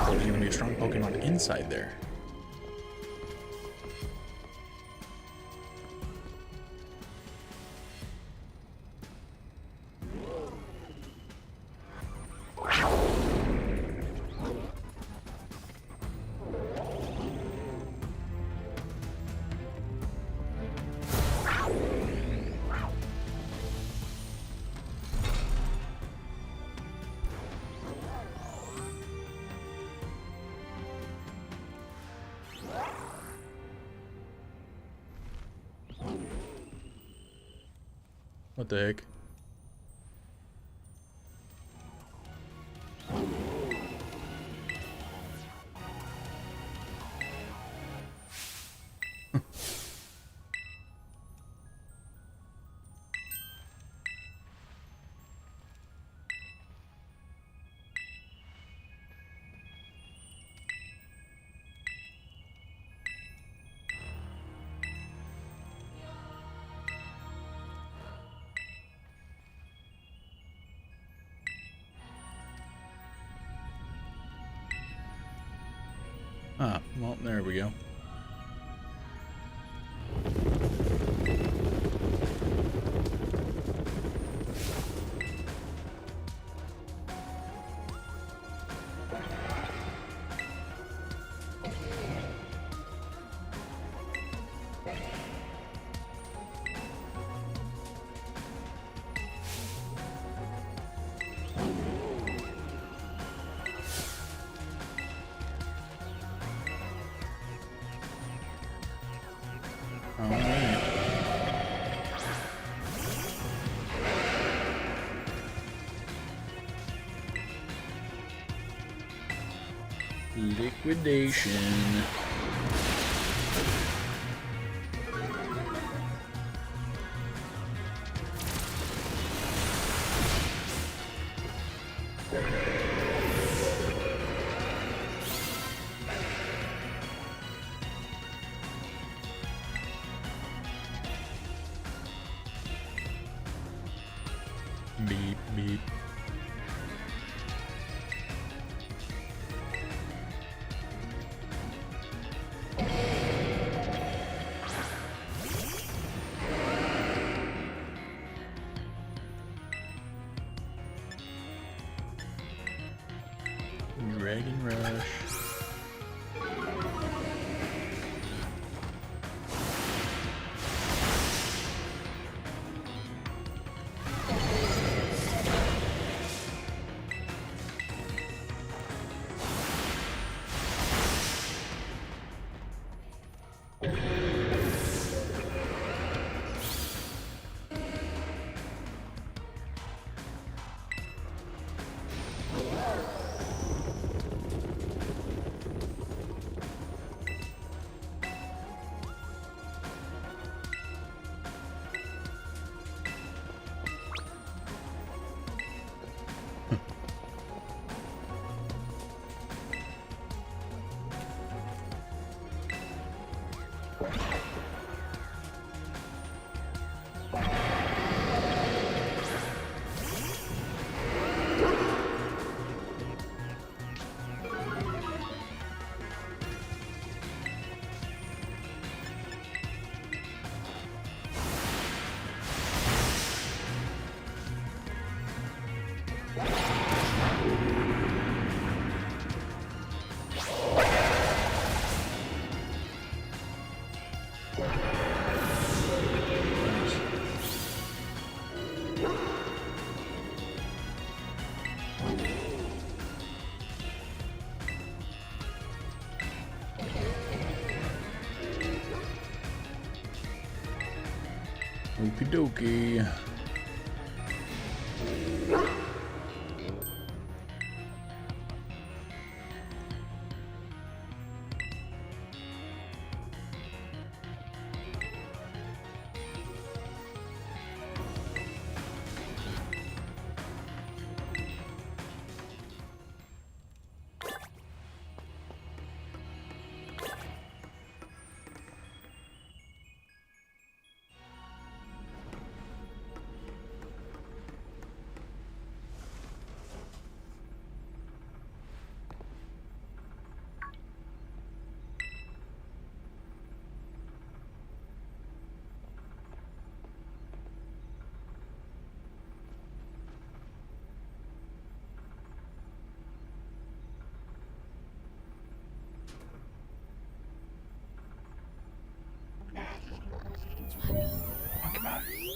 There's gonna be a strong Pokemon inside there. What the heck? Ah, well, there we go. Alright. Liquidation. Beep, beep. Dragon Rush. Okie dokie.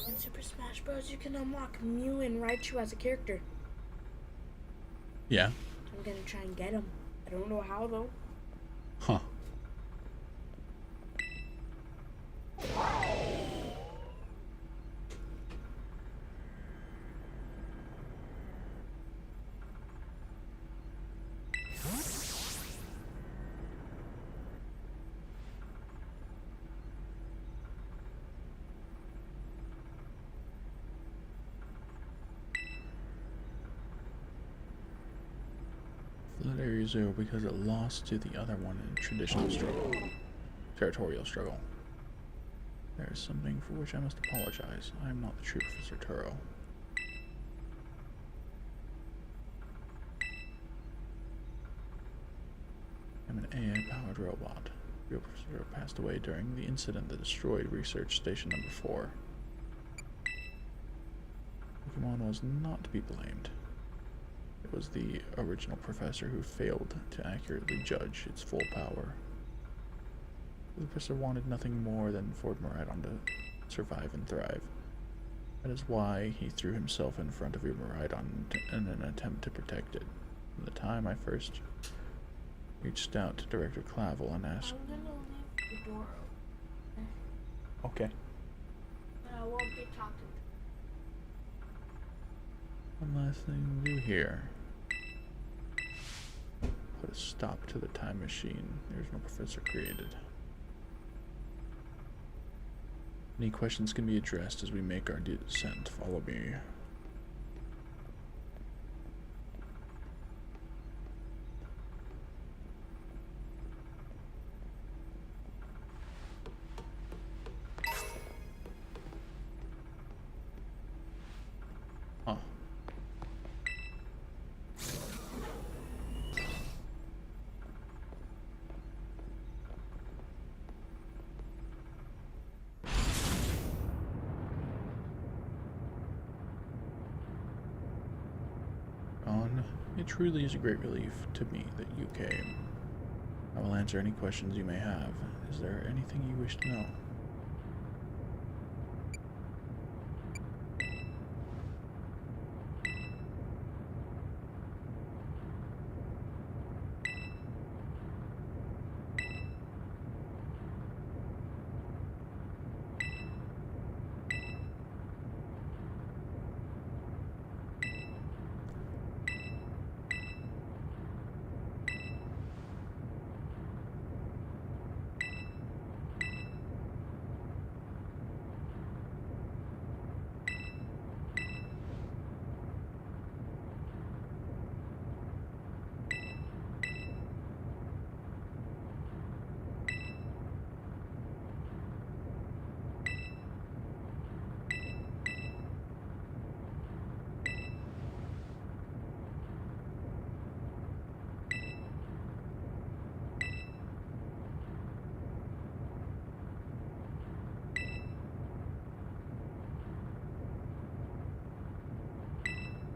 In Super Smash Bros, you can unlock Mew and Raichu as a character. Yeah. I'm gonna try and get him. I don't know how though. Huh. Let Area 0 because it lost to the other one in traditional struggle. Territorial struggle. There is something for which I must apologize. I am not the true Professor Turo. I'm an AI-powered robot. Real Professor passed away during the incident that destroyed Research Station Number 4. Pokemon was not to be blamed. It was the original professor who failed to accurately judge its full power. The professor wanted nothing more than for Miraidon to survive and thrive. That is why he threw himself in front of your Miraidon in an attempt to protect it. From the time I first reached out to Director Clavel and asked... I'm gonna leave the door open. Okay. And I won't get talked to. One last thing to do here. Put a stop to the time machine. There's no professor created. Any questions can be addressed as we make our descent. Follow me. Huh. It truly is a great relief to me that you came. I will answer any questions you may have. Is there anything you wish to know?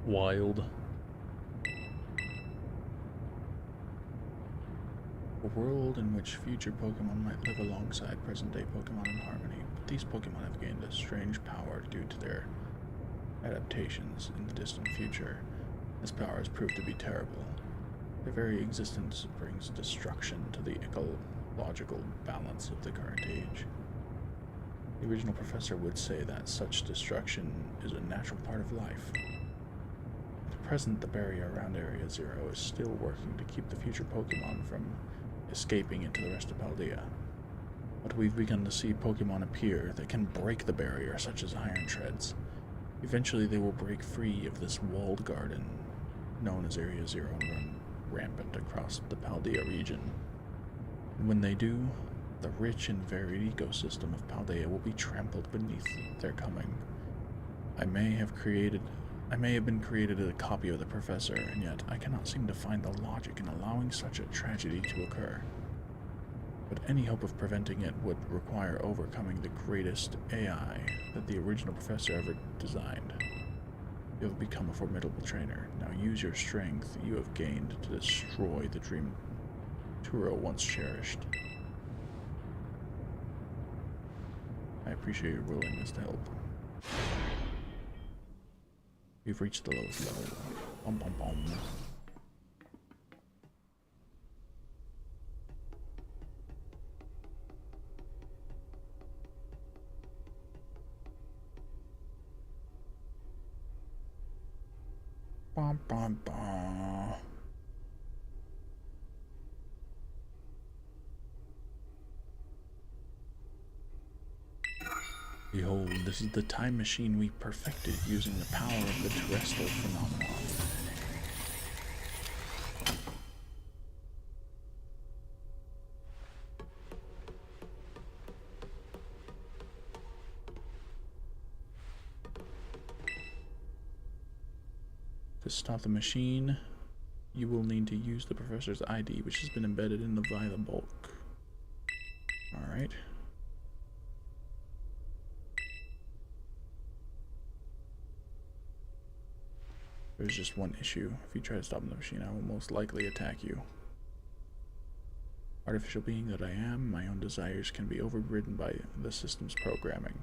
Wild. A world in which future Pokemon might live alongside present-day Pokemon in harmony, but these Pokemon have gained a strange power due to their adaptations in the distant future. This power has proved to be terrible. Their very existence brings destruction to the ecological balance of the current age. The original professor would say that such destruction is a natural part of life. At present, the barrier around Area 0 is still working to keep the future Pokemon from escaping into the rest of Paldea. But we've begun to see Pokemon appear that can break the barrier, such as Iron Treads. Eventually they will break free of this walled garden, known as Area 0, and run rampant across the Paldea region. And when they do, the rich and varied ecosystem of Paldea will be trampled beneath their coming. I may have been created as a copy of the professor, and yet I cannot seem to find the logic in allowing such a tragedy to occur. But any hope of preventing it would require overcoming the greatest AI that the original professor ever designed. You have become a formidable trainer. Now use your strength you have gained to destroy the dream Turo once cherished. I appreciate your willingness to help. We've reached the lowest level. Bum bum bum. Bum bum bum. Behold, this is the time machine we perfected using the power of the terrestrial phenomenon. To stop the machine, you will need to use the professor's ID, which has been embedded in the Violet bulk. Alright. There's just one issue. If you try to stop the machine, I will most likely attack you. Artificial being that I am, my own desires can be overridden by the system's programming.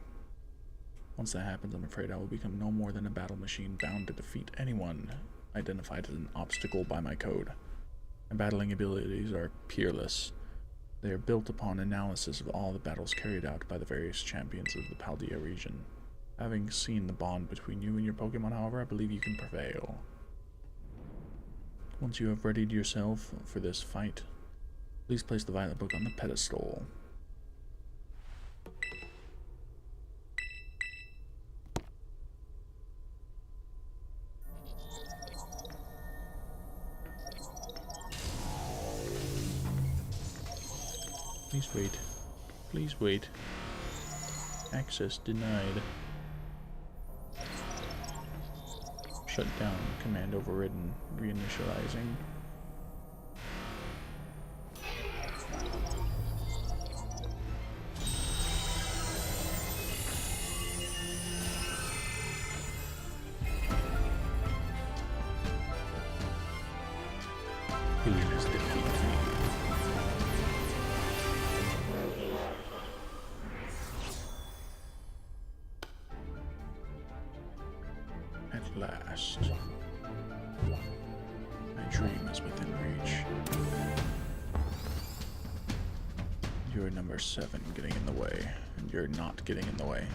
Once that happens, I'm afraid I will become no more than a battle machine bound to defeat anyone identified as an obstacle by my code. My battling abilities are peerless. They are built upon analysis of all the battles carried out by the various champions of the Paldea region. Having seen the bond between you and your Pokemon, however, I believe you can prevail. Once you have readied yourself for this fight, please place the Violet book on the pedestal. Please wait. Please wait. Access denied. Shut down. Command overridden. Reinitializing. Please defeat me. At last. My dream is within reach. You're number 7 getting in the way, and you're not getting in the way.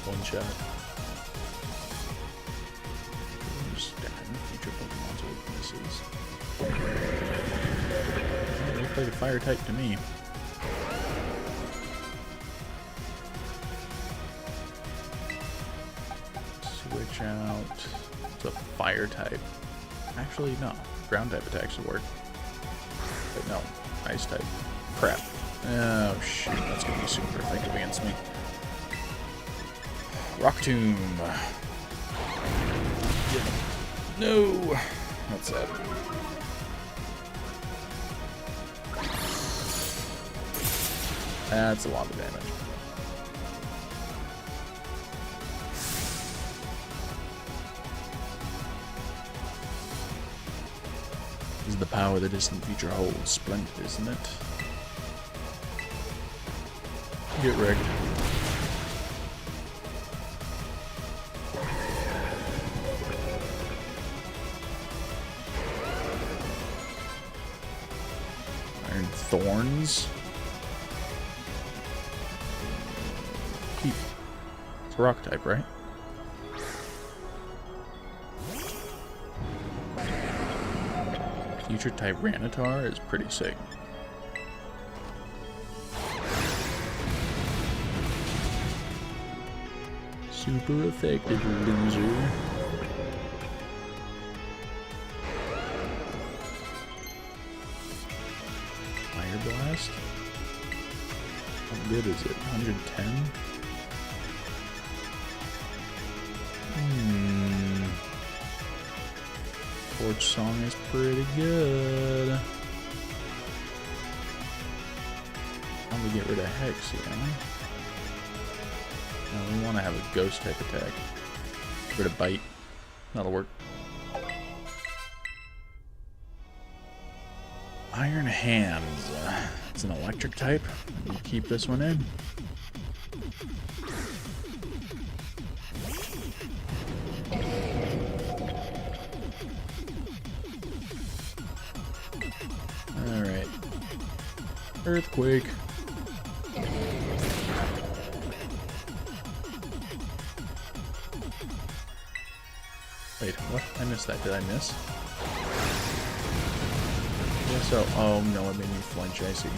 One shot. Understand future Pokemon's weaknesses. It looks like a fire type to me. Switch out to fire type. Actually, no. Ground type attacks will work. But no. Ice type. Crap. Oh, shoot. That's going to be super effective against me. Rock Tomb. No. That's sad. That's a lot of damage. This is the power the distant future holds. Splendid, isn't it? Get wrecked. Iron Thorns. Keep. It's a rock type, right? Future Tyranitar is pretty sick. Super effective, loser. Fire Blast? How good is it? 110? Torch Song is pretty good. I'm gonna get rid of Hex, yeah. No, we want to have a ghost type attack. Get rid of Bite. That'll work. Iron Hands. It's an electric type. We'll keep this one in. Alright. Earthquake. I missed that. Did I miss? Yeah, so, oh no, it made me flinch, I see.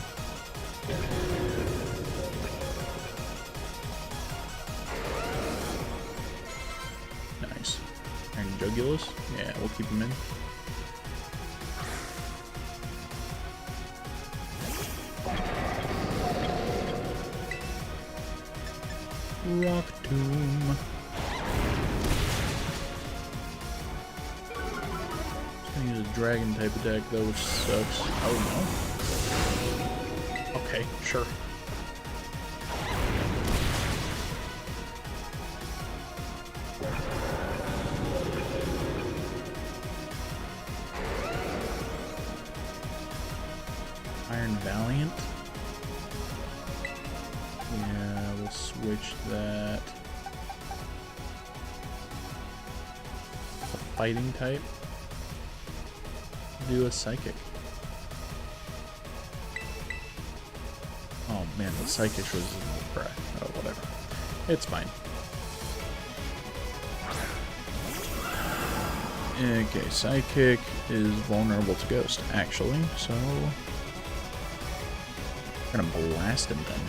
Nice. And Jugulus? Yeah, we'll keep him in. Rock Tomb. Just gonna use a dragon type attack though, which sucks. Oh no. Okay, sure. Iron Valiant. Yeah, we'll switch that. A fighting type. Do a psychic. Oh man, the psychic was crap. Oh, whatever. It's fine. Okay, psychic is vulnerable to ghost, actually, so we're gonna blast him then.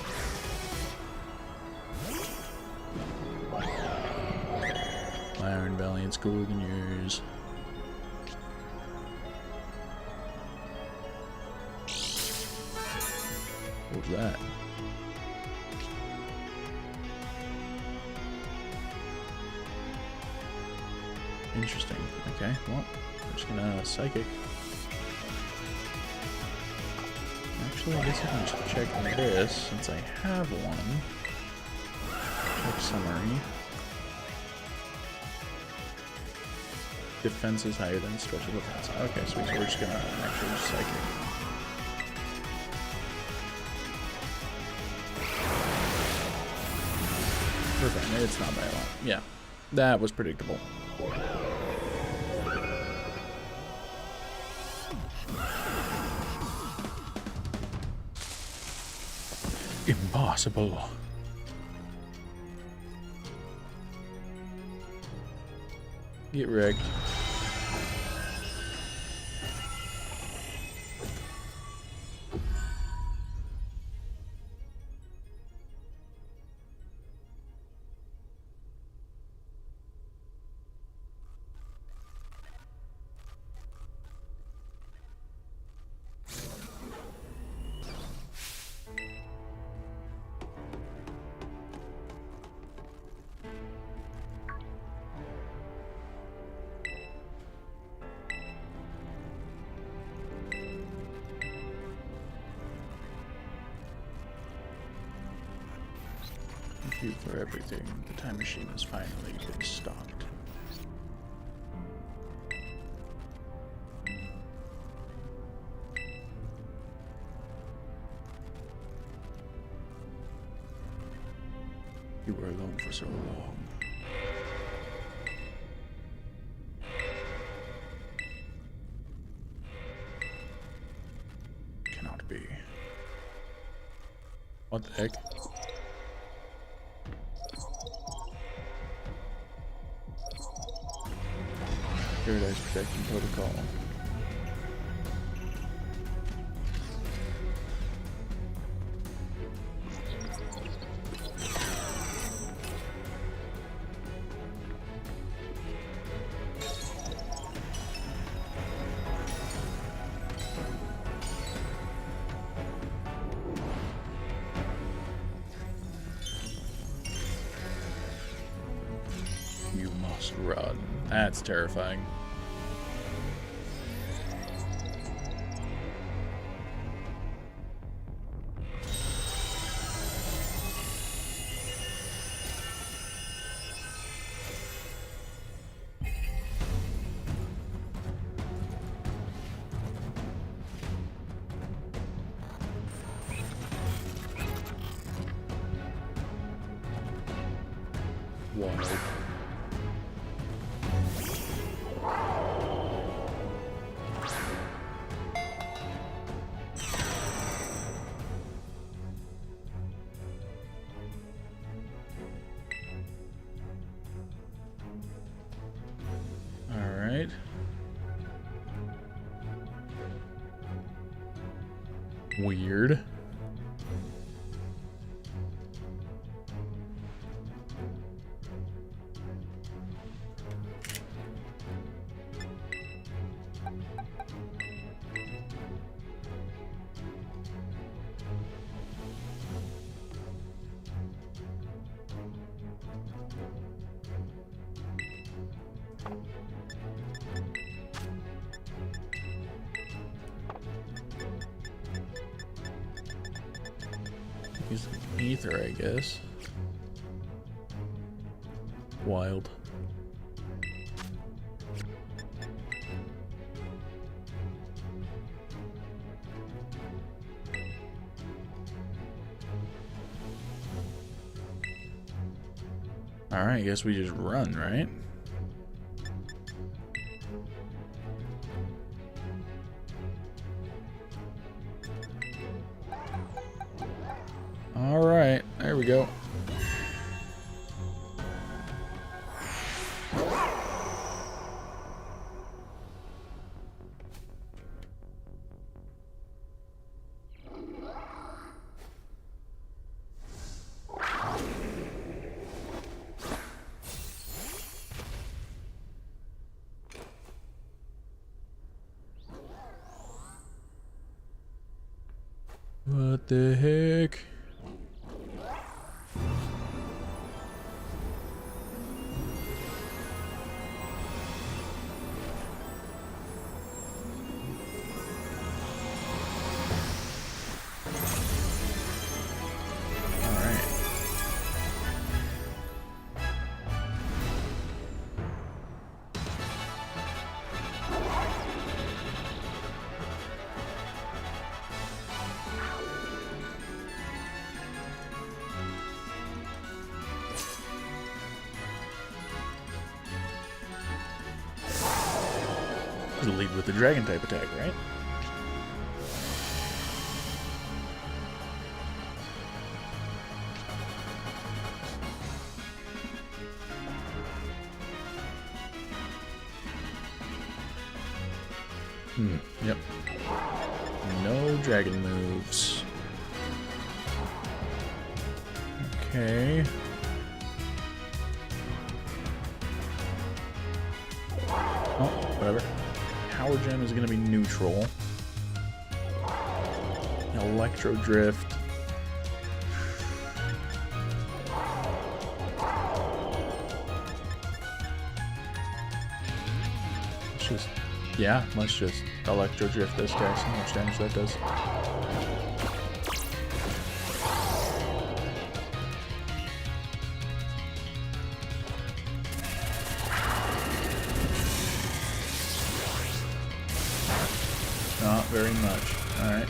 Iron Valiant's cooler than yours. What was that? Interesting. Okay, well, we're just gonna psychic. Actually, I guess I can just check this since I have one. Check summary. Defense is higher than special defense. Okay, so we're just gonna actually just psychic. Perfect. It's not by a lot. Yeah, that was predictable. Impossible. Get wrecked. Thank you for everything. The time machine has finally been stopped. You were alone for so long. Cannot be. What the heck? Paradise Protection Protocol. You must run. That's terrifying. Wild. Alright. Weird. Use ether, I guess. Wild. Alright, I guess we just run, right? Alright, there we go. What the heck? Lead with the dragon type attack, right? Yep. No dragon moves. Okay. Oh, whatever. Power Gem is going to be neutral. Electro Drift. Let's just, yeah, let's just Electro Drift this guy, see how much damage that does. Not very much. Alright.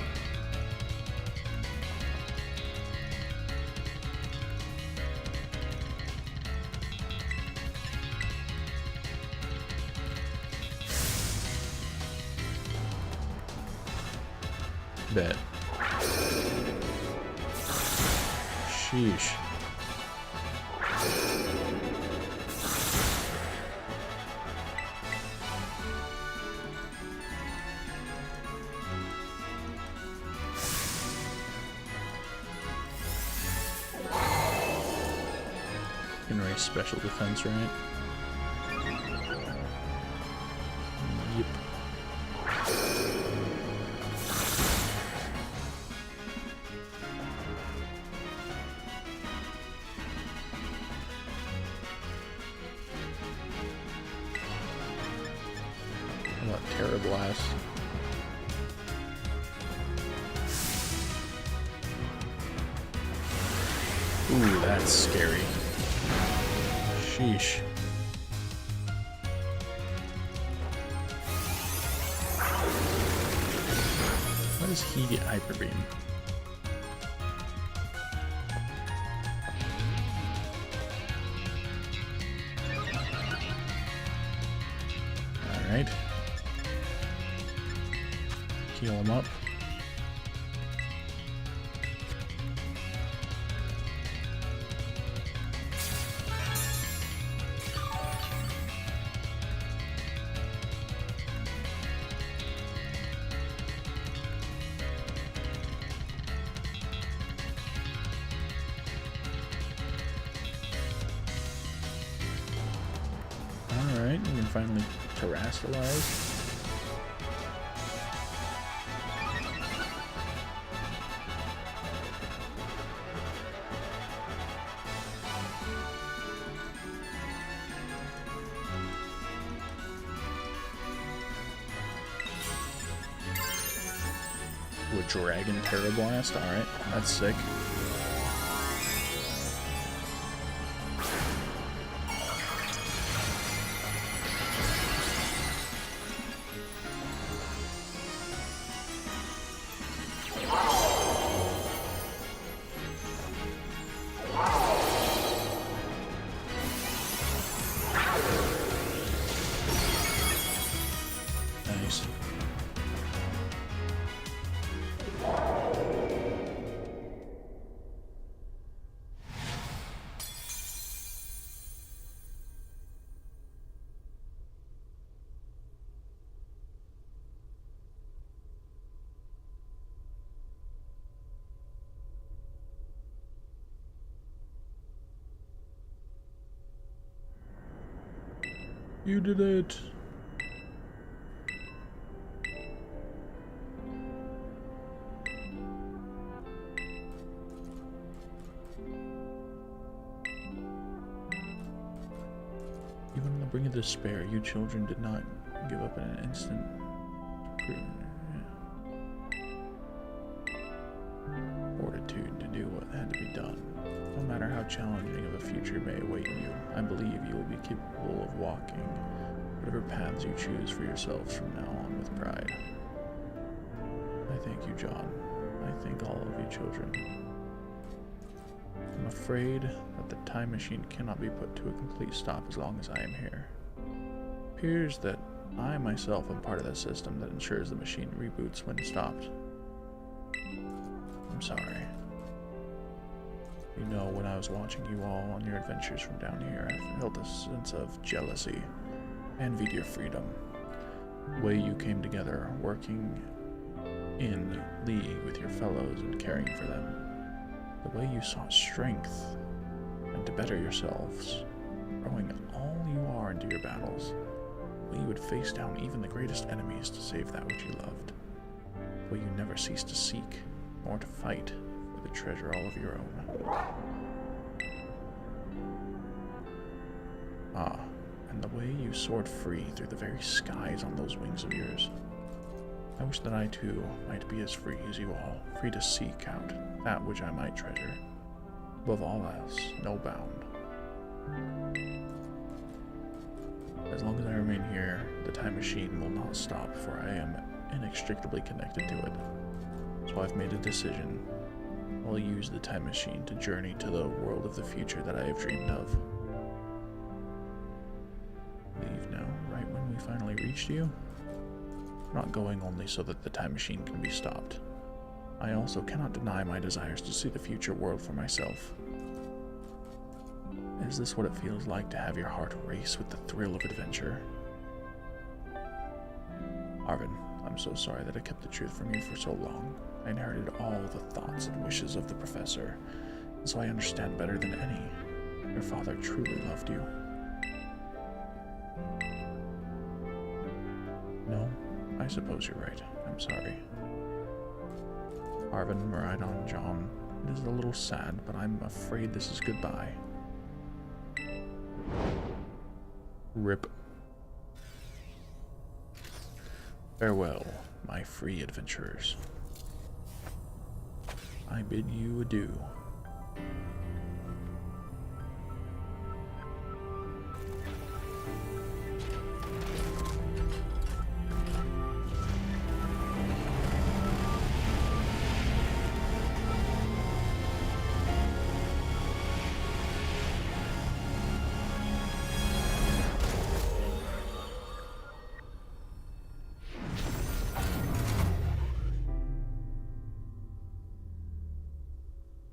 Bet. Sheesh. Can raise special defense, right? Yep. How about Tera Blast? Ooh, that's scary. Sheesh. Why does he get Hyper Beam? Alright. Heal him up. finally terrestrialized. Ooh, a Dragon Terra Blast. Alright, that's sick. Nice. You did it. Even on the brink of despair, you children did not give up in an instant. Fortitude to do what had to be done. No matter how challenging of a future may await you, I believe you will be capable of walking whatever paths you choose for yourselves from now on with pride. I thank you, John. I thank all of you children. I'm afraid that the time machine cannot be put to a complete stop as long as I am here. It appears that I myself am part of the system that ensures the machine reboots when stopped. I'm sorry. You know, when I was watching you all on your adventures from down here, I felt a sense of jealousy. I envied your freedom. The way you came together, working in league with your fellows and caring for them. The way you sought strength and to better yourselves, throwing all you are into your battles. The way you would face down even the greatest enemies to save that which you loved. The way you never ceased to seek, nor to fight for the treasure all of your own. Ah, and the way you soared free through the very skies on those wings of yours. I wish that I too might be as free as you all, free to seek out that which I might treasure. Above all else, no bound. As long as I remain here, the time machine will not stop, for I am inextricably connected to it. So I've made a decision. I'll use the time machine to journey to the world of the future that I have dreamed of. Leave now, right when we finally reached you? I'm not going only so that the time machine can be stopped. I also cannot deny my desires to see the future world for myself. Is this what it feels like to have your heart race with the thrill of adventure? Arvin, I'm so sorry that I kept the truth from you for so long. I inherited all the thoughts and wishes of the professor, and so I understand better than any. Your father truly loved you. No, I suppose you're right. I'm sorry. Arvin, Maridon, John, it is a little sad, but I'm afraid this is goodbye. Rip. Farewell, my free adventurers. I bid you adieu.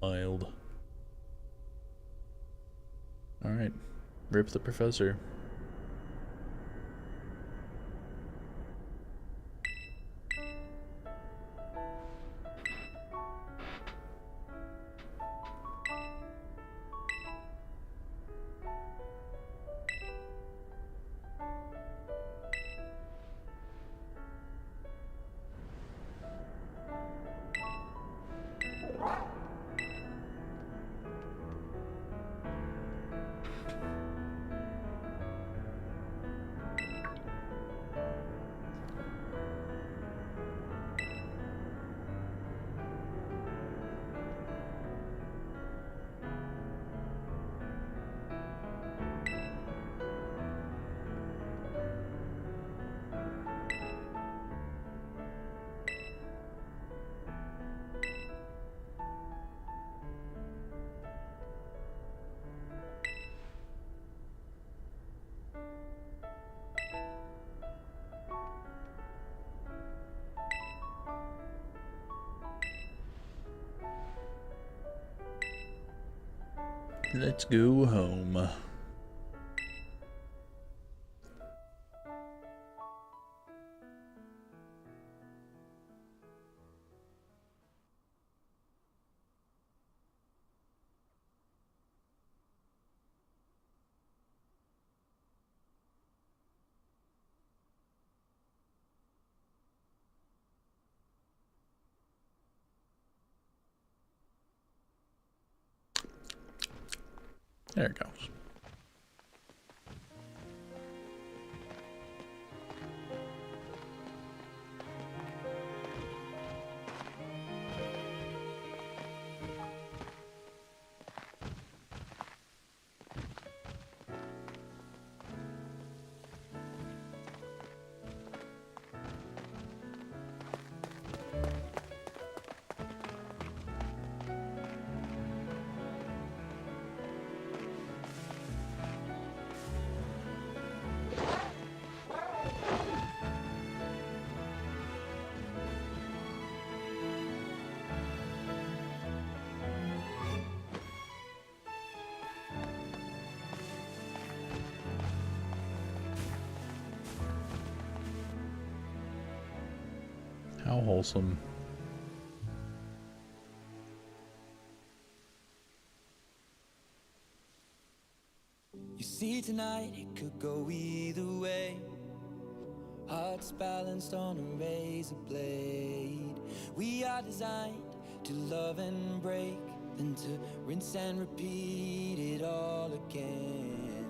Wild. Alright. Rip the professor. Let's go home. There it goes. How wholesome. You see, tonight it could go either way. Hearts balanced on a razor blade. We are designed to love and break, then to rinse and repeat it all again.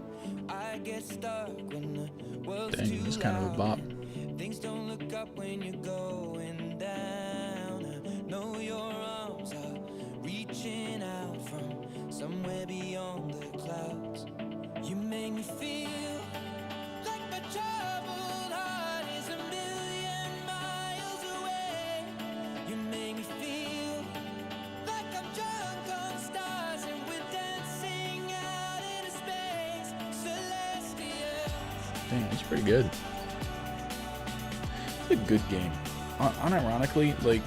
I get stuck when the world's Dang, too it's kind of a bop. loud. Things don't look up when you're going down. I know your arms are reaching out from somewhere beyond the clouds. You make me feel like my troubled heart is a million miles away. You make me feel like I'm drunk on stars and we're dancing out into space. Celestial. Dang, it's pretty good. It's a good game. Unironically, like,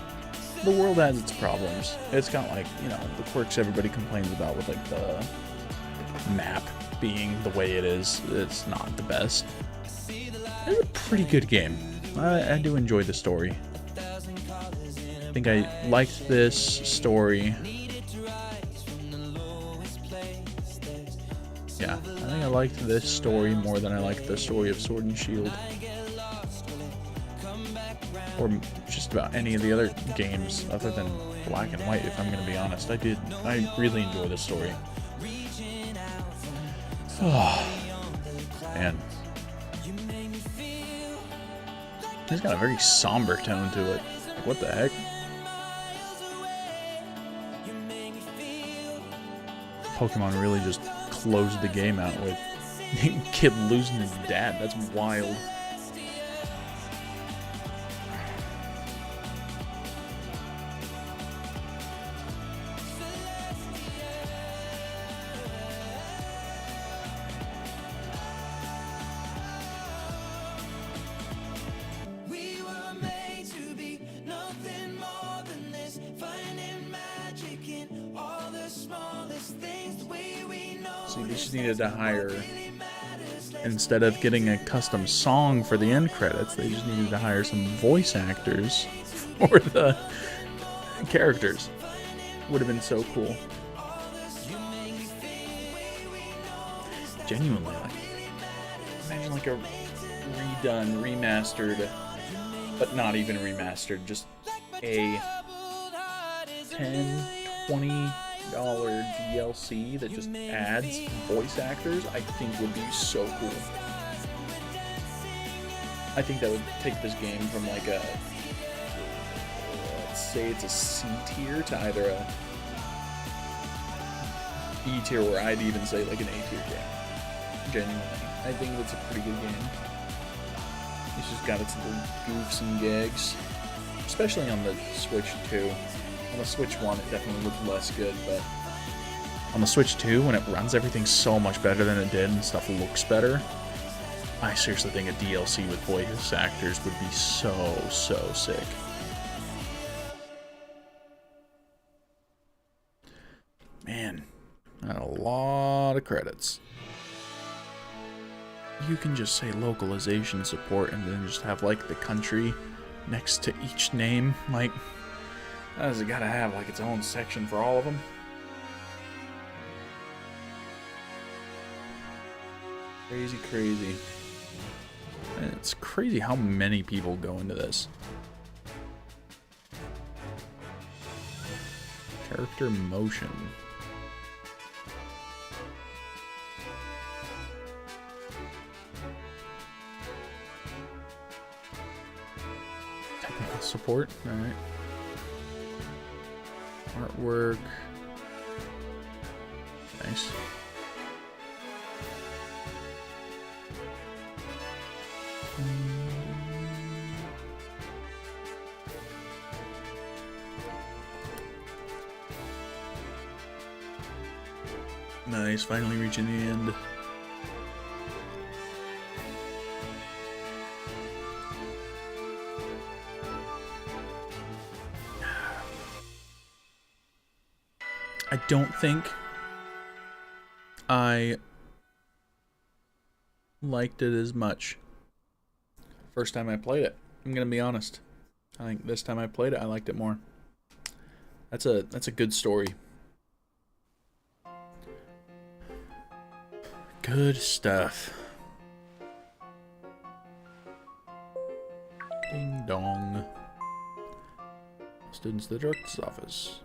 the world has its problems. It's got, like, you know, the quirks everybody complains about with, like, the map being the way it is. It's not the best. It's a pretty good game. I do enjoy the story. I think I liked this story. Yeah, I think I liked this story more than I liked the story of Sword and Shield. Or just about any of the other games other than Black and White, if I'm going to be honest. I really enjoy this story. Oh, man. It's got a very somber tone to it. Like, what the heck? Pokemon really just closed the game out with kid losing his dad. That's wild. So you just needed to hire, instead of getting a custom song for the end credits, they just needed to hire some voice actors for the characters. Would have been so cool. Genuinely, like, imagine like a redone, remastered, but not even remastered, just a $10, $20 DLC that just adds voice actors. I think would be so cool. I think that would take this game from like a, let's say it's a C tier, to either a B tier, or I'd even say like an A tier game. Genuinely, I think it's a pretty good game. It's just got its little goofs and gags, especially on the Switch 2. On the Switch 1, it definitely looked less good, but on the Switch 2, when it runs everything so much better than it did and stuff looks better, I seriously think a DLC with voice actors would be so sick. Man, And a lot of credits. You can just say localization support and then just have like the country next to each name. Like, does it gotta have like its own section for all of them? Crazy, crazy. And it's crazy how many people go into this. Character motion. Technical support, alright. Artwork. Nice. Nice, finally reaching the end. I don't think I liked it as much first time I played it. I'm gonna be honest. I think this time I played it, I liked it more. That's a good story. Good stuff. Ding dong. Students to the director's office.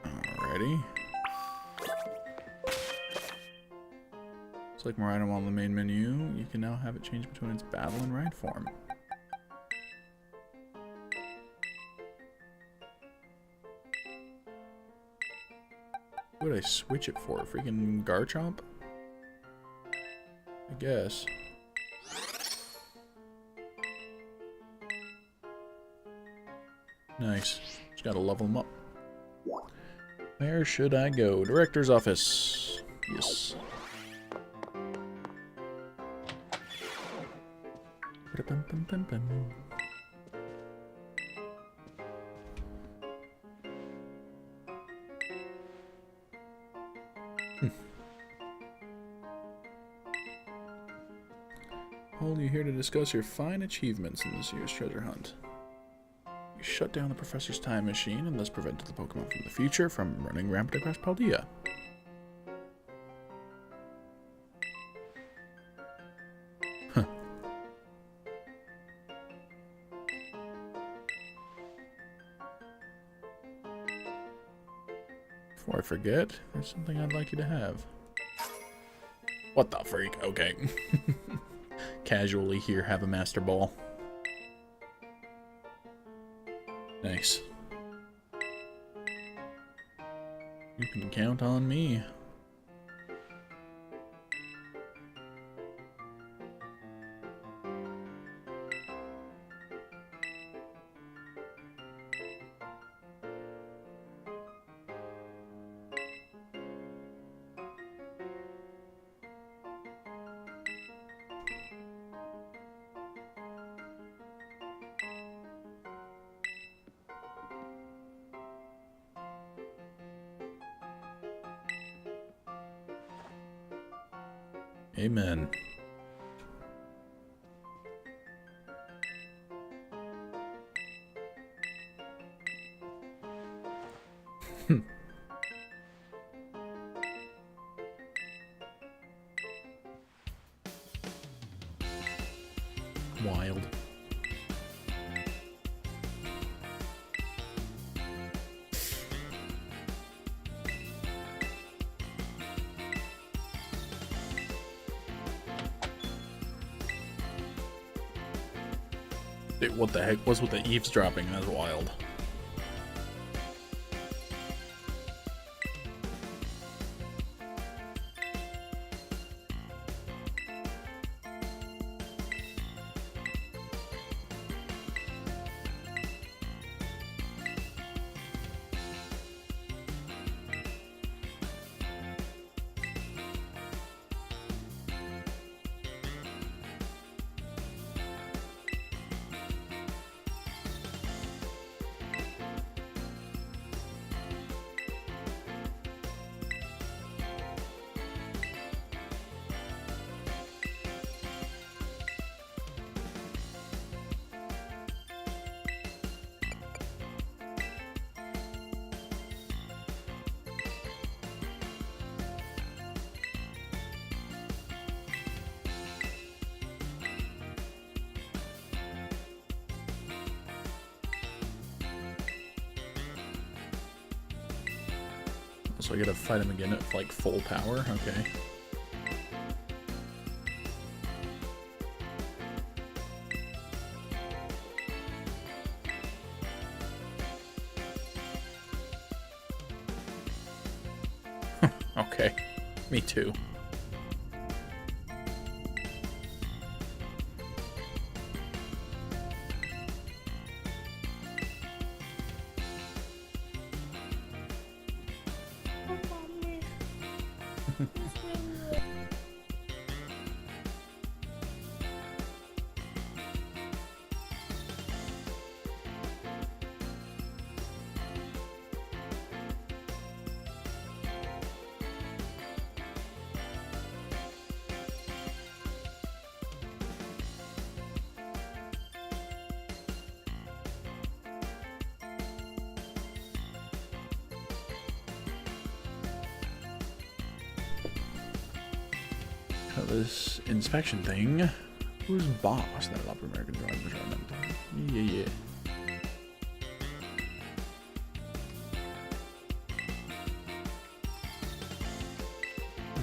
Alrighty. Select more item on the main menu. You can now have it change between its battle and ride form. What would I switch it for? Freaking Garchomp? I guess. Nice. Just gotta level them up. Where should I go? Director's office. Yes. Hold you here to discuss your fine achievements in this year's treasure hunt. You shut down the professor's time machine and thus prevented the Pokemon from the future from running rampant across Paldea. Huh. Before I forget, there's something I'd like you to have. What the freak? Okay. Casually here, have a Master Ball. Nice. You can count on me. Amen. Wild. What the heck was with the eavesdropping? That's wild. So I gotta fight him again at like full power. Okay. Okay. Me too. This inspection thing. Who's boss? That Upper American Drive measurement. Yeah.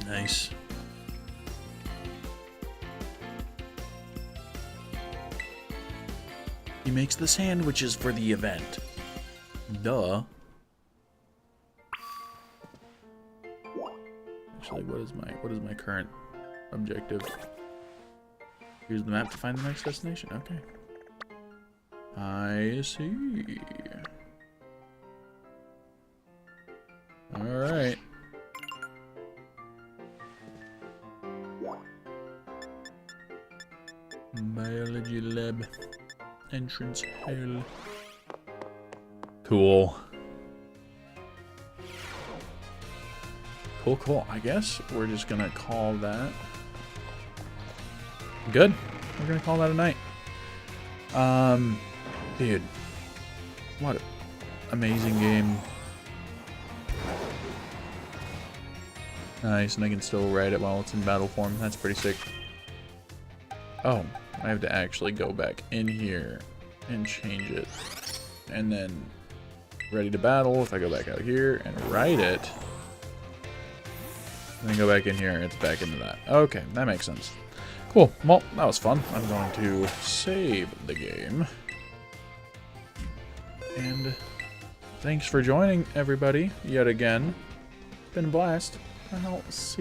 Nice. He makes the sandwiches for the event. Duh. Actually, what is my current objective? Use the map to find the next destination. Okay. I see. Alright. Biology lab. Entrance hell. Cool. Cool. I guess we're just gonna call that good. We're gonna call that a night. Dude, what an amazing game. Nice, and I can still ride it while it's in battle form. That's pretty sick. Oh, I have to actually go back in here and change it, and then ready to battle. If I go back out here and ride it, and then go back in here, it's back into that. Okay, that makes sense. Cool. Well, that was fun. I'm going to save the game. And thanks for joining, everybody, yet again. It's been a blast. I'll see